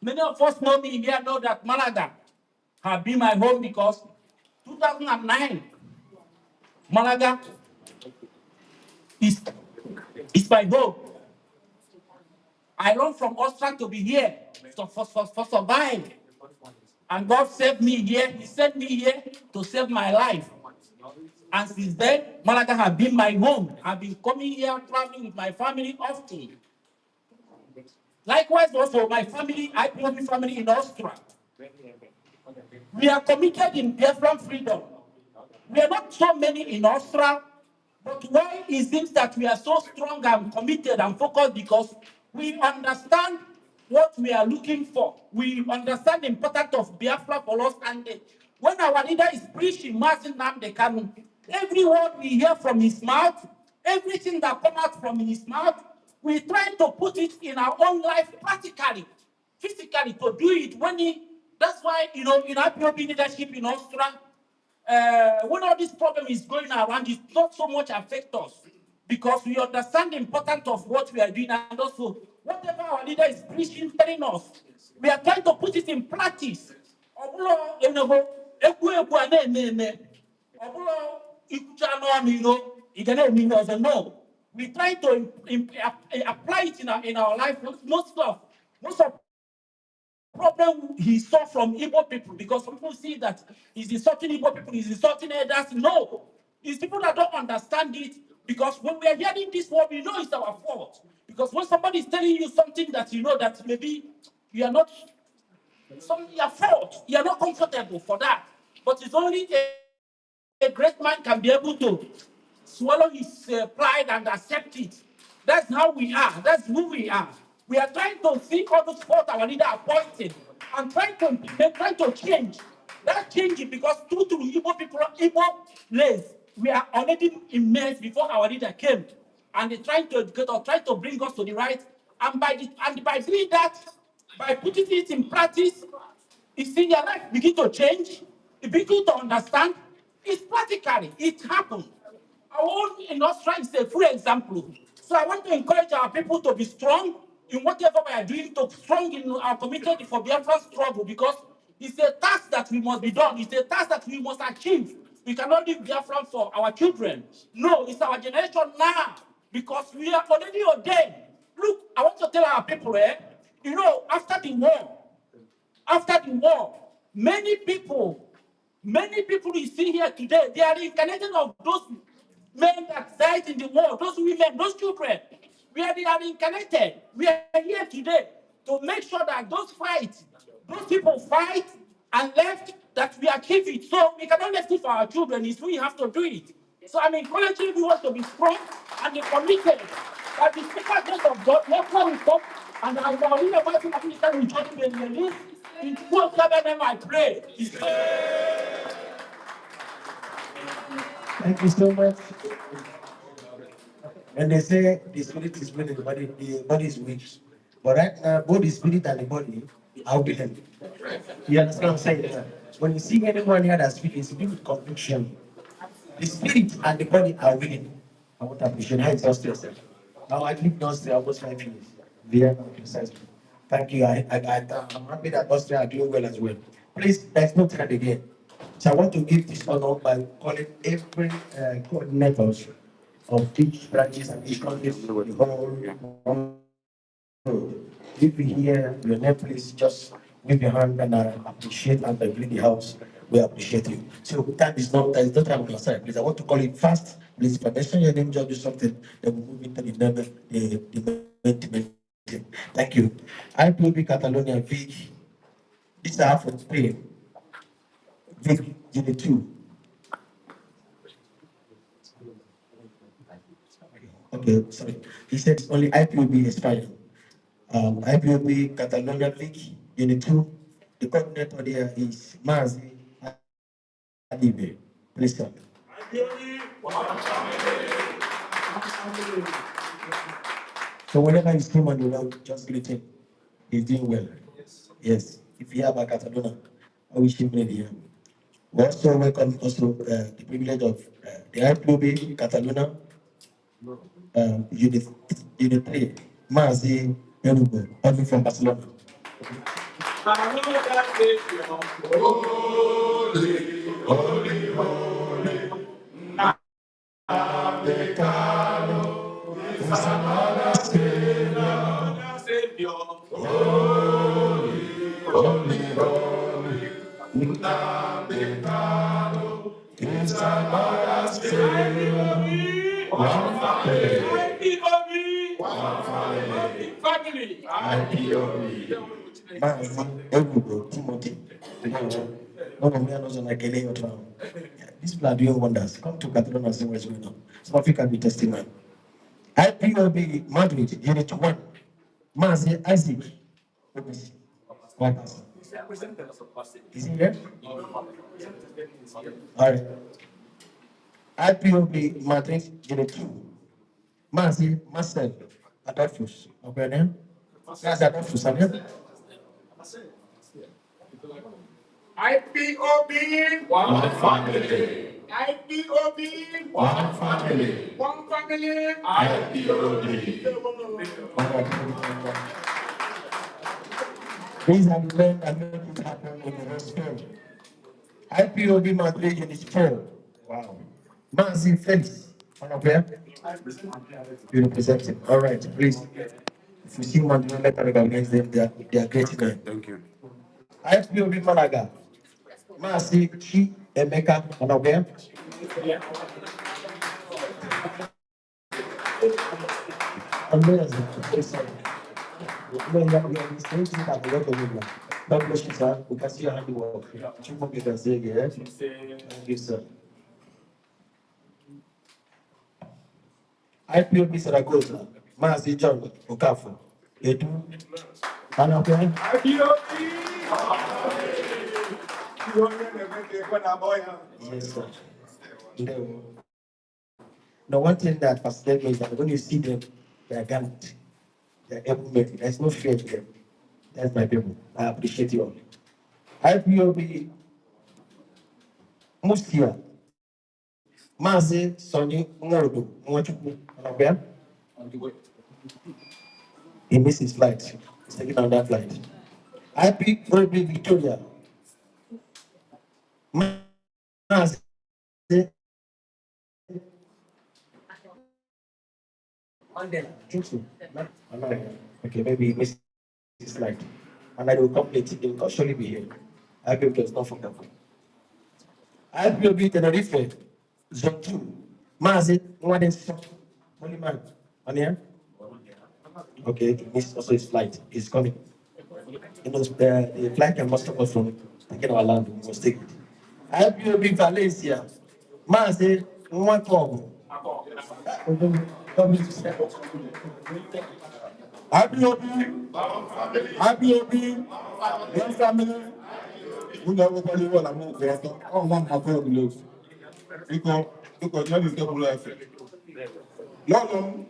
Many of us know me here know that Malaga have been my home because 2009, Malaga is my home. I run from Austria to be here for survive. And God saved me here. He sent me here to save my life. And since then, Malaga has been my home. I've been coming here, traveling with my family often. Likewise, also my family, IPOB family in Austria. We are committed in Biafran freedom. We are not so many in Austria, but why is it that we are so strong and committed and focused? Because we understand what we are looking for. We understand the importance of Biafra for us. And when our leader is preaching Mazi Nnamdi Kanu, every word we hear from his mouth, everything that comes out from his mouth, we try to put it in our own life practically, physically to do it. That's why, in IPOB leadership in Austria, when all this problem is going around, it not so much affect us because we understand the importance of what we are doing, and also whatever our leader is preaching, telling us, we are trying to put it in practice. No, we try to apply it in our life. Most of problem he saw from Igbo people, because some people see that he's insulting Igbo people, he's insulting others. No, it's people that don't understand it, because when we are hearing this word, we know it's our fault. Because when somebody is telling you something that you know that maybe you are not, your fault, you are not comfortable for that. But it's only a great man can be able to swallow his pride and accept it. That's how we are. That's who we are. We are trying to see all those faults our leader are pointing. and trying to change. That changing because due to Igbo people, Igbo race, we are already immersed before our leader came, and they trying to get or try to bring us to the right. And by doing that, by putting it in practice, you see your life begin to change. You begin to understand. It's practically it happened. Our own in Australia is a full example. So I want to encourage our people to be strong in whatever we are doing, to strong in our commitment for Biafra struggle because it's a task that we must be done. It's a task that we must achieve. We cannot leave Biafra for our children. No, it's our generation now because we are already ordained. Look, I want to tell our people, after the war, many people you see here today, they are reincarnated of those men that died in the war, those women, those children. They are reincarnated. We are here today to make sure that those people fight and left, that we achieve it. So we cannot left it for our children. It's we have to do it. So I'm encouraging everyone to be strong and be committed. That the secret grace of God, never will come, and I will only about to minister with judgment in the list. In full name I pray. Thank you so much. When they say the spirit is willing, the body is weak. But right now, both the spirit and the body are willing. You understand what I'm saying? Yeah. When you see anyone here that speaks, it's with conviction. The spirit and the body are willing. I want to appreciate how it's just yourself. Now I lived in Austria almost 5 years. Vienna, precisely. Thank you. I'm happy that Austria are doing well as well. Please, there's no time again. So I want to give this honor by calling every coordinators of each branches and each country the whole. If you hear your name, please just wave your hand and I appreciate and I greet the house. We appreciate you. So time is not there is no time on your side. Please, I want to call it fast. Please, if I mention your name, just do something. Then we move into the main. Thank you. I will be Catalonia Vic. This is half of Spain. Vic, Unit 2. Okay, sorry. He said only IPOB is fine. IPOB Catalonia Vic, Unit 2. The coordinator there is Mazi Adibe. Please start. So whenever you see him on the road, just greet him. He's doing well. Yes. If you have a Catalonia, I wish him many here. We also welcome the privilege of the IPOB Catalonia Unit 3, Mazi Enugu, coming from Barcelona. These people are doing wonders. Come to Catalonia and see what's going on. Some of you can be testimony. IPOB Madrid, Unit 1. Mazi Isaac. One person. Is he here? All right. IPOB Madrid, Unit 2. Mazi Marcel Adolphus. Okay, name? That's Adolphus, and IPOB, one family. IPOB, One family. one family. IPOB. These are the men that make it happen in the hospital. IPOB Madrid Unit 4. Wow. Mazi Felix. One of them. You represent him. All right, please. If you see one, don't let recognize them. They are great men. Thank you. IPOB Malaga. Mazi Chi Emeka. One of them. Amazing. God bless you, sir. We can see your handiwork. You can say again. Thank you, sir. IPOB Saragossa, Mazi John Okafor, Edu, Anapia, IPOB, Yes, sir. The one thing that fascinates me is that when you see them, they are gallant. They are able men. There's no fear to them. That's my people. I appreciate you all. IPOB Musia, Mazi, Sonny, Morodo, Mwachukwu, Anabia. He missed his flight. He's taking on that flight. IPOB Victoria, Mazi, okay, maybe he missed his flight. And I will complete it. They will surely be here. IPOB does not forget. IPOB Tenerife, Zone 2, Mazi, Mwadenso, Holy Man. On here? Okay, he missed also his flight. He's coming. It was the flight can must have from taking our land. We must take it. IPOB Valencia, Mazi, Mwakobo. IPOB, one family, we never call you all among the all one of our below. Because that is the life. No,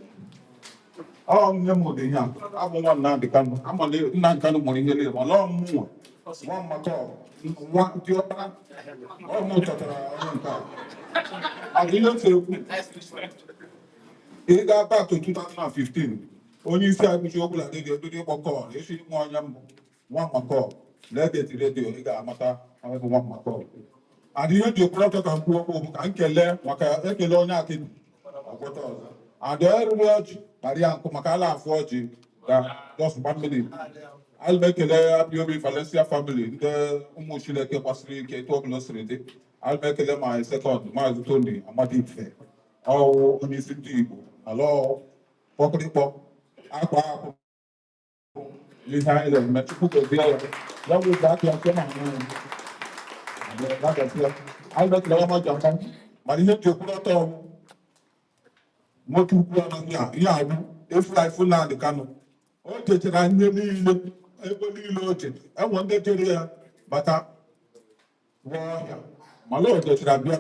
oh, no, the young. I want now the Kanu. I'm on the non Kanu money here. A long more. One Macau, one Tiopa, or no Tata. I didn't say it got back to 2015. Only say I wish you would have did the call. You see one Macau. Let it radio. You got a matter. I have one Macau. And you to protect and go and kill them. Waka Ekelona. And the other word, Maria Kumakala Forgy, just 1 minute. I'll make a IPOB Valencia family, the Umushileke Pasri, K2 Glossary. I'll make them my second, my Tony, Amadi Fair. Oh, Missing people. Hello, Pocket Pop, Aqua, Little Mexico, that was that I'll make Lama Japan, Maria Jokuto. What you put on ya, if I full land the Kanu. Oh, take I nearly loaded. I want that area, but my lord, that should have been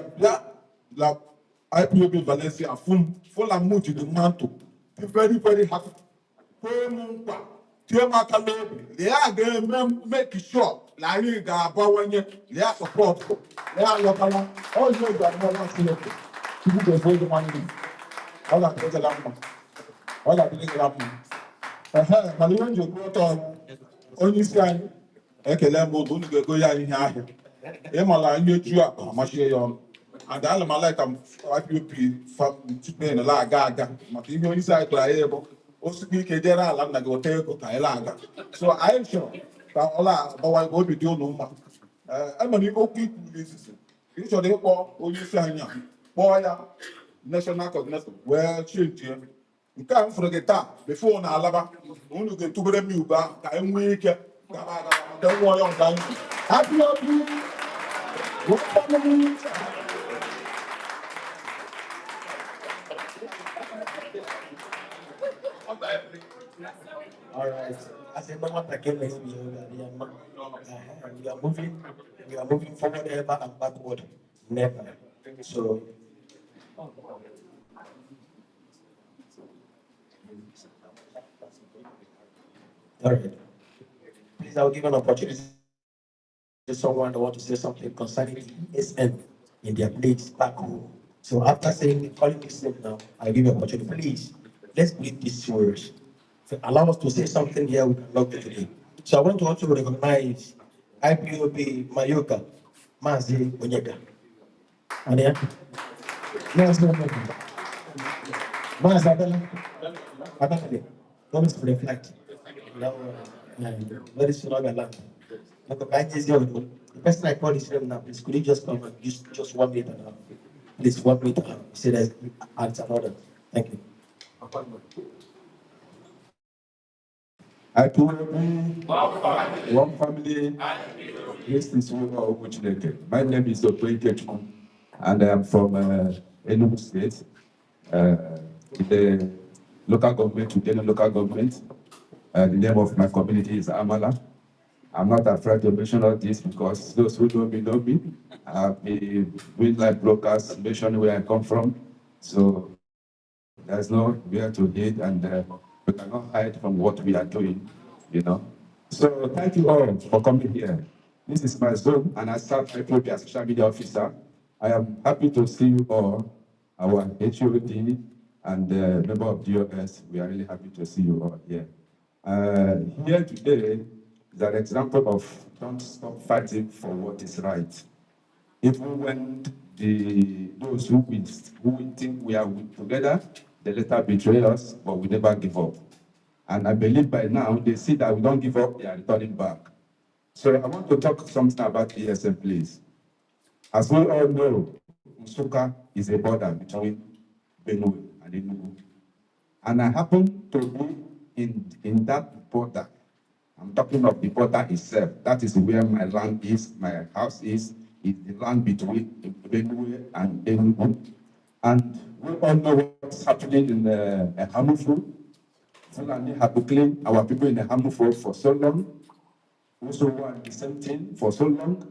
IPOB Valencia, full and much the mantle. Very, very happy. They are going to make sure, like you got one year, they are support. They are local, all you got one selected. People can hold the money. All that is a lamp. All that is a lamp. Maliwan, you brought on only sign. Ekelembo, don't go in here. Emala, you are Mashiach. And all my life, I'm IPP from La Gaga. Matino inside Plaebo. Also, be Kedera, and I go take Kailaga. So I am sure that all I go to do no more. I'm an okay. You should have all you say. Boy, national coordinator, well, change here. You can't forget that before na Alaba. Only get to the Muba, I'm weak. Don't worry on time. Happy of you. What family? All right. I said, no one again, we are moving forward ever and backward, never. So, all right. Please, I'll give an opportunity to someone that want to say something concerning ESN in their place back home. So after saying calling this name now, I'll give you an opportunity. Please, let's breathe these words. So allow us to say something here we can log today. So I want to also recognize IPOB Mayoka, Mazi Onyeka. And yeah, Mazi Onyeka. Mazi Adana. Don't for the flight. Now, very soon I'll land. But the bank is the person I call his name now. Please, could you just come and just 1 minute and a half? Please, 1 minute and a half. Say there's answer order. Thank you. I told one family, yes, this my name is Okoye, and I am from Enugu State, the local government, Udene local government. The name of my community is Amala. I'm not afraid to mention all this because those who know me. I've been with like brokers, mention where I come from. So there's nowhere to hide, and we cannot hide from what we are doing, you know. So thank you all for coming here. This is my zone, and I serve Ipob as social media officer. I am happy to see you all, our HOD and member of DOS. We are really happy to see you all here. Here today is an example of don't stop fighting for what is right. Even when those who think we are together, they later betray us, but we never give up. And I believe by now they see that we don't give up, they are returning back. So I want to talk something about ESM, please. As we all know, Nsukka is a border between Benue and Enugu. And I happen to be in that border. I'm talking of the border itself. That is where my land is, my house is the land between Benue and Enugu. And we all know what's happening in the Hamufu. Fulani have to claim our people in the Hamufu for so long. Also want the same thing for so long.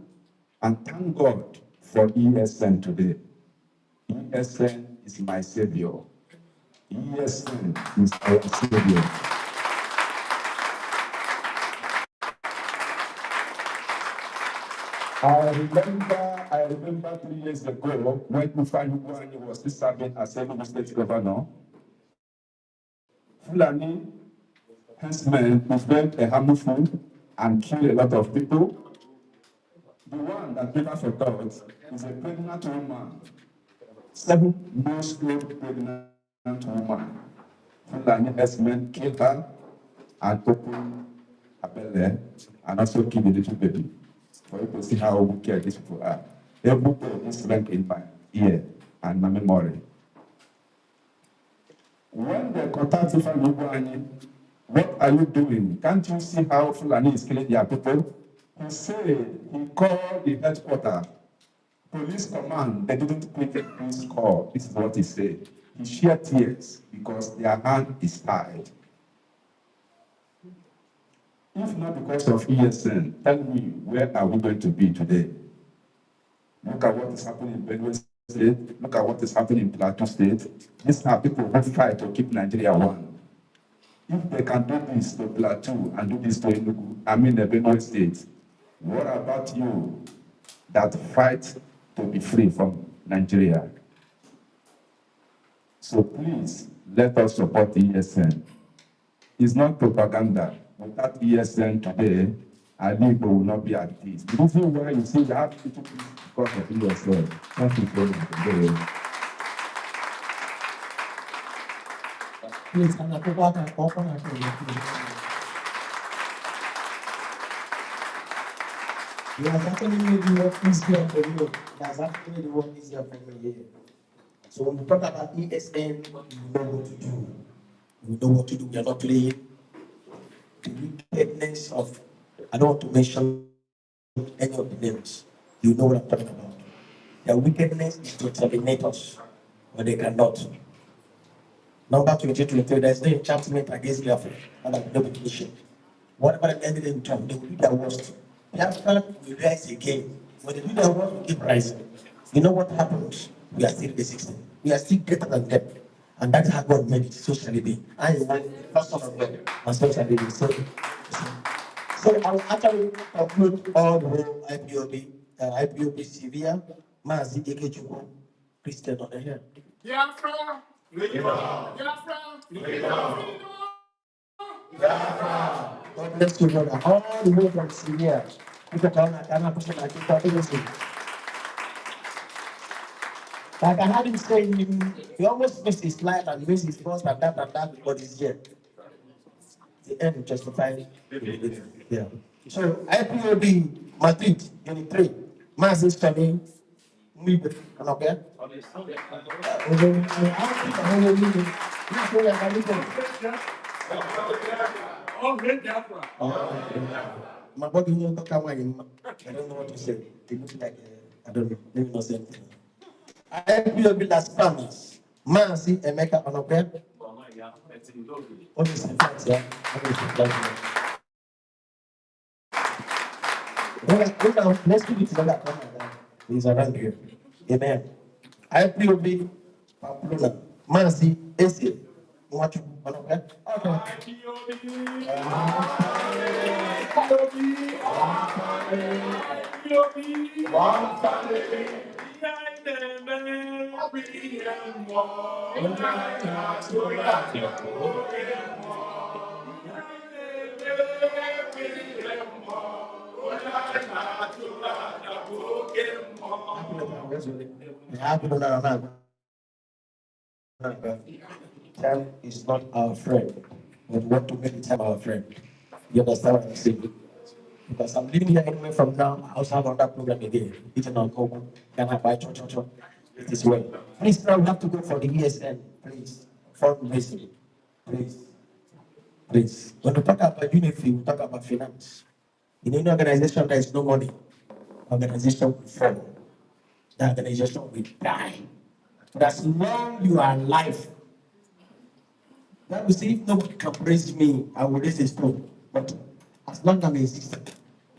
And thank God for ESN today. ESN is my savior. ESN is our savior. I remember 3 years ago when Ufani was serving as Enugu State Governor. Fulani herdsmen moved a Hamufu and killed a lot of people. The one that people forgot is a pregnant woman, 7 months old pregnant woman. Fulani herdsmen killed her and opened her belly and also killed the little baby. For you to see how wicked these people are. Everybody is ranked in my ear and my memory. When they contact Fulani, what are you doing? Can't you see how Fulani is killing their people? He said he called the headquarters, police command, they didn't pick a police call. This is what he said. He shed tears because their hand is tied. If not because of ESN, tell me, where are we going to be today? Look at what is happening in Benue State. Look at what is happening in Plateau State. These are people who fight to keep Nigeria one. If they can do this to Plateau and do this to Enugu, the Benue State, what about you that fight to be free from Nigeria? So please, let us support ESN. It's not propaganda. Without ESN today, Alibo will not be at this. The reason why you see that people because of ESN. Thank you very much. Please, can I go back and open it? You have actually made the work easier for you. It has actually made the work easier for me here. So when we talk about ESN, we know what to do. We know what to do. We are not playing. The wickedness of, I don't want to mention any of the names. You know what I'm talking about. Their wickedness is to terminate us, but they cannot. Number 2023, there's no enchantment against Biafra, and there's no recognition. Whatever the enemy do, they will do their worst. Biafra will rise again. When they do their worst, we keep rising. You know what happens? We are still resisting. We are still greater than them. And that's how God made it. So shall it be. I am the first son of God, and so shall it be. So I will actually conclude all the whole IPOB Sevilla, Mazi, Ekechukwu, Christian on the here. Biafra! Biafra! God bless you, brother. All the way from Syria. People come and come and push like you. Like I had him saying, he almost missed his life and missed his first and that, but he's here. The end justifies the beginning. Yeah. So IPOB Madrid, Unit 3, Mazi Spelling, Mibe, and okay? My body won't come I don't know what to say. They look like, I don't know, maybe not say anything. IPOB Las Palmas, Mazi, Emeka, and okay? What is the fact, yeah? Let's give it together. He's around here. Amen. Ipob, Pamplona, Mazi, Eze, Mwatu, okay? Time is not our friend, but we want to make time our friend. You understand what I'm saying? Because I'm leaving here anyway from now. I also have another program again. It's an ongoing. Can I buy cho. It is well. Please now we have to go for the ESN. Please. Fundraising. Please. Please. When we talk about unity, we talk about finance. In any organization, there is no money. Organization will fall. The organization will die. But as long you are alive, that will say if nobody can praise me, I will raise a stone. But as long as I'm existing,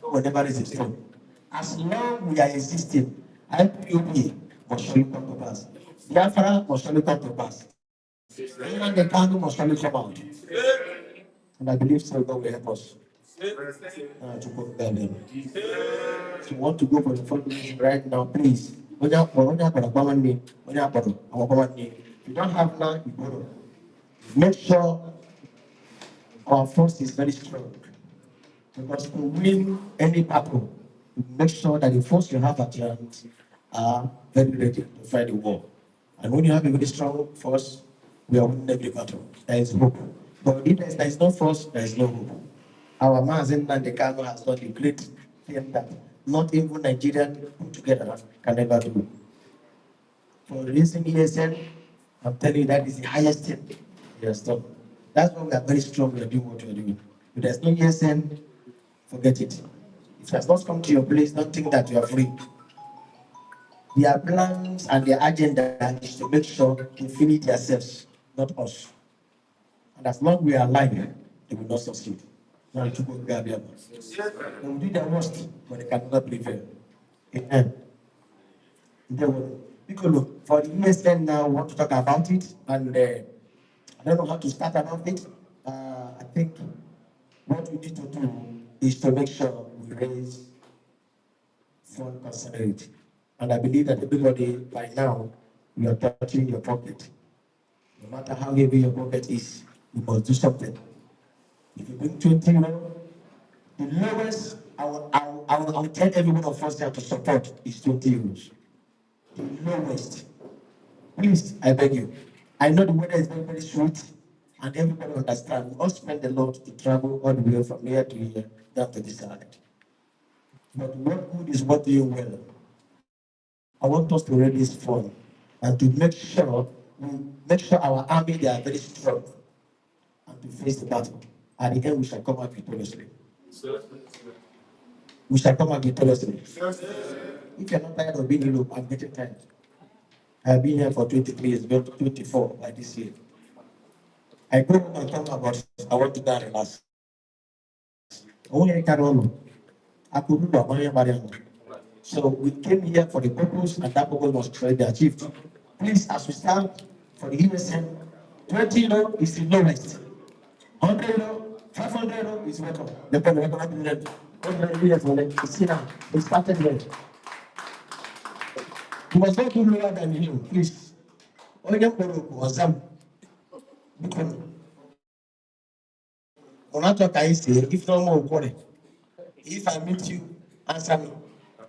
God will never raise a stone. As long we are existing, IPOB must surely come to pass. Biafra must surely come to pass. And the Kanu must surely come out. And I believe so God will help us. To go there. If you want to go for the fundraising right now, please. If you don't have now, you borrow. Make sure our force is very strong. Because to win any battle, make sure that the force you have at your hands are very ready to fight the war. And when you have a very strong force, we are winning every battle. There is hope. But if there is no force, there is no hope. Our Mazi Nnamdi Kanu has done a great thing that not even Nigeria put together can ever do. For the reason ESN, I'm telling you that is the highest thing he has done. That's why we are very strong. We are doing what we are doing. If there's no ESN, forget it. If it has not come to your place, don't think that you are free. Their plans and their agenda is to make sure they finish themselves, not us. And as long as we are alive, they will not succeed. Now, to go Gabia. They will do their worst, but they cannot prevail. Amen. They will. Because for the ESN now, we want to talk about it, and I don't know how to start about it. I think what we need to do is to make sure we raise fund concerning it. And I believe that everybody by now, you are touching your pocket. No matter how heavy your pocket is, you must do something. If you bring 20 euro, the lowest I will tell every one of us there to support is 20 euros. The lowest. Please, I beg you. I know the weather is very, very sweet, and everybody understands. We all spend a lot to travel all the way from here to here, down to this side. But what good is what doing well? I want us to raise this fund and to make sure our army they are very strong and to face the battle. At the end, we shall come out victoriously. We shall come out victoriously. If you're not tired of being in Europe, I'm getting tired. I've been here for 23 years, going to 24 by this year. I go home and talk about I want to die relax. Only Carolo. I couldn't do Mariam. So we came here for the purpose, and that purpose was trying to be achieved. Please, as we start for the USN, 20 is the lowest. 100 500 is welcome. The problem is 100 years old. See now, we started there. You must not do lower than him, please. Only was them. Because I say, if no more worry. If I meet you, answer me.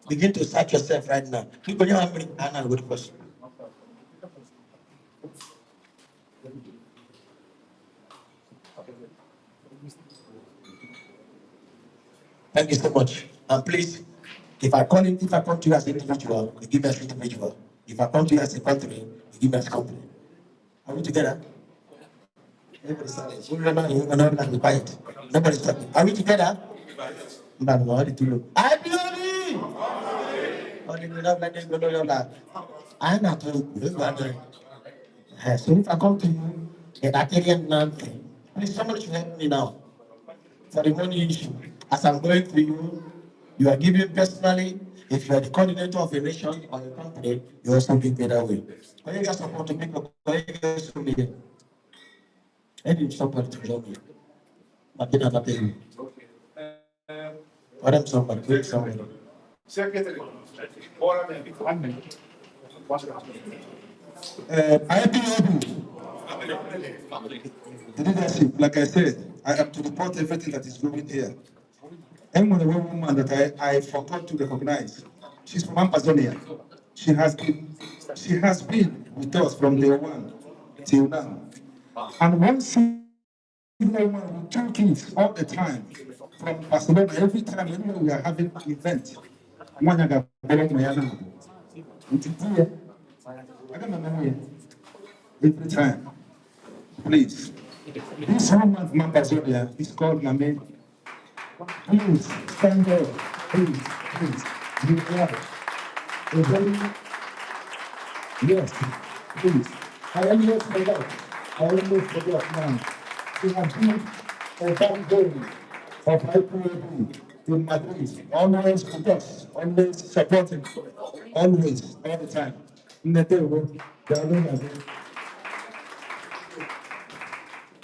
Begin to search yourself right now. People, you have a good question. Thank you so much. And please, if I come to you as an individual, you give me as an individual. If I come to you as a country, you give me as a country. Are we together? Everybody's silent. We're not quiet. Nobody's talking. Are we together? I believe. I'm not doing. So if I come to you, and I tell you nothing, please somebody should help me now for the money issue. As I'm going to you, You are given personally. If you are the coordinator of a nation or a country, you also give me that way. Can you guys support to make a I need somebody to join me. I did not pay me. What am somebody? Wait somebody. Secretary. IPOB, the leadership, like I said, I am to report everything that is going here. And one woman that I forgot to recognize. She's from Amazonia. She has been she has been with us from day one till now. And one single woman with two kids all the time from Barcelona. Every time whenever we are having an event, one yaga belong my yana. I don't know every time. Please. This woman from Amazonia is called Name. Please stand up. Please, please. You are a very, yes, please. I almost forgot. I almost forgot now. We have been a backbone of IPOB in Madrid. Always with us, always supporting, always, all the time. Netewo, they are not again.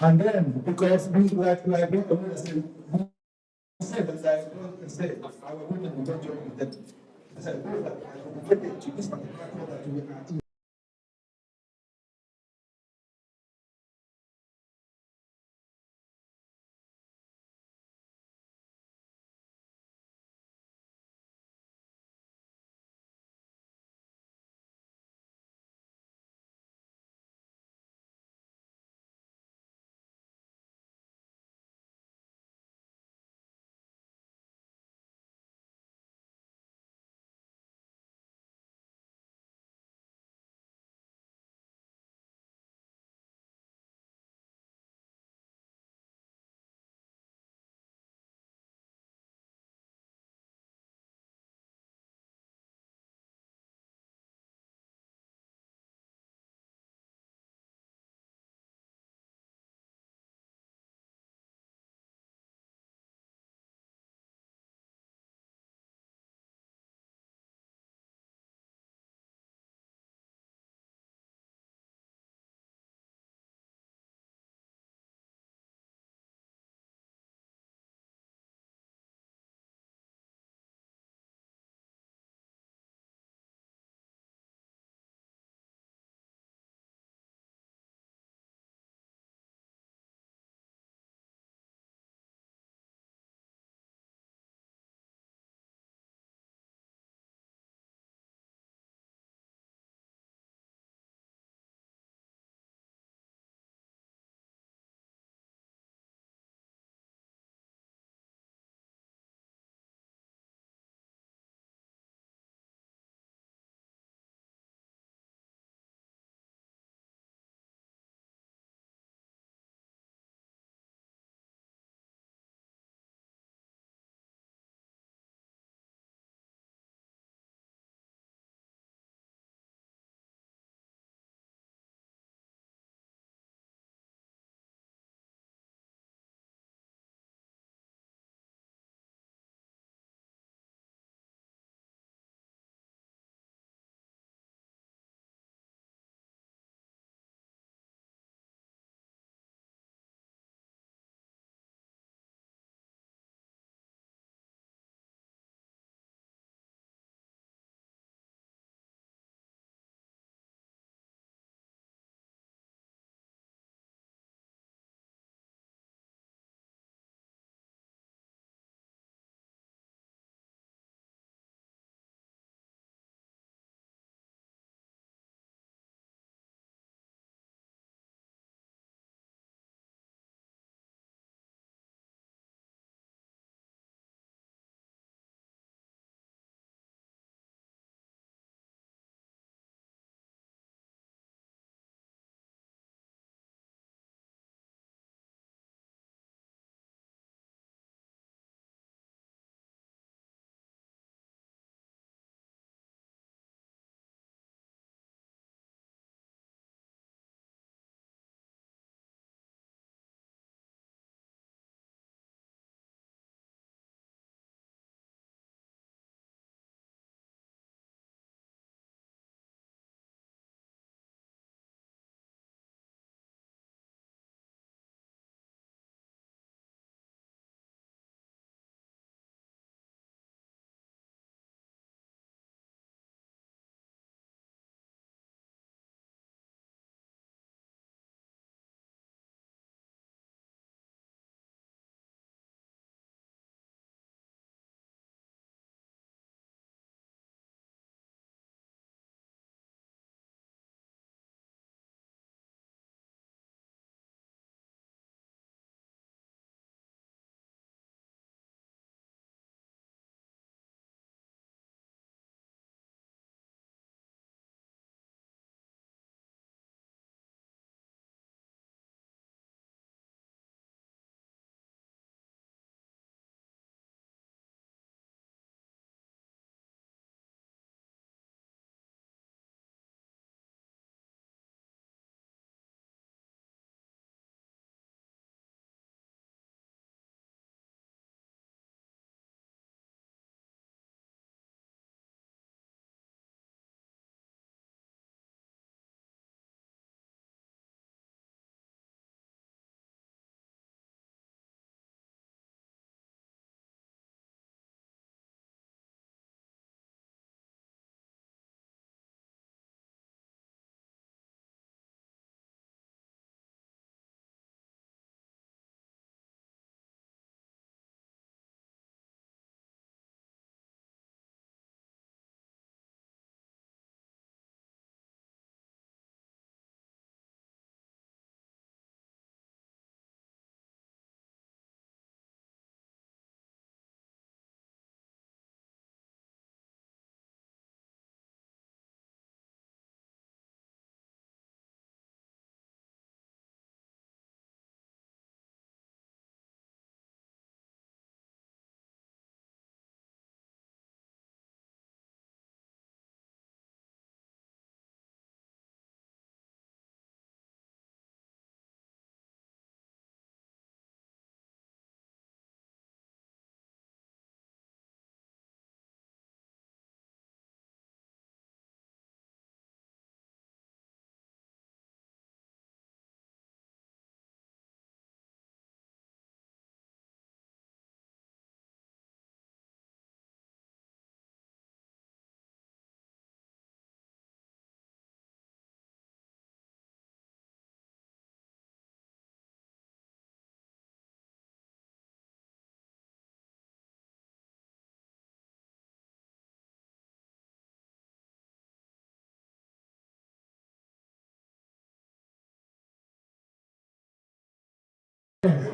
And then, because we like what I said, as I said, our women will not join them. I said, to this particular call that we are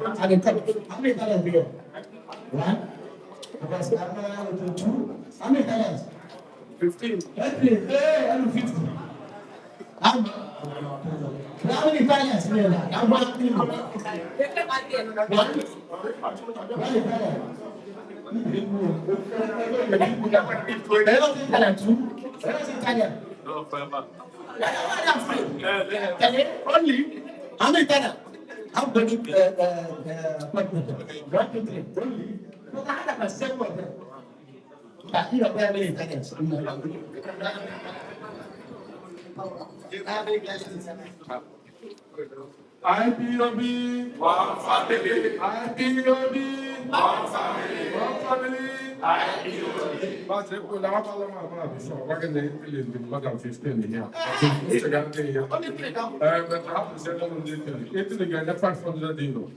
How many talents do you have? One. Because two. How many talents? 15. Hey, I'm 50. How many talents do you have? I'm 1. Italian. Only. How many talents? I'm going to 1, 2, 3. Only. But I have a seven. You know, very many talents. IPOB, one family. IPOB, one family. One family. IPOB. But they could have all of my before. What can they do? More than 15 here. But I have to say, it's the 500 euro.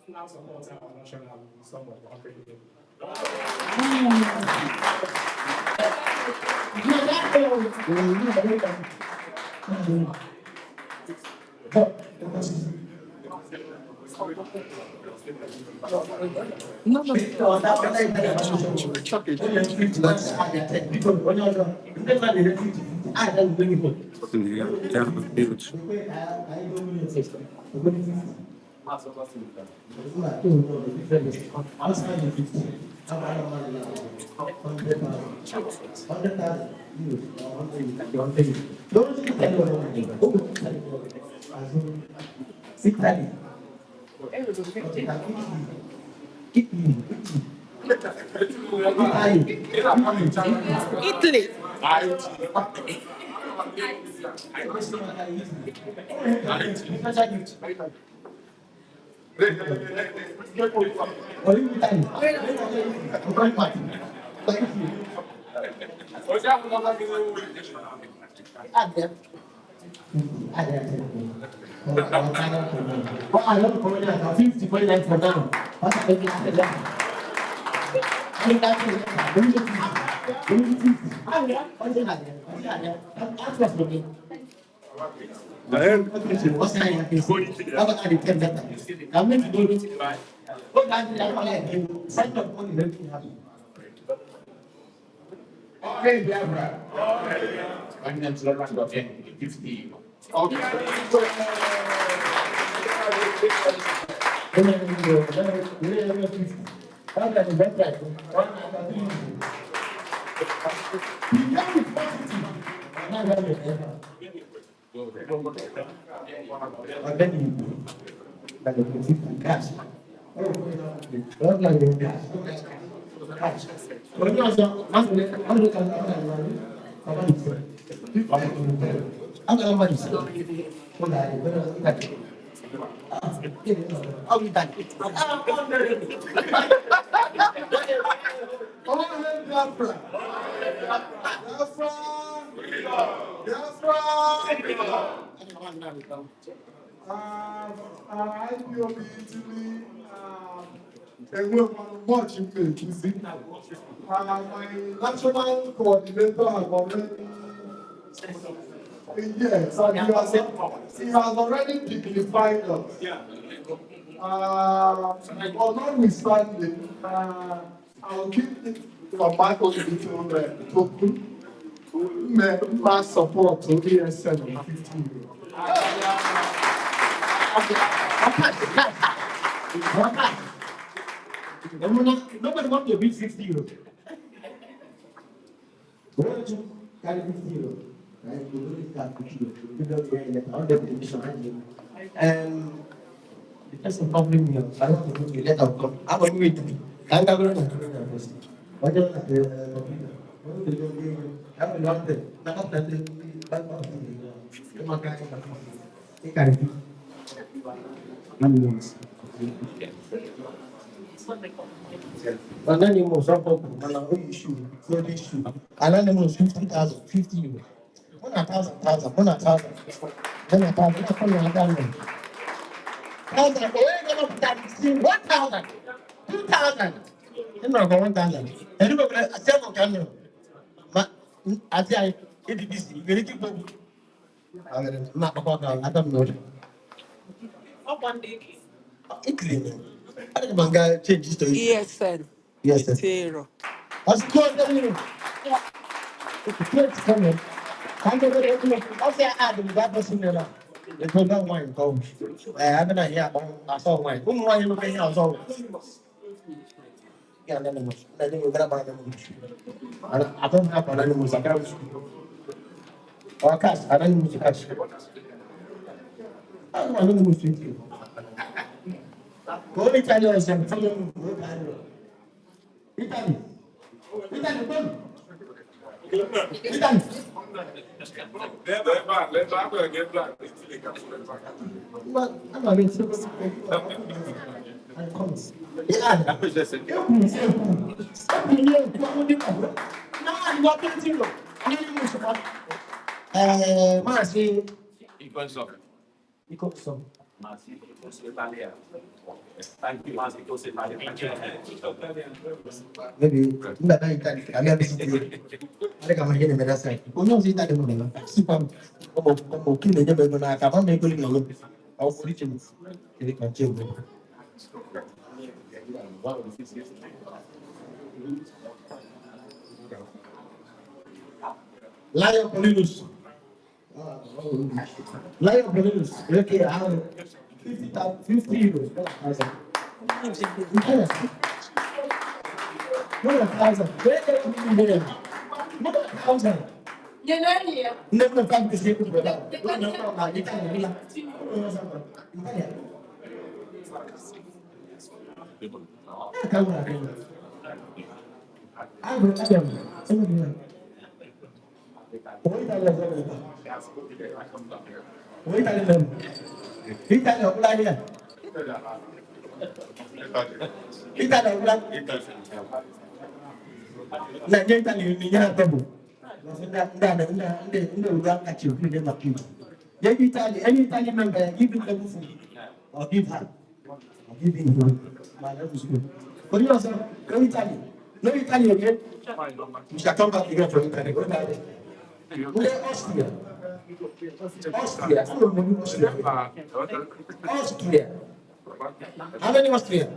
Now support our national song of Africa. Italy. Okay, Biafra. And then the land of 50. IPOB Italy, and we're much in my national coordinator has already, yes, he has already dignified us. But notwithstanding, I'll keep it from my own little token. Mass support to ESN 50 Nobody wants to beat 60 euros. Why don't you carry 50 euros? And the person covering me, I want to give you let them come. I'm going to be. I'm not going to do that. What do you want to I'm not the not and then you must up and now you shoot, maybe shoot. And then you must 50,000, 50 euros. 1,000, 1,000. Then 1,000, that's only 1,000. 1,000, oh, you're gonna put that 1,000, 2,000. You know, 1,000. And you go, I tell you, can you? I tell you, it is easy. You keep going. I'm not about that. I don't know. It's clean. I think my guy change this to ESN. yes, sir. Zero. As you go, it's coming. I'm going to say, I had that person there. It will not wine come. I haven't here. I saw wine. Whom wine you looking at? So, yeah, then you grab an I don't have an animal. I can't. Or cash. I don't use cash. I don't use it. Go Italy or something. Italy. Italy. Italy. I'm not going to Mazi. Maybe I never see you. I think I'm here in the side. Oh, no, see that in the super. Oh, kill the never I can't make it. I'll put it in. It can kill me. Lion Police. Lion Police. Okay, I have 50 euros. 1,000. Where are you? 1,000. You know here. Never come to see you. Any Italian member, give him the food or give her. Give him my love is good. But you also, no Italian. No Italian again. You shall come back again for Italy. Go back. Austria. Austria. Austria. How many Austria?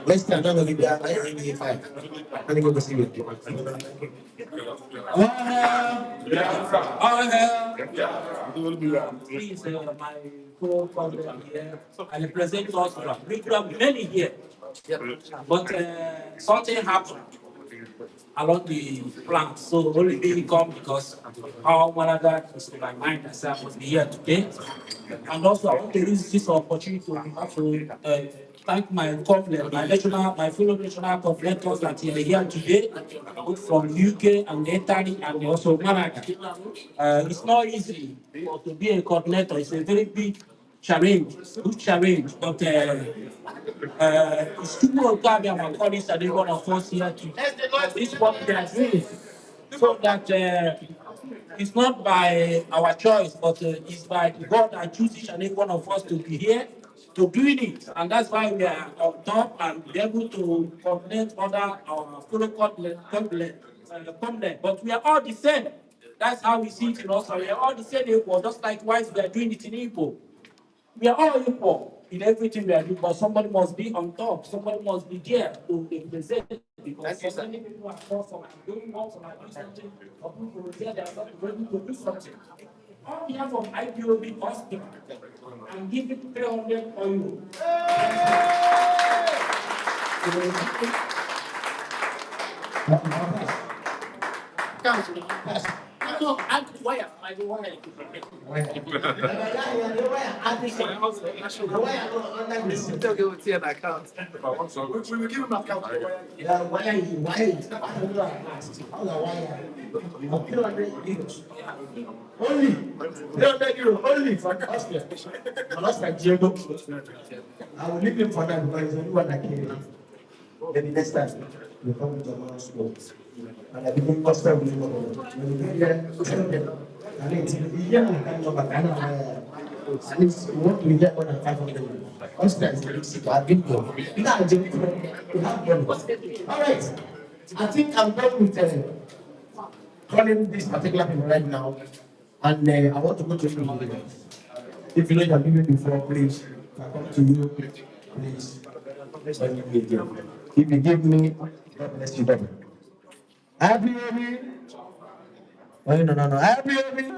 Let's start on the Libya. I only 5. I'm going to see you. Please, my co-founder here, I represent Austria. We could have many here, but something happened along the plan. So only they come because our Malaga is in my mind as I must be here today. And also I want to use this opportunity to thank my covenant, my fellow national covenanters that are here today, both from UK and Italy and also Malaga. It's not easy to be a coordinator. It's a very big challenge, good challenge, but it's too much Gambia and colleagues and every one of us here to this what they are doing, so that it's not by our choice, but it's by God that chooses each and every one of us to be here to doing it, and that's why we are on top and be able to coordinate other our fellow continent. But we are all the same. That's how we see it in us. We are all the same equal, just like why we are doing it in Ipob. We are all equal in everything we are doing, but somebody must be on top. Somebody must be there to represent. Because so many people are forced to doing want to do something, or people will say they are not ready to do something. On behalf of IPOB Hospital, I'm giving 300 on you. We will give him a account. Yeah, only 300 euro, only for Austria. Austria, Diego. I will leave him for that because he's the only one that came. Maybe next time we come with German schools. And I become Austria with him. When you get there, tell them. And it's yeah, I can't go back. I know. At least we want to hear more than 500. Austria is very sick. I've been there. You know, we have money. All right. I think I'm done with calling this particular people right now. And I want to go to you. If you know your video before, please, if I come to you, please, when you meet them. If you give me, God bless you, double. Happy baby. Oh, no. Happy baby.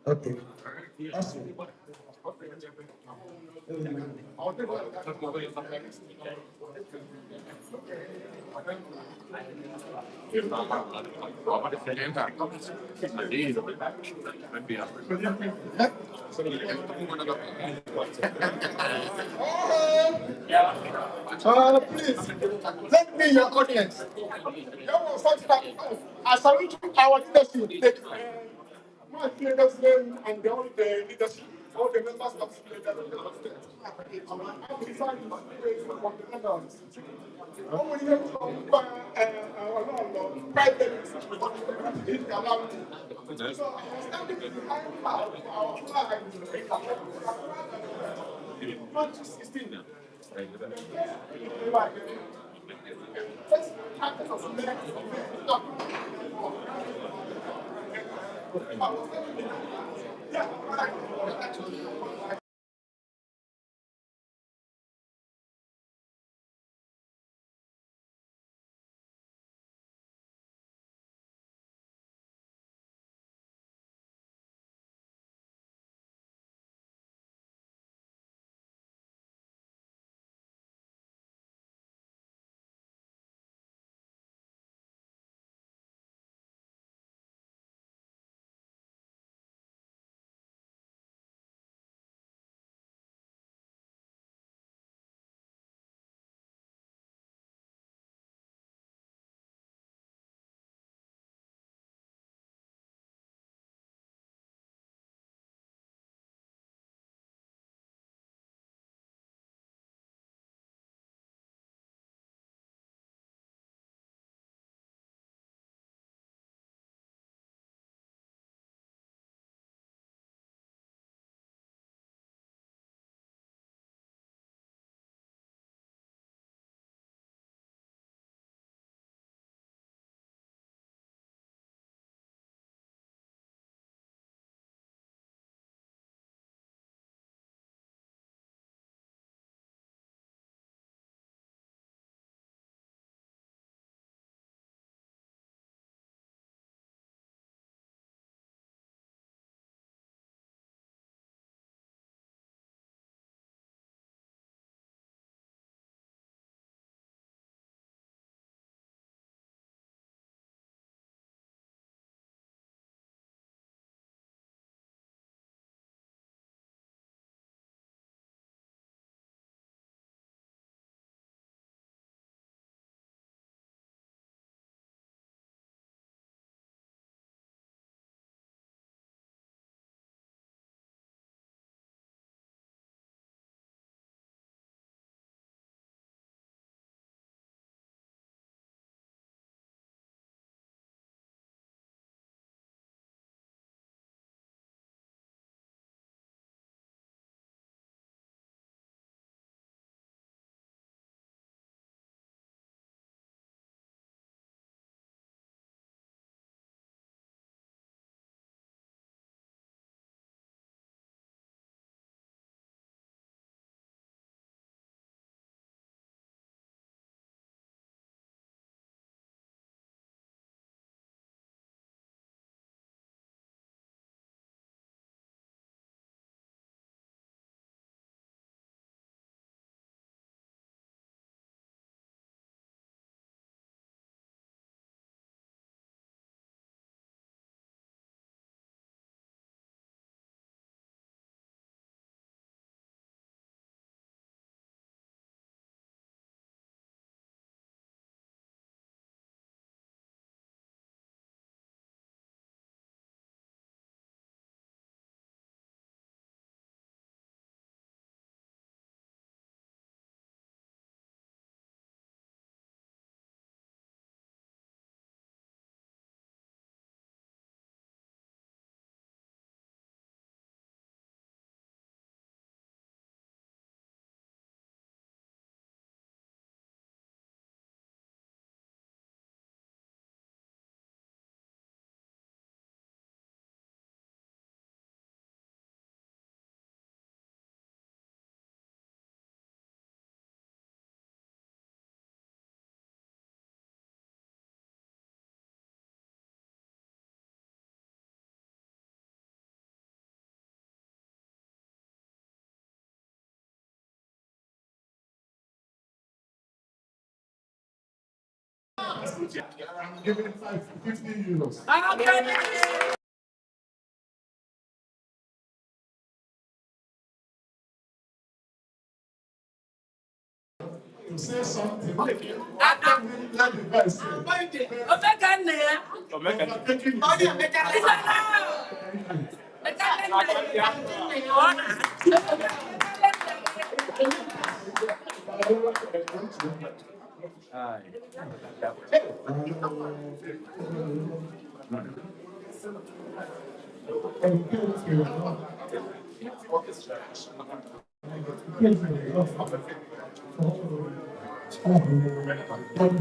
Okay. Awesome. Please, let me your audience. I salute our leadership. My leaders name and all the leadership, all the members of the leadership. I'm deciding to praise from the members. When we hear from private, so I'm standing behind our flag. 2016. First captain of America. I'm giving 50 euros. To say something, let the guy say.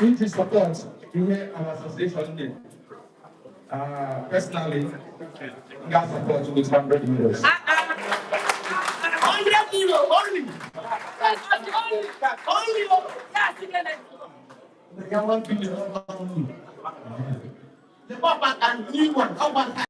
It is support to hear our association. Personally, gas support with 100 euros. 100 euro only. Only. The government billion only. The Papa and 3-1. How about that?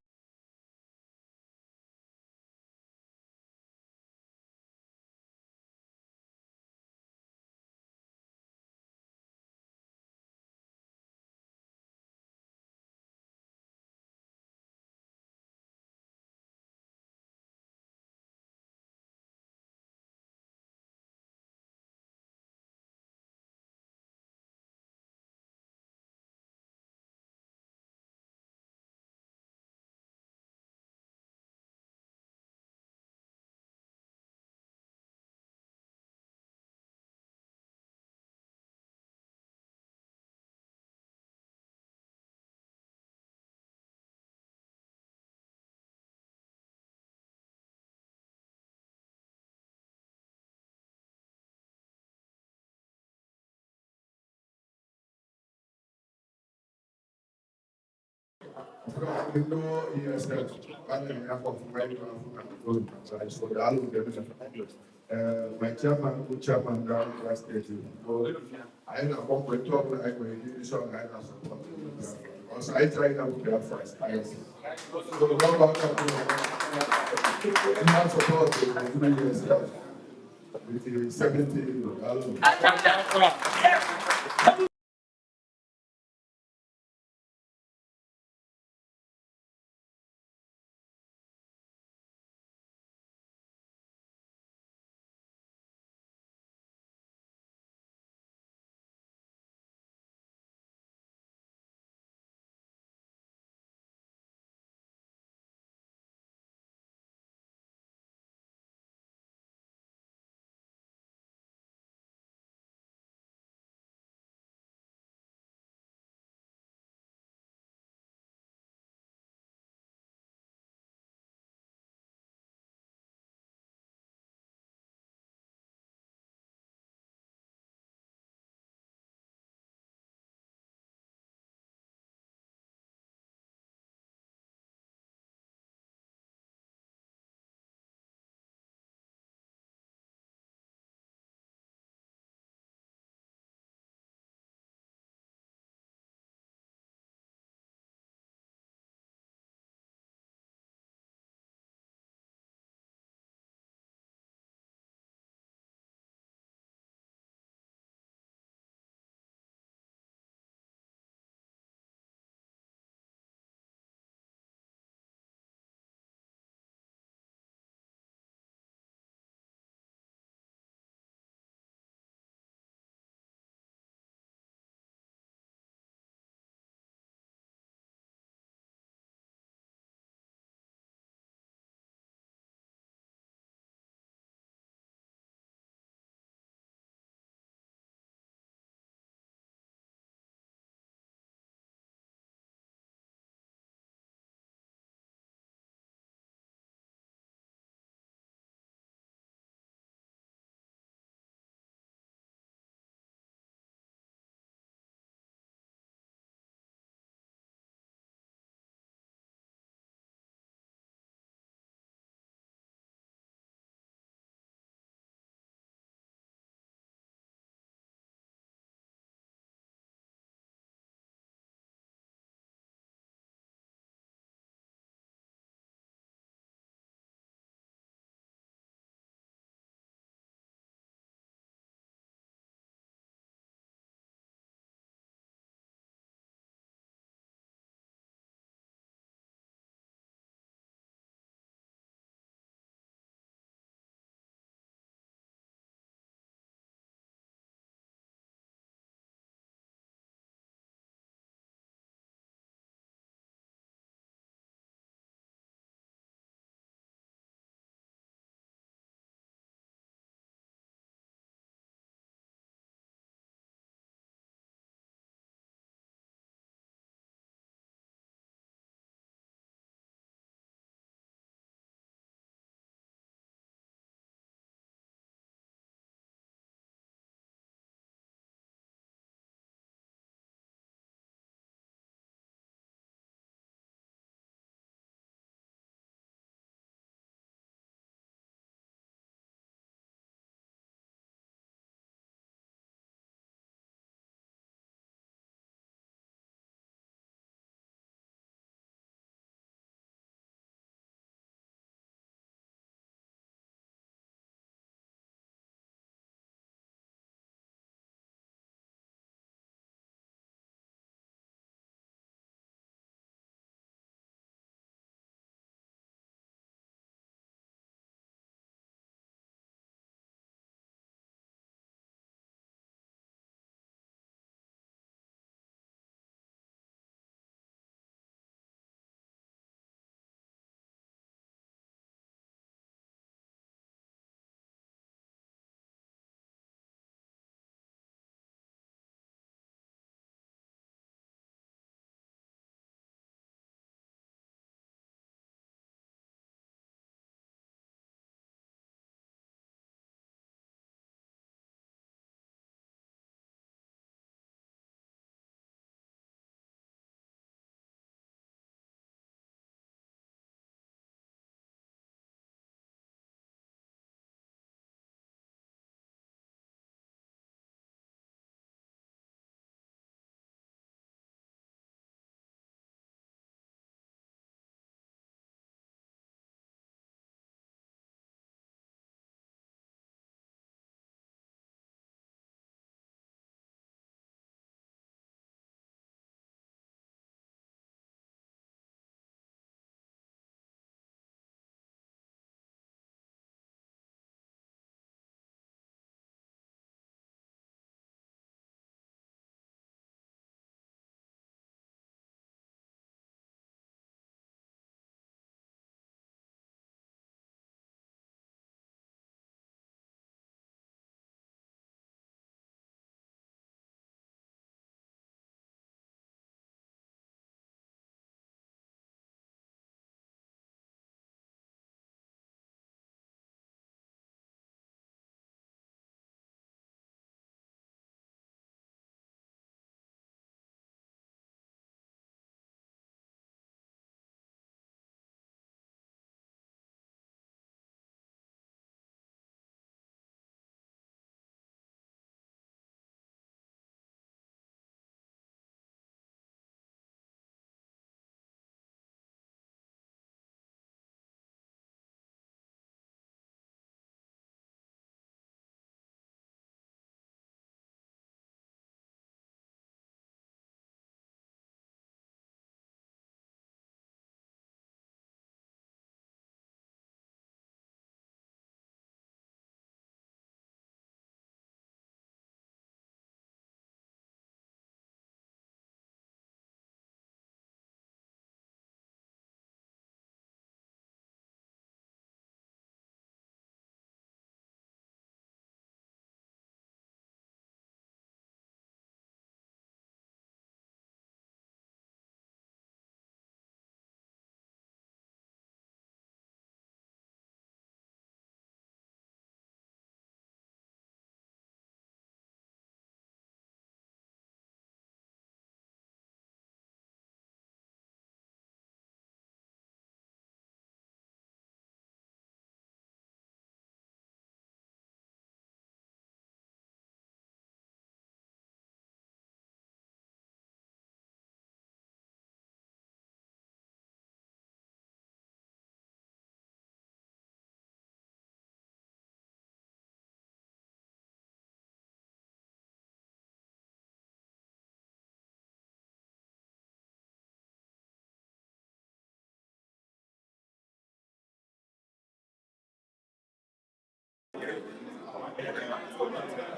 You know, yourself, my chairman, good chairman, down last stage. I know one point two, I go in this one, I know support. Also, I tried out with Biafrans. So, no matter what, support for 3 years. With the 70,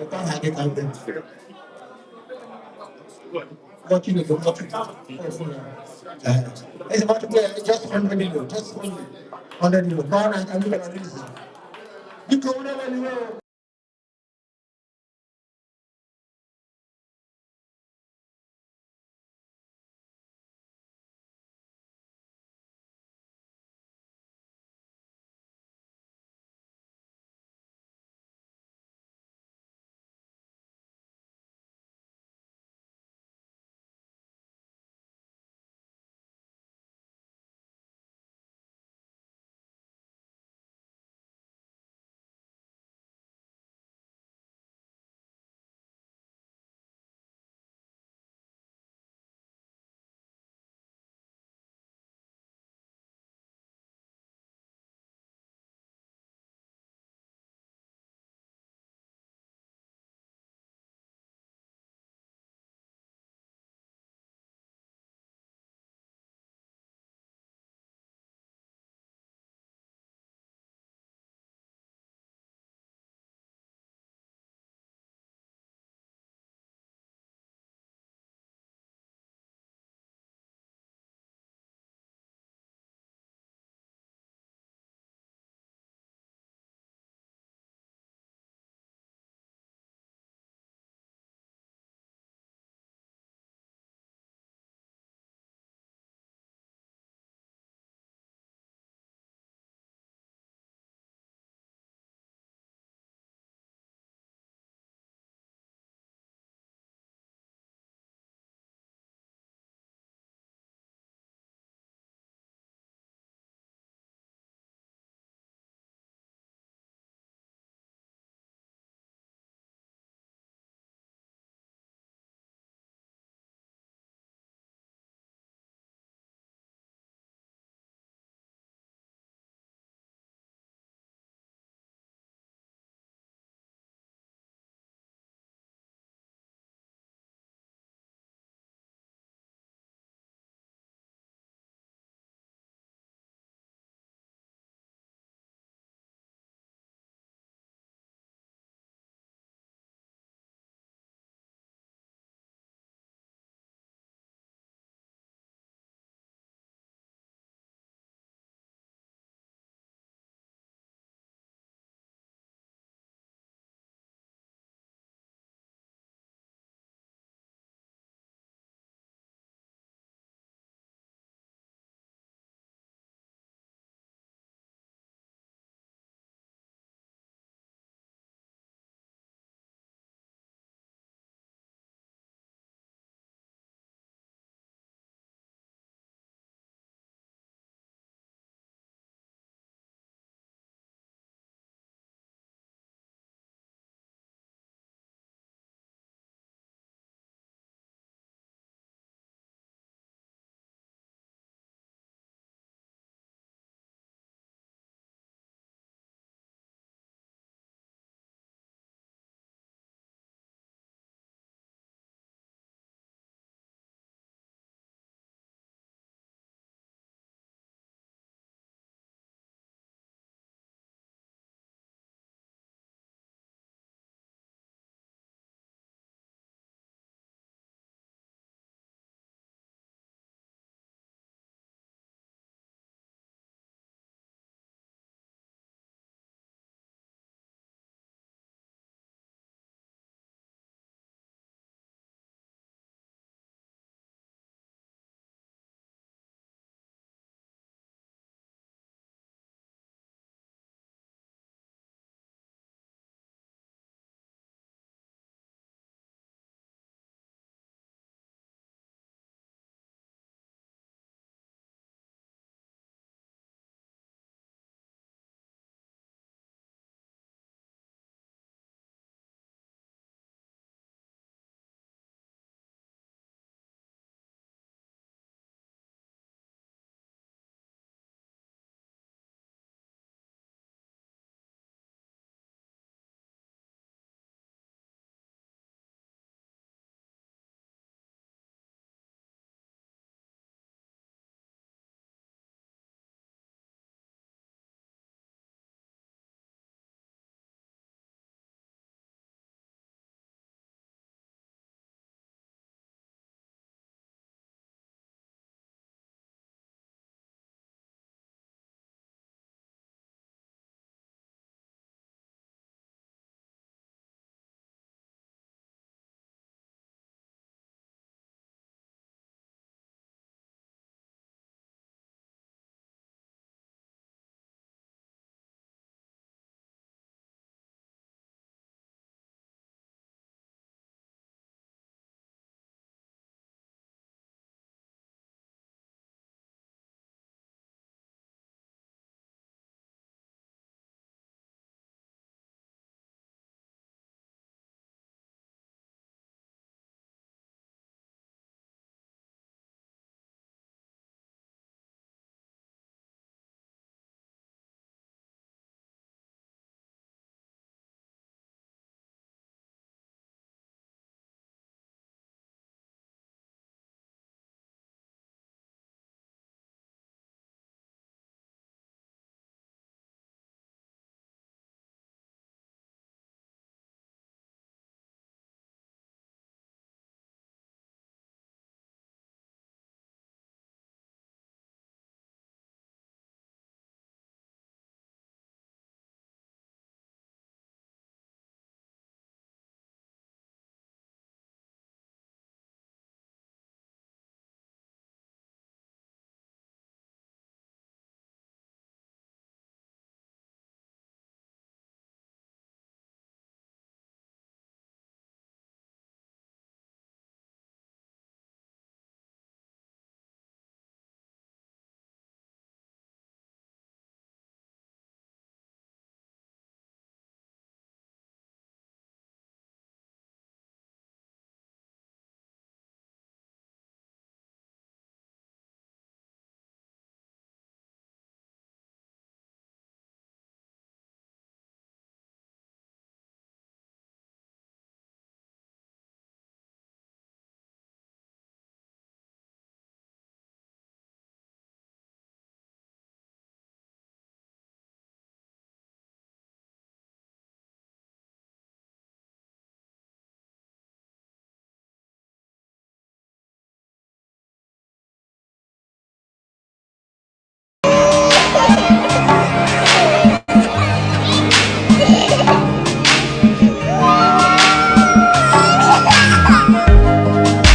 I can't hang it out there. Watching it, watching it. It's about to play just 100 euro, just only 100 euro. Pound and I'm going to release it. You go whatever you want.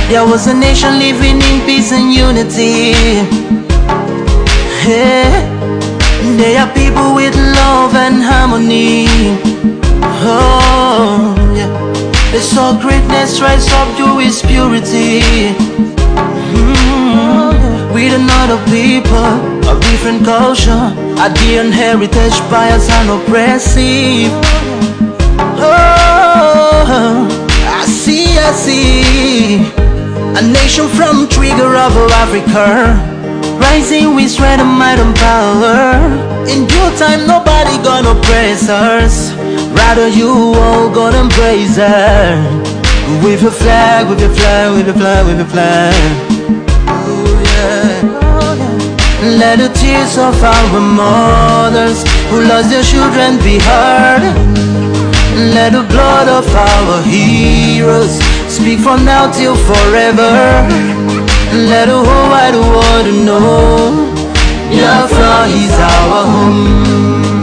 There was a nation living in peace and unity. Yeah. They are people with love and harmony. Oh, yeah. They saw greatness rise up to its purity. With another people of different culture, a different heritage, bias and oppressive. Oh, I see a nation from trigger of Africa, rising with strength and might and power. In due time, nobody gonna praise us. Rather, you all gonna embrace her. With your flag, with your flag, with your flag, with your flag. Oh yeah. Let the tears of our mothers who lost their children be heard. Let the blood of our heroes speak from now till forever. Let the whole wide world know Biafra is our home.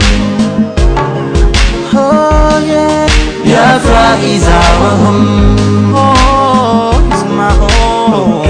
Oh yeah, Biafra is our home. Oh, it's my home.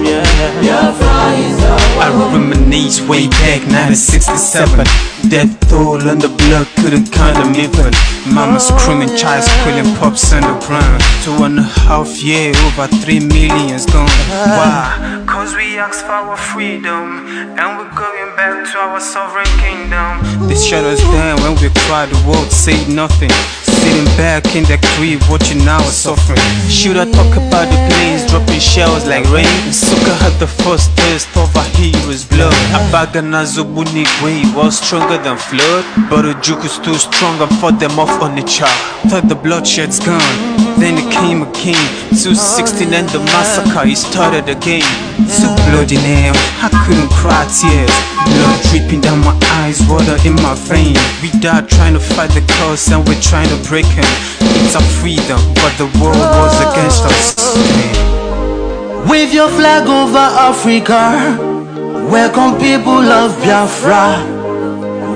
Yeah, Biafra is our home. I reminisce way back 1967. Death toll and the blood couldn't count them even. Mama screaming, child squealing, pops on the ground. 2.5 years, over 3 million's gone. Why? Cause we asked for our freedom, and we're going back to our sovereign kingdom. They shut us down when we cried, the world said nothing. Sitting back in the crib, watching our suffering. Should I talk about the planes dropping shells like rain? Suka had the first taste of a hero's blood. Abagana Zobunigwe was stronger than flood, but the juke is too strong and fought them off on the chart. Thought the bloodshed's gone, then it came again. 216 and the massacre, it started again. So bloody name, I couldn't cry tears. Blood dripping down my eyes, water in my vein. We died trying to fight the cause and we're trying to break him. It's our freedom, but the world was against us. Wave your flag over Africa. Welcome people of Biafra.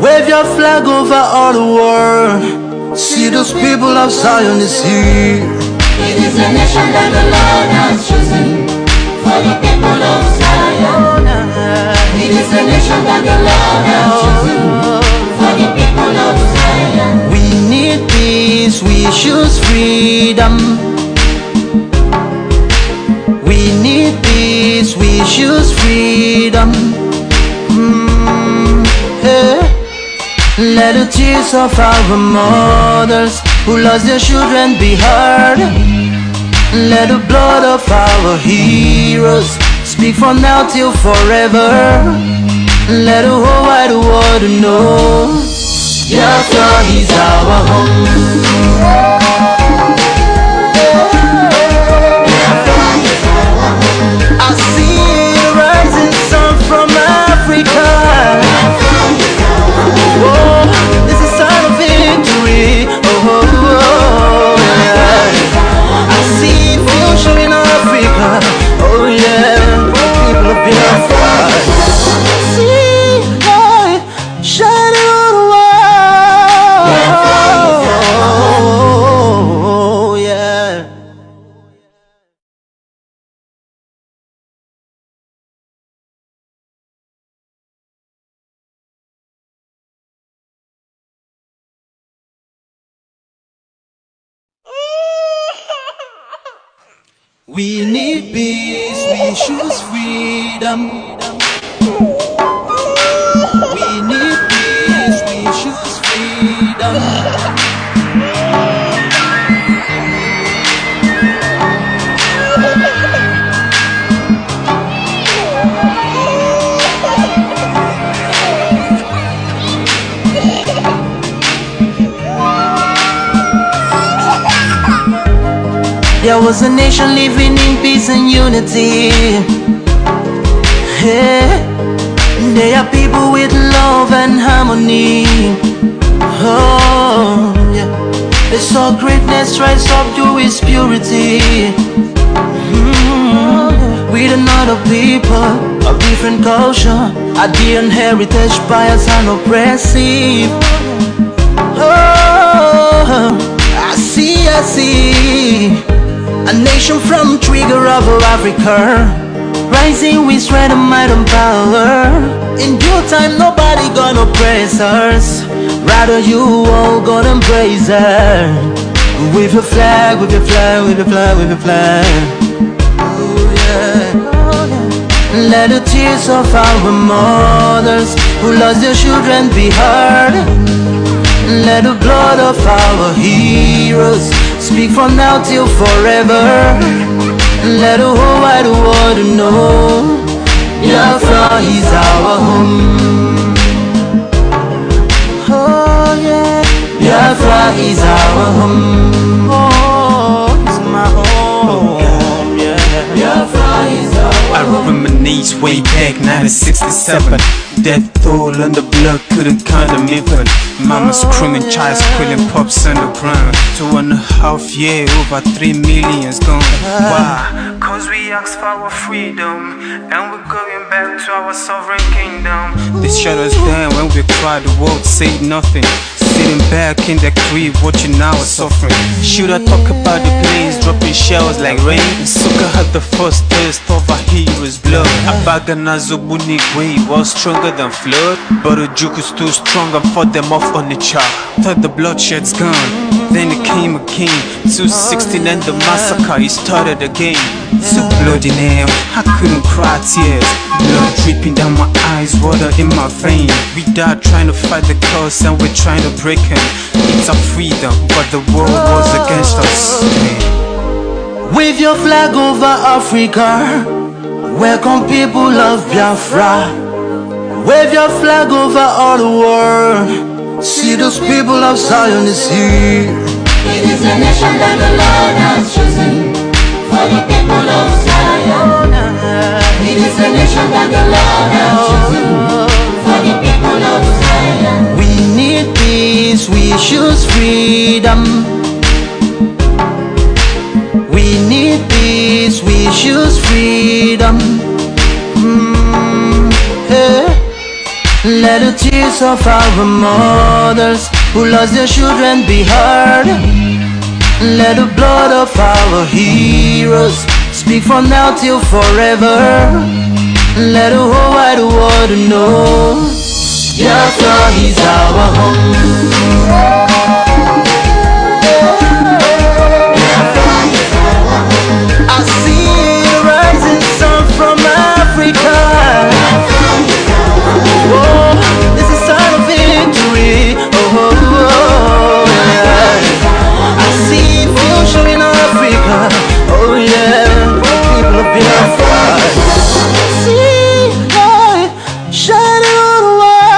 Wave your flag over all the world. See those people of Zion is here. It is a nation that the Lord has chosen for the people of Zion. It is a nation that the Lord has chosen for the people of Zion. We need peace, we choose freedom. We need peace, we choose freedom. Yeah. Let the tears of our mothers who lost their children be heard. Let the blood of our heroes speak from now till forever. Let the whole wide world know Biafra is our home. I see the rising sun from Africa. Oh, this is a sign of victory. Oh, yeah. I see future in Africa. Oh yeah, people of Biafra. See light shining on the world. Oh yeah. We need peace, we choose freedom. We need peace, we choose freedom. There was a nation living in peace and unity. Yeah. They are people with love and harmony. Oh, yeah. They saw greatness rise up to its purity. With another people of different culture, a different heritage, bias and oppressive. Oh, I see A nation from trigger of Africa, rising with strength and might and power. In due time, nobody gonna praise us. Rather, you all gonna embrace her. With your flag, with your flag, with your flag, with your flag. Oh yeah. Let the tears of our mothers who lost their children be heard. Let the blood of our heroes speak from now till forever. Let the whole wide world know Biafra is our home. Oh yeah, Biafra is our home. Oh, it's my home. Yeah, Biafra is our home. I reminisce way back 1967. Death toll on the blood, couldn't count them even. Mama screaming, child squealing, pops on the ground. 2.5 years, over 3 million's gone. Why? Cause we asked for our freedom, and we're going back to our sovereign kingdom. They shut us down when we cried, the world said nothing. Sitting back in the crib, watching our suffering. Should I talk about the planes dropping shells like rain? Suka had the first taste of a hero's blood. Abagana Zobunigwe was stronger than flood, but the juke is too strong and fought them off on the chart. Thought the bloodshed's gone, then it came again. 216 and the massacre, it started again. So bloody name, I couldn't cry tears. Blood dripping down my eyes, water in my veins. We died trying to fight the cause and we're trying to break him. It's our freedom, but the world was against us. Wave your flag over Africa. Welcome people of Biafra. Wave your flag over all the world. See those people of Zion is here. It is a nation that the Lord has chosen for the people of Zion. It is a nation that the Lord has chosen for the people of Zion. We need peace, we choose freedom. We need peace, we choose freedom. Hey. Let the tears of our mothers who lost their children be heard. Let the blood of our heroes speak from now till forever. Let the whole wide world know Biafra is our home. I see the rising sun from Africa. Oh, this is a sign of victory. Oh, yeah. I see future in Africa. Oh, yeah. People of Biafra. See light shining on the world.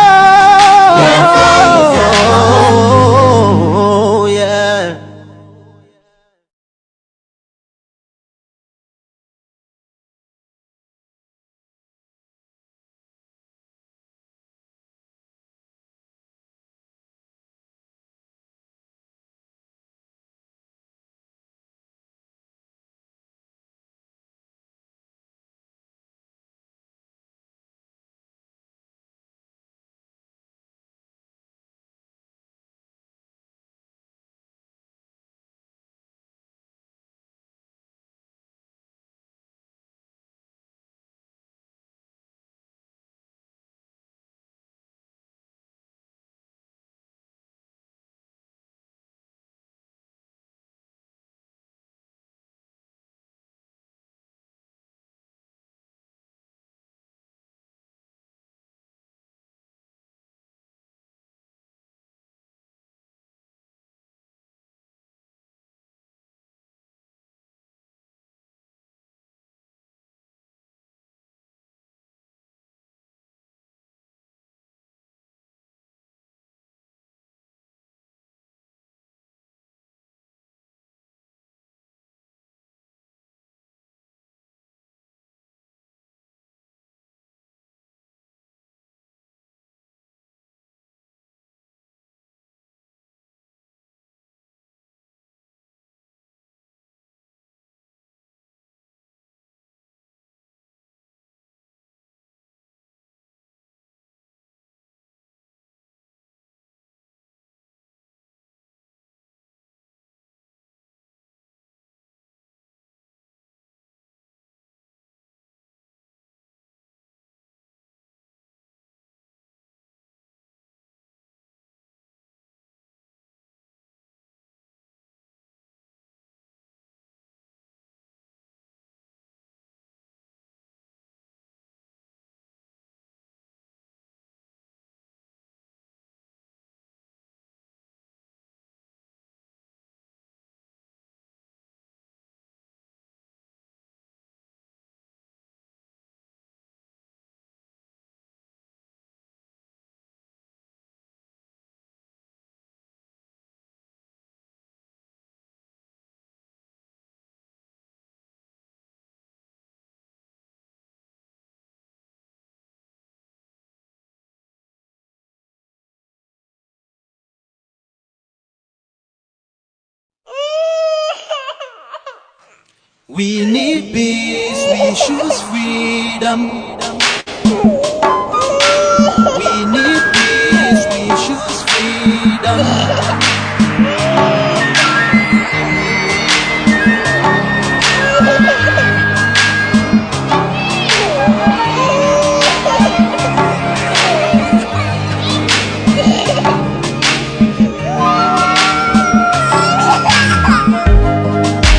We need peace, we choose freedom. We need peace, we choose freedom.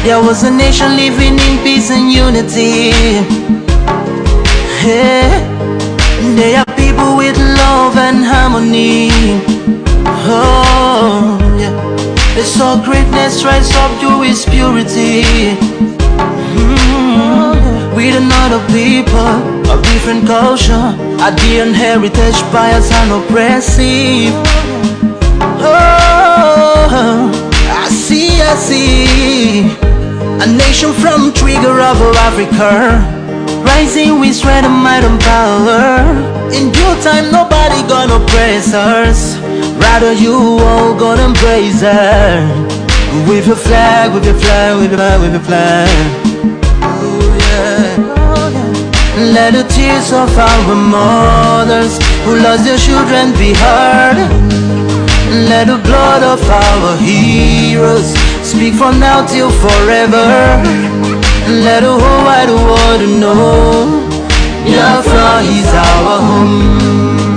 There was a nation living in peace and unity. Hey, they are people with love and harmony. Oh, yeah. They saw greatness rise up to its purity. With another people of different culture, a dear heritage bias and oppressive. Oh, I see a nation from trigger of Africa, rising with strength and might and power. In due time, nobody gonna praise us. Rather, you all gonna embrace her. With your flag, with your flag, with your flag, with your flag. Oh yeah. Let the tears of our mothers who lost their children be heard. Let the blood of our heroes speak from now till forever. Let the whole wide world know Biafra is our home.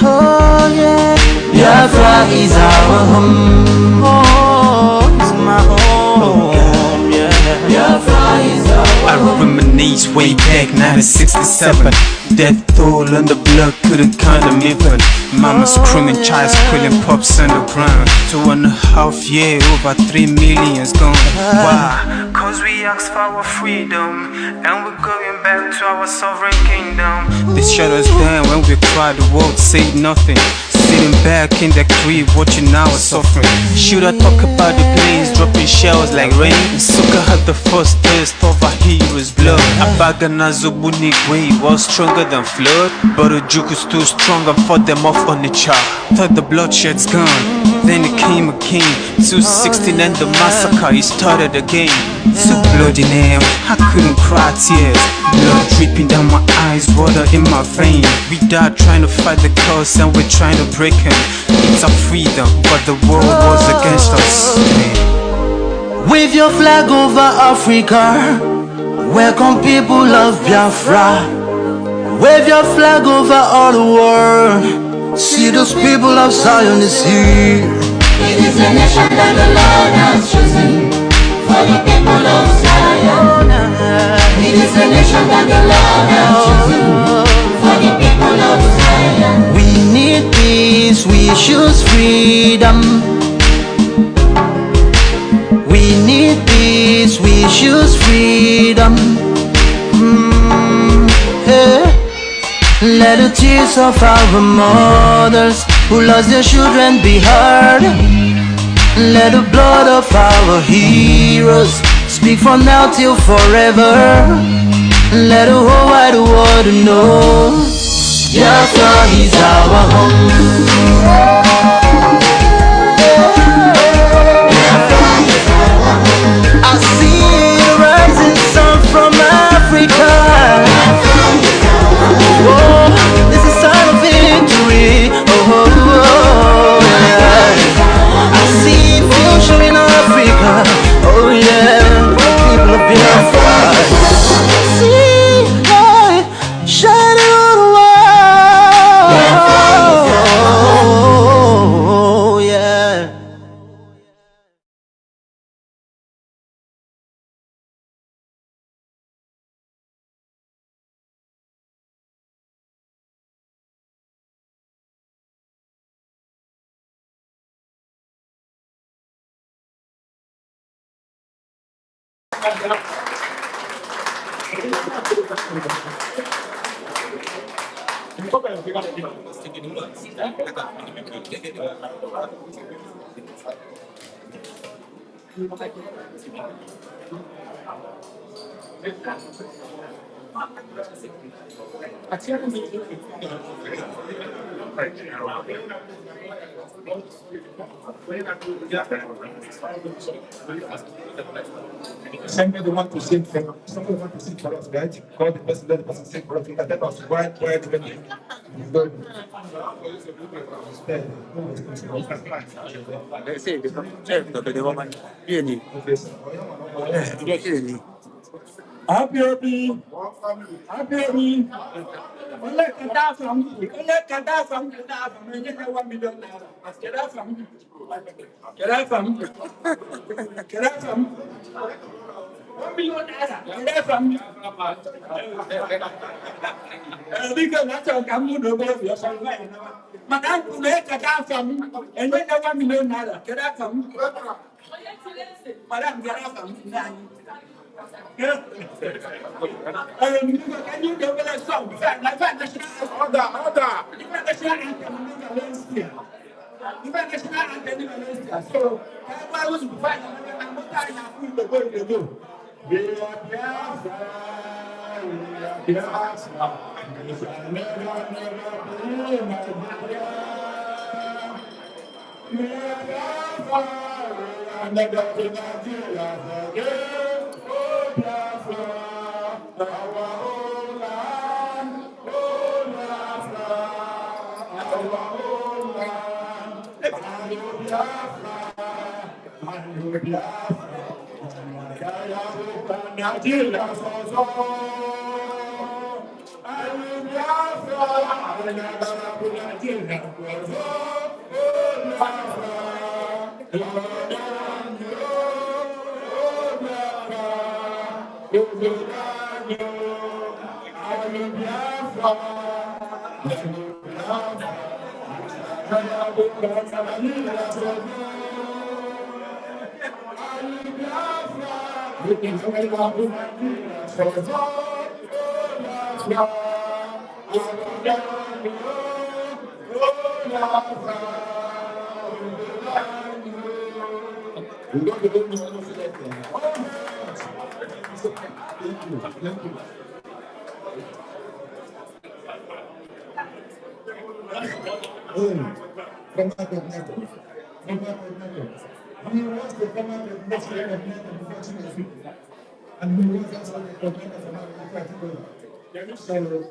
Oh yeah, Biafra is our home. Oh, it's my home. Yeah, Biafra is our home. I reminisce way back 1967. Death toll on the blood couldn't count them even. Mama screaming, child squealing, pops on the ground. 2.5 years, over 3 million's gone. Why? Cause we asked for our freedom, and we're going back to our sovereign kingdom. They shut us down when we cried, the world said nothing. Sitting back in the crib, watching our suffering. Should I talk about the planes dropping shells like rain? Suka had the first taste of a hero's blood. Abagana Zubunigwe was stronger than flood, but the juke is too strong and fought them off on the chart. Thought the bloodshed's gone, then it came again. 216 and the massacre, it started again. So bloody name, I couldn't cry tears. Blood dripping down my eyes, water in my vein. We died trying to fight the cause and we're trying to break him. It's our freedom, but the world was against us. Wave your flag over Africa. Welcome people of Biafra. Wave your flag over all the world. See those people of Zion is here. It is a nation that the Lord has chosen for the people of Zion. It is a nation that the Lord has chosen for the people of Zion. We need peace, we choose freedom. We need peace, we choose freedom. Yeah. Let the tears of our mothers who lost their children be heard. Let the blood of our heroes speak from now till forever. Let the whole wide world know Biafra is our home. I see the rising sun from Africa. Oh, this is a sign of victory. Oh, yeah. I see future in Africa. Oh, yeah. People of Biafra. See light shining on the world. Oh, yeah. Somebody want to sing for somebody want to sing for us, right? Call the person, let the person sing for us. You can tell us why the venue is good. Happy, happy, happy. Let the dance from, let the dance from, and you get 1 million naira. Get out from, get out from, get out from. 1 million naira. Get out from. Because that's how come you don't have your son. Madam, you let the dance from, and you get 1 million naira. Get out from. Madam, get out from. Can you double a song? Like order. You can national anthem in Valencia. You can national anthem in Valencia. So, I was fighting. I'm not tired of the go. We are Biafra. We are Biafra. We shall never be Nigeria. We are Biafra. We are never be Nigeria again. Oh, Biafra, our own land. Oh, Biafra, our own land. And Biafra, and Biafra. Nigeria, I will Biafra, Nigeria, and we want that's what the so, when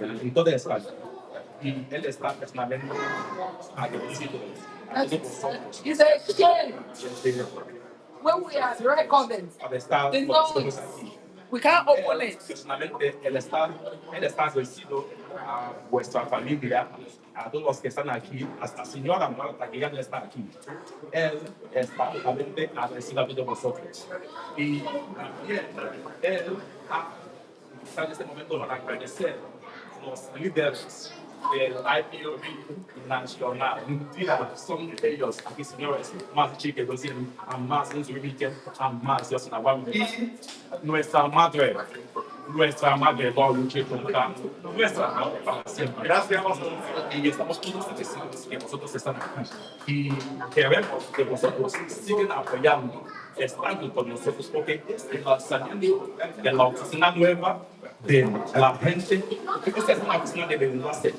en toda España. Y él está personalmente agradecido a todos nosotros. It's a shame when we are recording. Al estar There's con no, nosotros aquí. we can't open it. Personalmente, él está agradecido a vuestra familia, a todos los que están aquí, hasta señora Marta, que ya no está aquí. Él está totalmente agradecido a todos vosotros. Y también él está en este momento para agradecer a los líderes del IPOB nacional. Son ellos aquí, señores, más chicos, a más en su weekend, a más Dios en agua. Y nuestra madre, nuestra madre, nuestra madre para siempre. Gracias. Y estamos todos agradecidos que vosotros están aquí. Y queremos que vosotros sigan apoyando, estando con nosotros, porque este es el lanzamiento de la oficina nueva de la gente, porque esta es una oficina de enlace.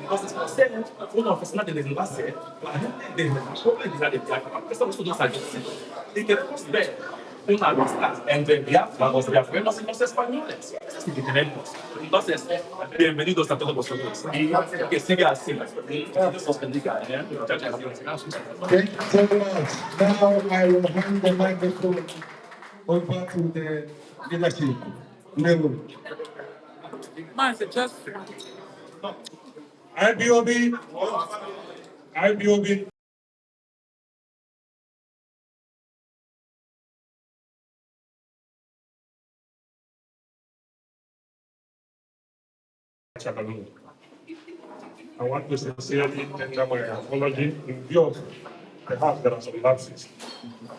Entonces, por ser una oficina de desenlace, la gente de la comunidad de Biafra, estamos todos agradecidos y queremos ver una amistad entre Biafra, los biafranos y los españoles. Eso es lo que queremos. Entonces, bienvenidos a todos vosotros y que siga así. Dios los bendiga. Muchas gracias. Thank you so much. Now I will hand the microphone over to the leadership. No. Mazi, just IPOB, IPOB. I want to sincerely tender my apology in view of perhaps there are some lapses.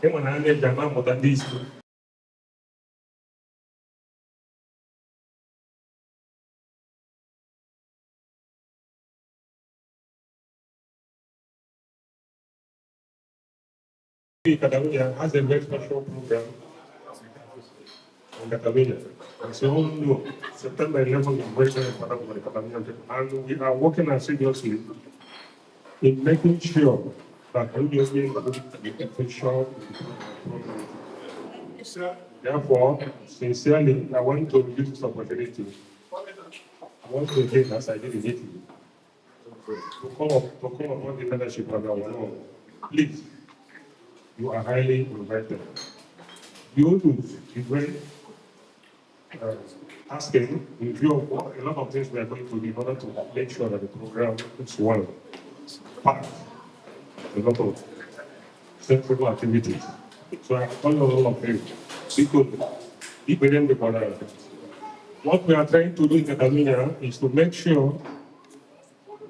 When I need more than this. Catalonia has a very special program in Catalonia. As you all know, September 11 is very, very important for the Catalonian people. And we are working assiduously in making sure that NDOB will be official. Therefore, sincerely, I want to use this opportunity. I want to again, as I did in Italy, to call upon the leadership of our own. Please, you are highly invited. You will be very asking in view of a lot of things we are going to do in order to make sure that the program is one part, a lot of sensible activities. So I call on all of you, because what we are trying to do in Catalonia is to make sure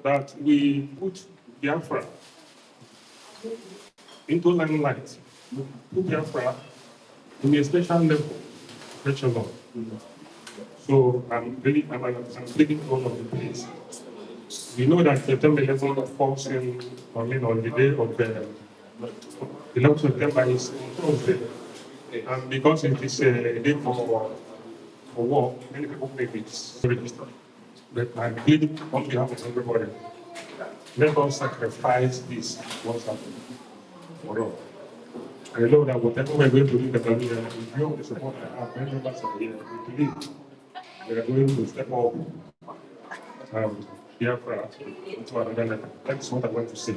that we put Biafra into limelight, put Biafra in a special level, special law. So I'm speaking all of the place. We know that September 11 falls on the day of the 11th September is Thursday. And because it is a day for war, many people make it register. But I plead on behalf of everybody, let us sacrifice this once and for all. I know that whatever we're going to do in Catalonia, with you the support I have, many members are here, we believe we are going to step up Biafra into another level. That's what I want to say.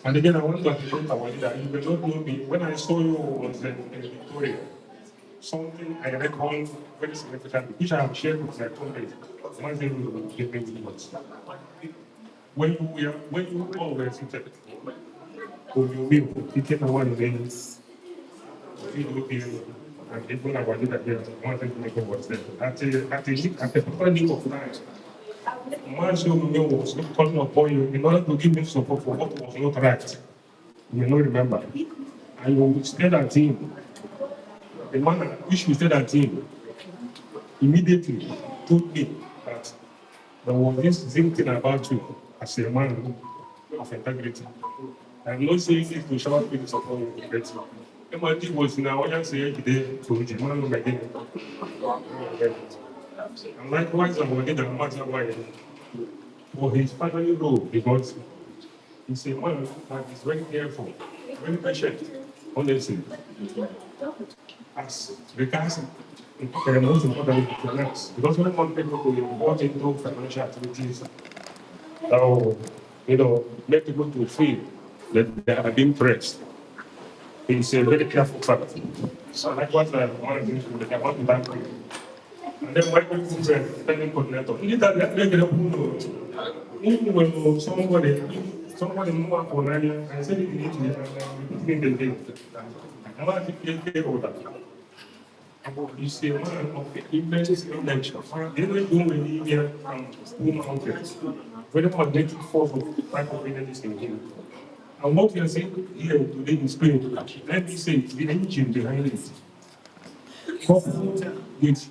And again, I want to appreciate our leader. You may not know me. When I saw you was in Victoria, something I recall very significant, which I have shared with my colleagues. One thing will give me with words. When you all were seated, when you meet, you take one names, and even our leader here, one thing to make was there. At the beginning of time, Mazi was calling upon you in order to give him support for what was not right. You may not remember. And you stayed at him. The man which you stayed at him immediately told me that there was this thing about you as a man of integrity. I'm not saying this to shower feelings upon you, but MIT was in our audience here today to the man of again. And likewise, I'm working on Mazi for his family role, because he's a man that is very careful, very patient, honestly. As regards the most important is finance. Because we don't want people to involve into financial activities that will, make people to feel that they are being pressed. It's a very careful fact. So like what I want to do, I want to thank you. And then why people spending coordinator? You need that make it when somebody move for 9 years and say you need to get the day. I want to get older. You see, man of the immense nature. They don't do any here from mountains. Very magnetic force of the type of energy in here. And what we are seeing here today in Spain, let me say, it's the engine behind it. Coupled with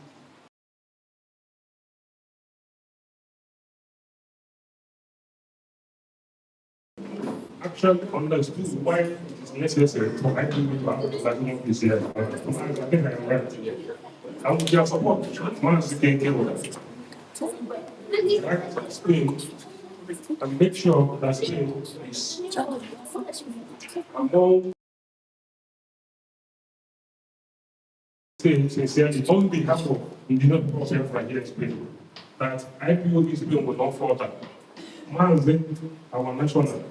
actually understood why it is necessary for IPB to this year. I think I am right. I would just support once you can get with that. Right, Spain, and make sure that Spain is among sincerely on behalf of indigenous people of Biafra here in Spain that IPOB Spain will not falter. Mazi, our national,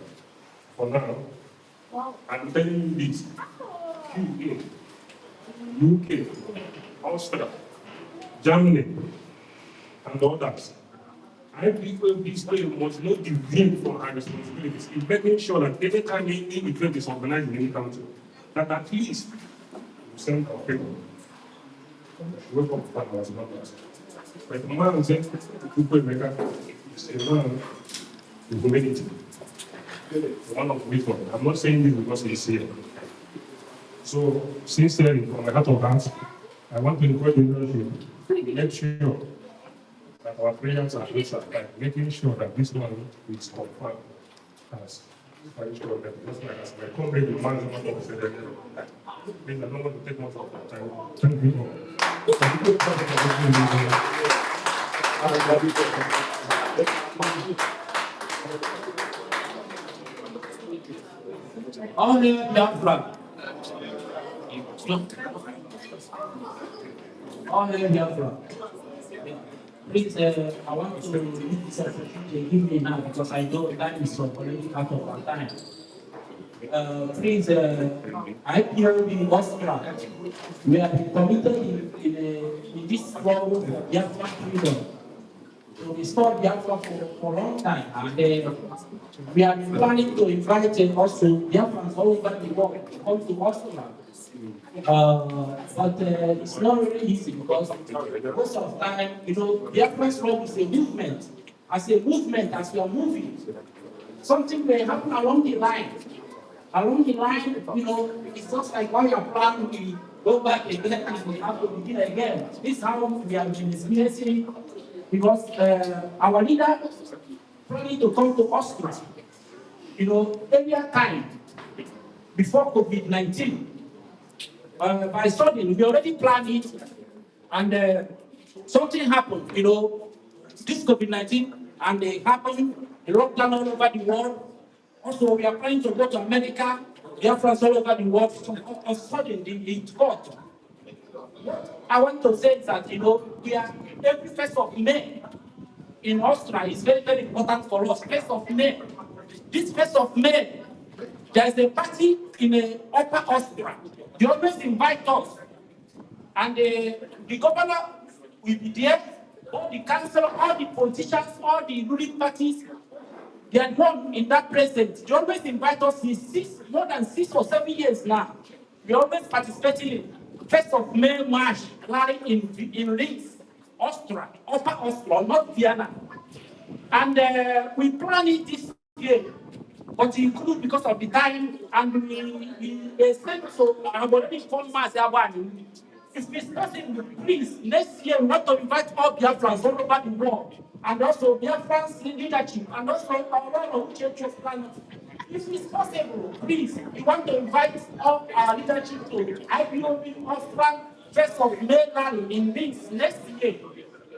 for now, I'm telling you this, UK, Austria, Germany, and others. IPOB Spain must not deviate from our responsibilities in making sure that every time any event is organized in any country, that at least we send our people. Wake up for us, not us. But man said, people make up, it's a man with humility. One of wisdom. I'm not saying this because he's here. So, sincerely, from my heart of hearts, I want to encourage the leadership to make sure that our prayers are answered by making sure that this one is confirmed as financial development as my comrade, the man of the please, I don't want to take much of your time. Thank you all. All hail Biafra. All hail Biafra. Please, I want to use this opportunity to give me now because I know time is already out of our time. Please, IPOB Austria, we have been committed in this struggle for Biafra freedom. So we fought Biafra for a long time, and we are planning to invite also Biafrans all over the world to come to Austria. But it's not really easy because most of the time, Biafra struggle is a movement. As a movement, as we are moving, something may happen along the line. Along the line, it's just like when you're planning to go back again and we have to begin again. This is how we have been experiencing because our leader planning to come to Austria, earlier time, before COVID-19, by sudden, we already planned it, and something happened, this COVID-19, and it happened, a lockdown all over the world. Also, we are planning to go to America, Biafrans all over the world. So, all of a sudden, it got. I want to say that, we are every 1st of May in Austria is very, very important for us. 1st of May. This 1st of May, there is a party in Upper Austria. They always invite us. And the governor will be there, all the council, all the politicians, all the ruling parties. They are not in that present. They always invite us since more than 6 or 7 years now. We always participating in 1st of May March, rally in Linz, Austria, Upper Austria, not Vienna. And we plan it this year, but it couldn't because of the time. And we said so. I've already informed Mazi about it. If it's possible, please, next year we want to invite all Biafrans all over the world, and also Biafrans leadership, and also our own church of planet. If it's possible, please, we want to invite all our leadership to IPOB Austria 1st of May rally in Linz next year.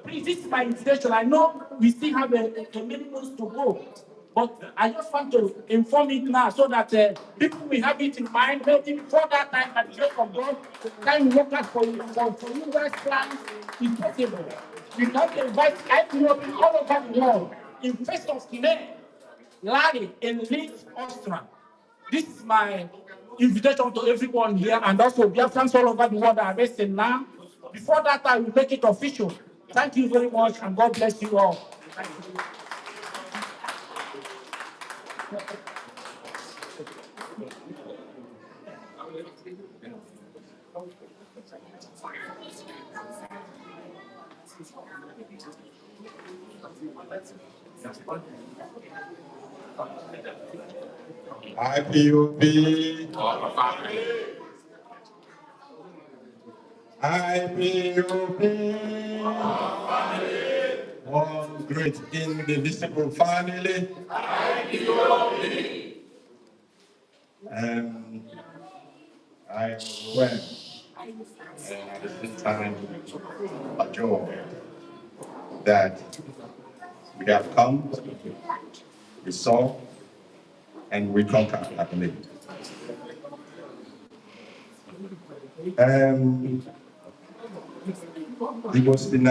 Please, this is my invitation. I know we still have a many months to go. But I just want to inform it now so that people will have it in mind. Maybe before that time, at the grace of God, time will work out for you guys plans is possible. We can invite IPOB all over the world in face of May, Larry, in Leeds, Austria. This is my invitation to everyone here and also Biafrans all over the world that are resting now. Before that, I will make it official. Thank you very much and God bless you all. Thank you. IPOB, IPOB, one great indivisible family. I am aware and at the same time a joy that we have come, we saw, and we conquered, I believe. It was in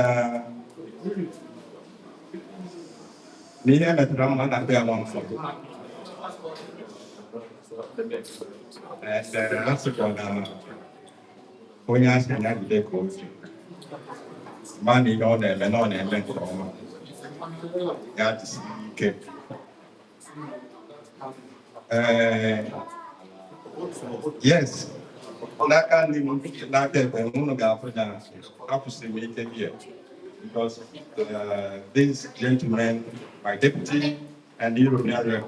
near the drama that they are one for. And that's the when you ask me that they call money on them and on and then from that kept. Yes, like I live like that, and one of the Africans appreciated here because this gentleman, my deputy, and European Rep,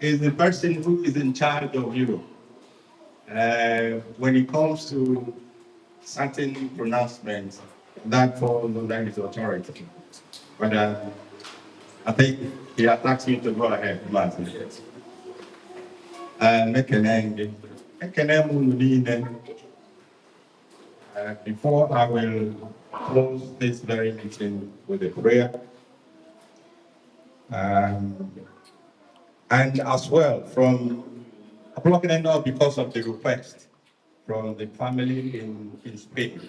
is the person who is in charge of Europe. When it comes to certain pronouncements, that falls under his authority. But I think he has asked me to go ahead, Mazi. Before I will close this very meeting with a prayer, and as well from I'm blocking it now because of the request from the family in Spain,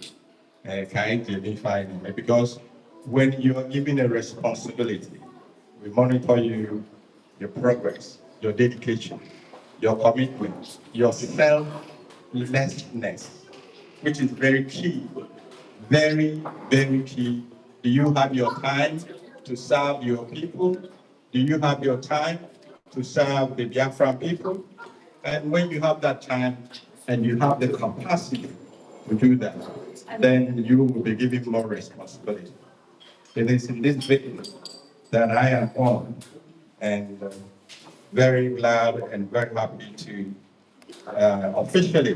because when you are given a responsibility, we monitor you, your progress, your dedication, your commitment, your selflessness, which is very key, very, very key. Do you have your time to serve your people? Do you have your time to serve the Biafran people? And when you have that time and you have the capacity to do that, then you will be given more responsibility. It is in this vein that I am on and very glad and very happy to officially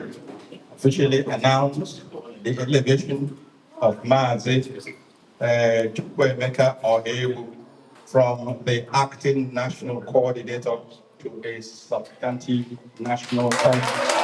announce the elevation of Mazi Chukwuemeka Ohebu from the acting national coordinator to a substantive national council.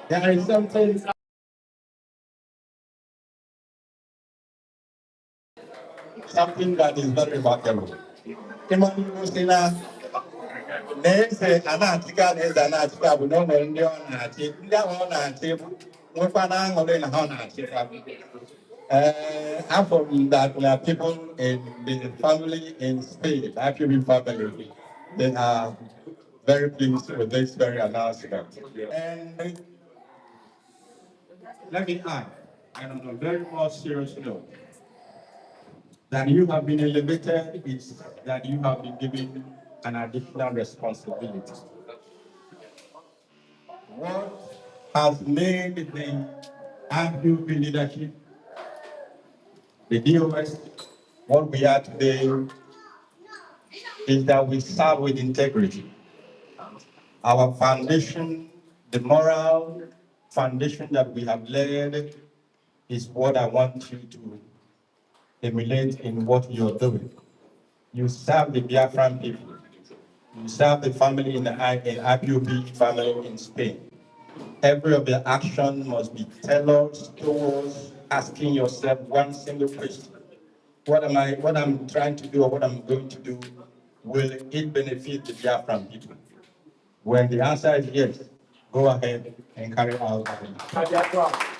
There is something that is very remarkable. Neze anatika neze anatika bunomo ndio anachi ndia wana anachi mwefana ngole na hona anachi. I'm from that there are people in the family in Spain, IPB family. They are very pleased with this very announcement. And let me add, And on a very more serious note, that you have been elevated is that you have been given an additional responsibility. What has made the IPOB leadership, the DOS, what we are today, is that we serve with integrity. Our foundation, the moral foundation that we have laid, is what I want you to emulate in what you're doing. You serve the Biafran people. You serve the family in the IPOB family in Spain. Every of your action must be tailored towards asking yourself one single question. What I'm trying to do or what I'm going to do, will it benefit the Biafran people? When the answer is yes, go ahead and carry out that.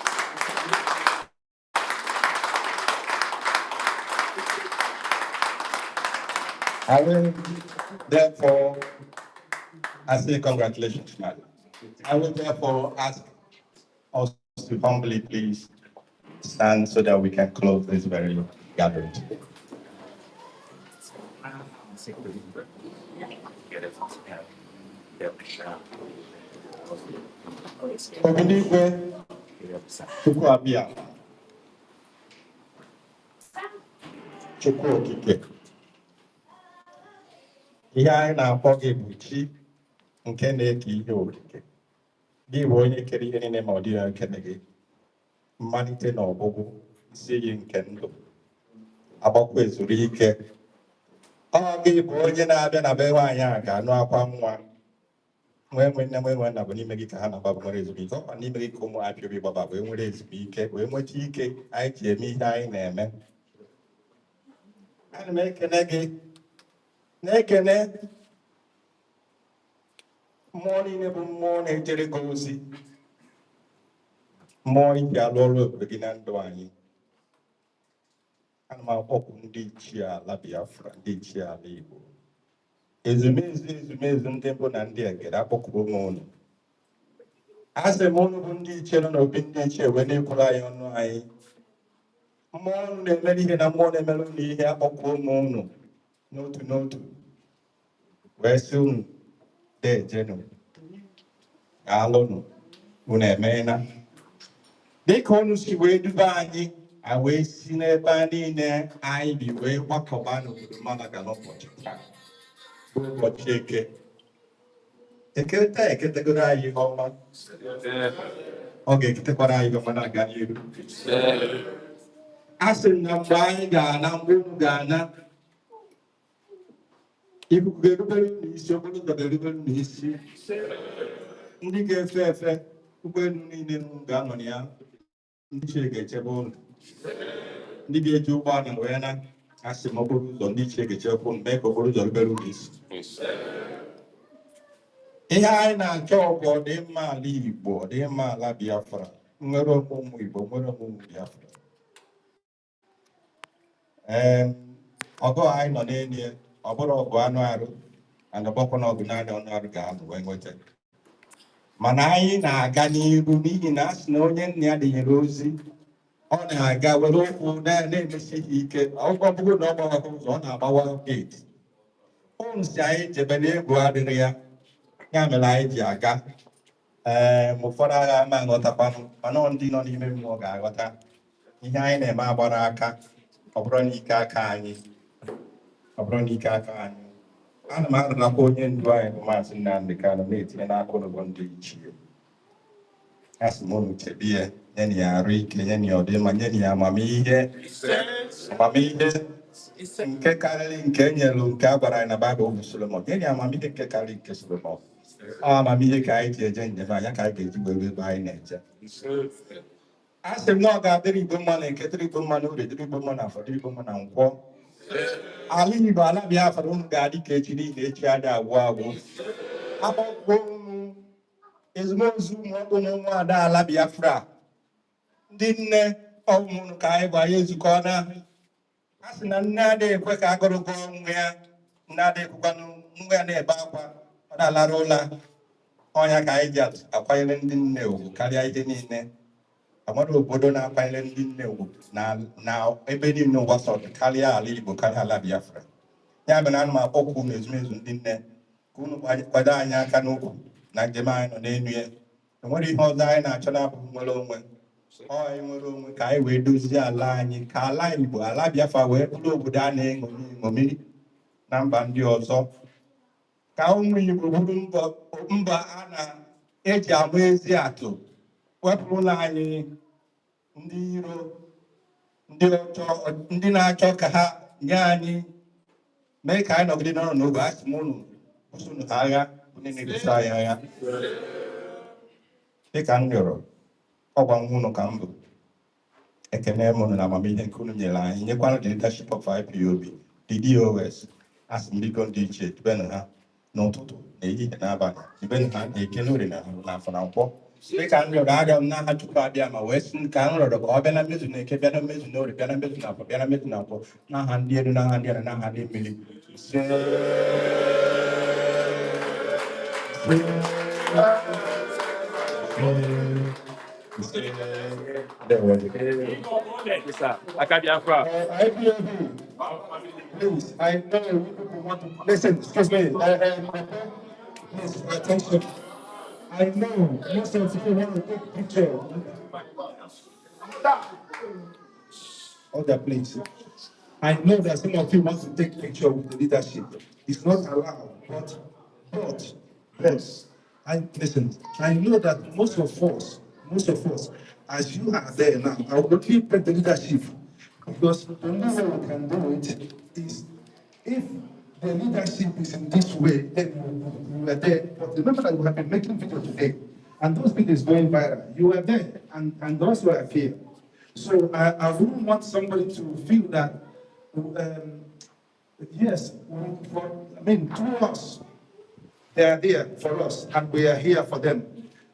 I will therefore, I say congratulations, madam. I will therefore ask us to humbly please stand so that we can close this very gathering. Obidigwe Chukwu Abia, Chukwu Okike. Ihe anyị na-akpọ gị bụ chi nke na-eke ihe okike. Gị bụ onye kere ihe niile ma ọ dịghị ekele gị. Mmalite na ọgwụgwụ isi iyi nke ndụ. Agbakwa ezuru ike. Ọ gị bụ onye na-abịa na be nwaanyị a ga-anụ akwa nwa. Nwe nne nwe nna bụ n'ime gị ka ha na-agbaba nwere ezumike. Ọkwa n'ime gị ka ụmụ IPOB gbaba wee nwere ezumike, wee nweta ike anyị ji eme ihe anyị na-eme. Ana m ekene gị, na-ekene mmụọ niile bụ mmụọ na-ejere gị ozi. Mmụọ iji alụ ọrụ obodo gị na ndụ anyị. Ana m akpọkwu ndị ichie ala Biafra, ndị ichie ala Igbo. Ezumezu ndị mbụ na ndị egede akpọkwuo m unu. Asị m unu bụ ndị ichie nọ n'obi ndị ichie wee na-ekwuru anyị ọnụ anyị. Mmụọ unu na-emere ihe na mmụọ na-emere unu ihe akpọkwuo m unu n'otu n'otu. Wee sị unu dejenu, alụnụ, unu emeela. Dịka unu si wee duba anyị, a wee si n'ebe a niile anyị bi wee gbakọba n'obodo Malaga n'ụbọchị taa. Ụbọchị Eke. Eke taa eketegoro anyị ihe ọma. Ọ ga-eketekwara anyị ihe ọma na-aga n'ihu. A sị m na mgbe anyị ga-ana, mgbe unu ga-ana, ikuku ga-erubere unu isi, okporo ụzọ ga-erubere unu isi. Ndị ga-efe efe, ụgbọelu niile unu ga-anọ na ya, ndị ichie ga-echebe unu. Ndị ga-eji ụgbọala wee na, asị m okporo ụzọ ndị ichie ga-echebe unu, mee ka okporo ụzọ rubere unu isi. Ihe anyị na-achọ bụ ọdịmma ala Igbo, ọdịmma ala Biafra, nwere onwe ụmụ Igbo, nwere onwe ụmụ Biafra. Ọgụ anyị nọ n'elu, ọ bụrụ ọgụ anụ arụ, anọbọkwa n'ọgụ naanị ọnụ arụ ga-anọ wee nweta. Mana anyị na-aga n'iru n'ihi na a sị na onye nna ya dịnyere ozi, ọ na-aga were ụkwụ na-emesi ike. Ọ bụrụ na ọ gbawa ụzọ, ọ na-agbawa geeti. Ụmụ si anyị jebe na egwu adịrị ya. Ya mere anyị ji aga. Ụfọdụ agha ama nghọtakwanụ, mana ndị nọ n'ime mmụọ ga-aghọta ihe anyị na-eme agbara aka. Ọ bụrụ n'ike aka anyị. Ọ bụrụ n'ike aka anyị. Ana m arụrakwa onye ndu anyị bụ Mazi Nnamdi Kanu na-etinye n'aka ụlọ ndị ichie. Asị m unu chebe ya, nye ya arụ ike, nye ya ọdịmma, nye ya amamihe. Amamihe nke karịrị nke e nyere nke a gwara anyị na Baịbụl bụ Solomon. Nye ya amamihe nke karịrị nke Solomon. Amamihe ka anyị ji eje njem anya ka anyị ga-eji were ebe anyị na-eje. Asị m na ọ ga-adịrị Igbo mma na Eke, dịrị Igbo mma na Orie, dịrị Igbo mma na Afọ, dịrị Igbo mma na Nkwọ. Ala Igbo, ala Biafra unu ga-adị ka echi niile, echi adị agwụ agwụ. Agbakwo unu ezumezu ụmụ na ụmụada ala Biafra. Ndị nne ọmụmụ ka anyị gwa ya ezukọ na. A sị na nne adịghị ekwe ka agụrụ gụọ nwa ya, nne adịghị ekwekwanụ nwa ya na-ebe akwa, ọ na-alara ụla. Ọnya ka anyị ji akwanyere ndị nne ugwu karịa ihe niile. amara obodo na-akwanyere ndị nne ugwu na ebe niile ụwa sọrọ karịa ala Igbo karịa ala Biafra. Ya bụ na ana m akpọkwu unu ezumezu ndị nne ka unu kwado anyị aka n'ukwu na njem anyị nọ n'elu ya. Enwere ihe ọzọ anyị na-achọ na-abụ nwere onwe anyị nwere onwe ka anyị wee dozie ala anyị ka ala Igbo ala Biafra wee bụrụ obodo a na-eṅomi eṅomi na mba ndị ọzọ, ka ụmụ Igbo bụrụ mba a na-eji ama ezi atụ, wepụrụla anyị ndị iro ndị na-achọ ka ha nye anyị mee ka anyị nọgide n'ọrụ n'oge. Asị m unu usunu ha agha onye na-egosi anyị agha dịka m rịọrọ ọgwa nwa unu ka m bụ ekene m unu na amamihe nke unu nyere anyị nyekwana the leadership of IPOB the DOS. Asị m biko ndị iche dibenu ha n'ụtụtụ na ehihie n'abalị, dibenu ha na-eke n'orie na afọ na nkwọ. Dịka m rịọrọ arịọ m n'aha Chukwu abịa ma wee sị ka m rịọrọ ka ọ bịa na mmezu na eke, bịa na mmezu na orie, bịa na mmezu na afọ, bịa na mmezu na nkwọ, n'aha ndị elu, n'aha ndị ala, n'aha ndị mmiri. Please, I know you people want to listen. Excuse me. Please, attention. I know most of you want to take picture. Order, please. I know that some of you want to take picture with the leadership. It's not allowed, but, I listen. I know that most of us, as you are there now, I will only take the leadership because the only way we can do it is if the leadership is in this way, then we are there. But remember that we have been making videos today, and those videos going viral. You are there, and those who are here. So I wouldn't want somebody to feel that, yes, to us, they are there for us, and we are here for them.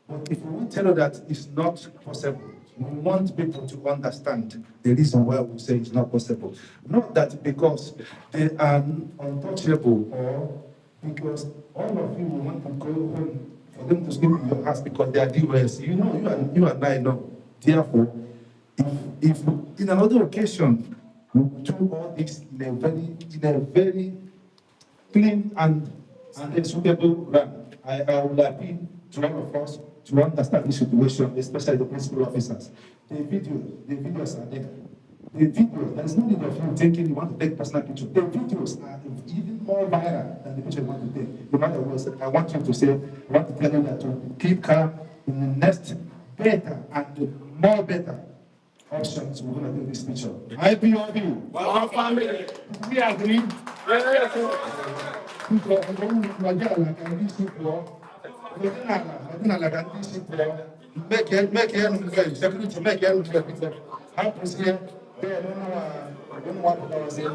But if we tell you that it's not possible, we want people to understand the reason why we say it's not possible. Not that because they are untouchable or because all of you want to go home for them to sleep in your house because they are DOS. You know, you and I know. Therefore, if in another occasion we do all this in a very clean and a suitable run, I would appeal to all of us to understand the situation, especially the principal officers. The videos are there. The videos, there's no need of you thinking you want to take personal picture. The videos are even more viral than the picture you want to take. In other words, I want you to say, I want to tell you that to keep calm in the next better and more better options we're going to do this picture. IPOB. One family. We agree. Make it, security, make it, how to say, I don't know what I was saying.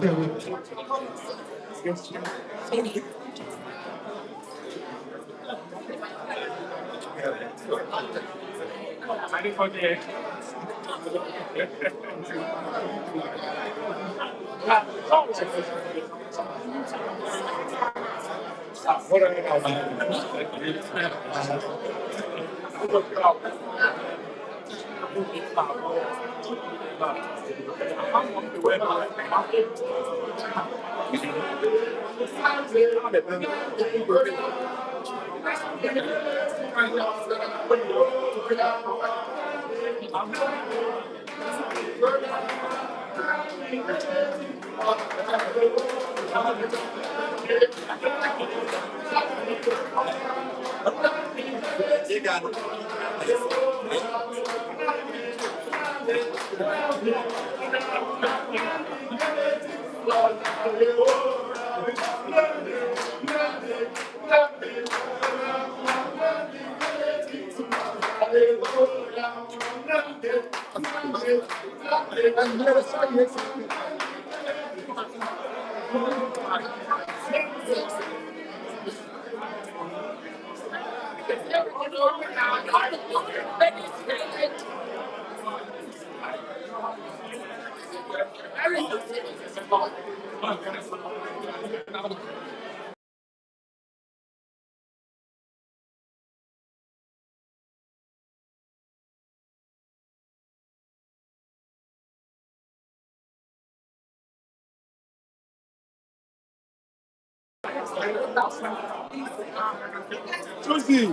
Susie.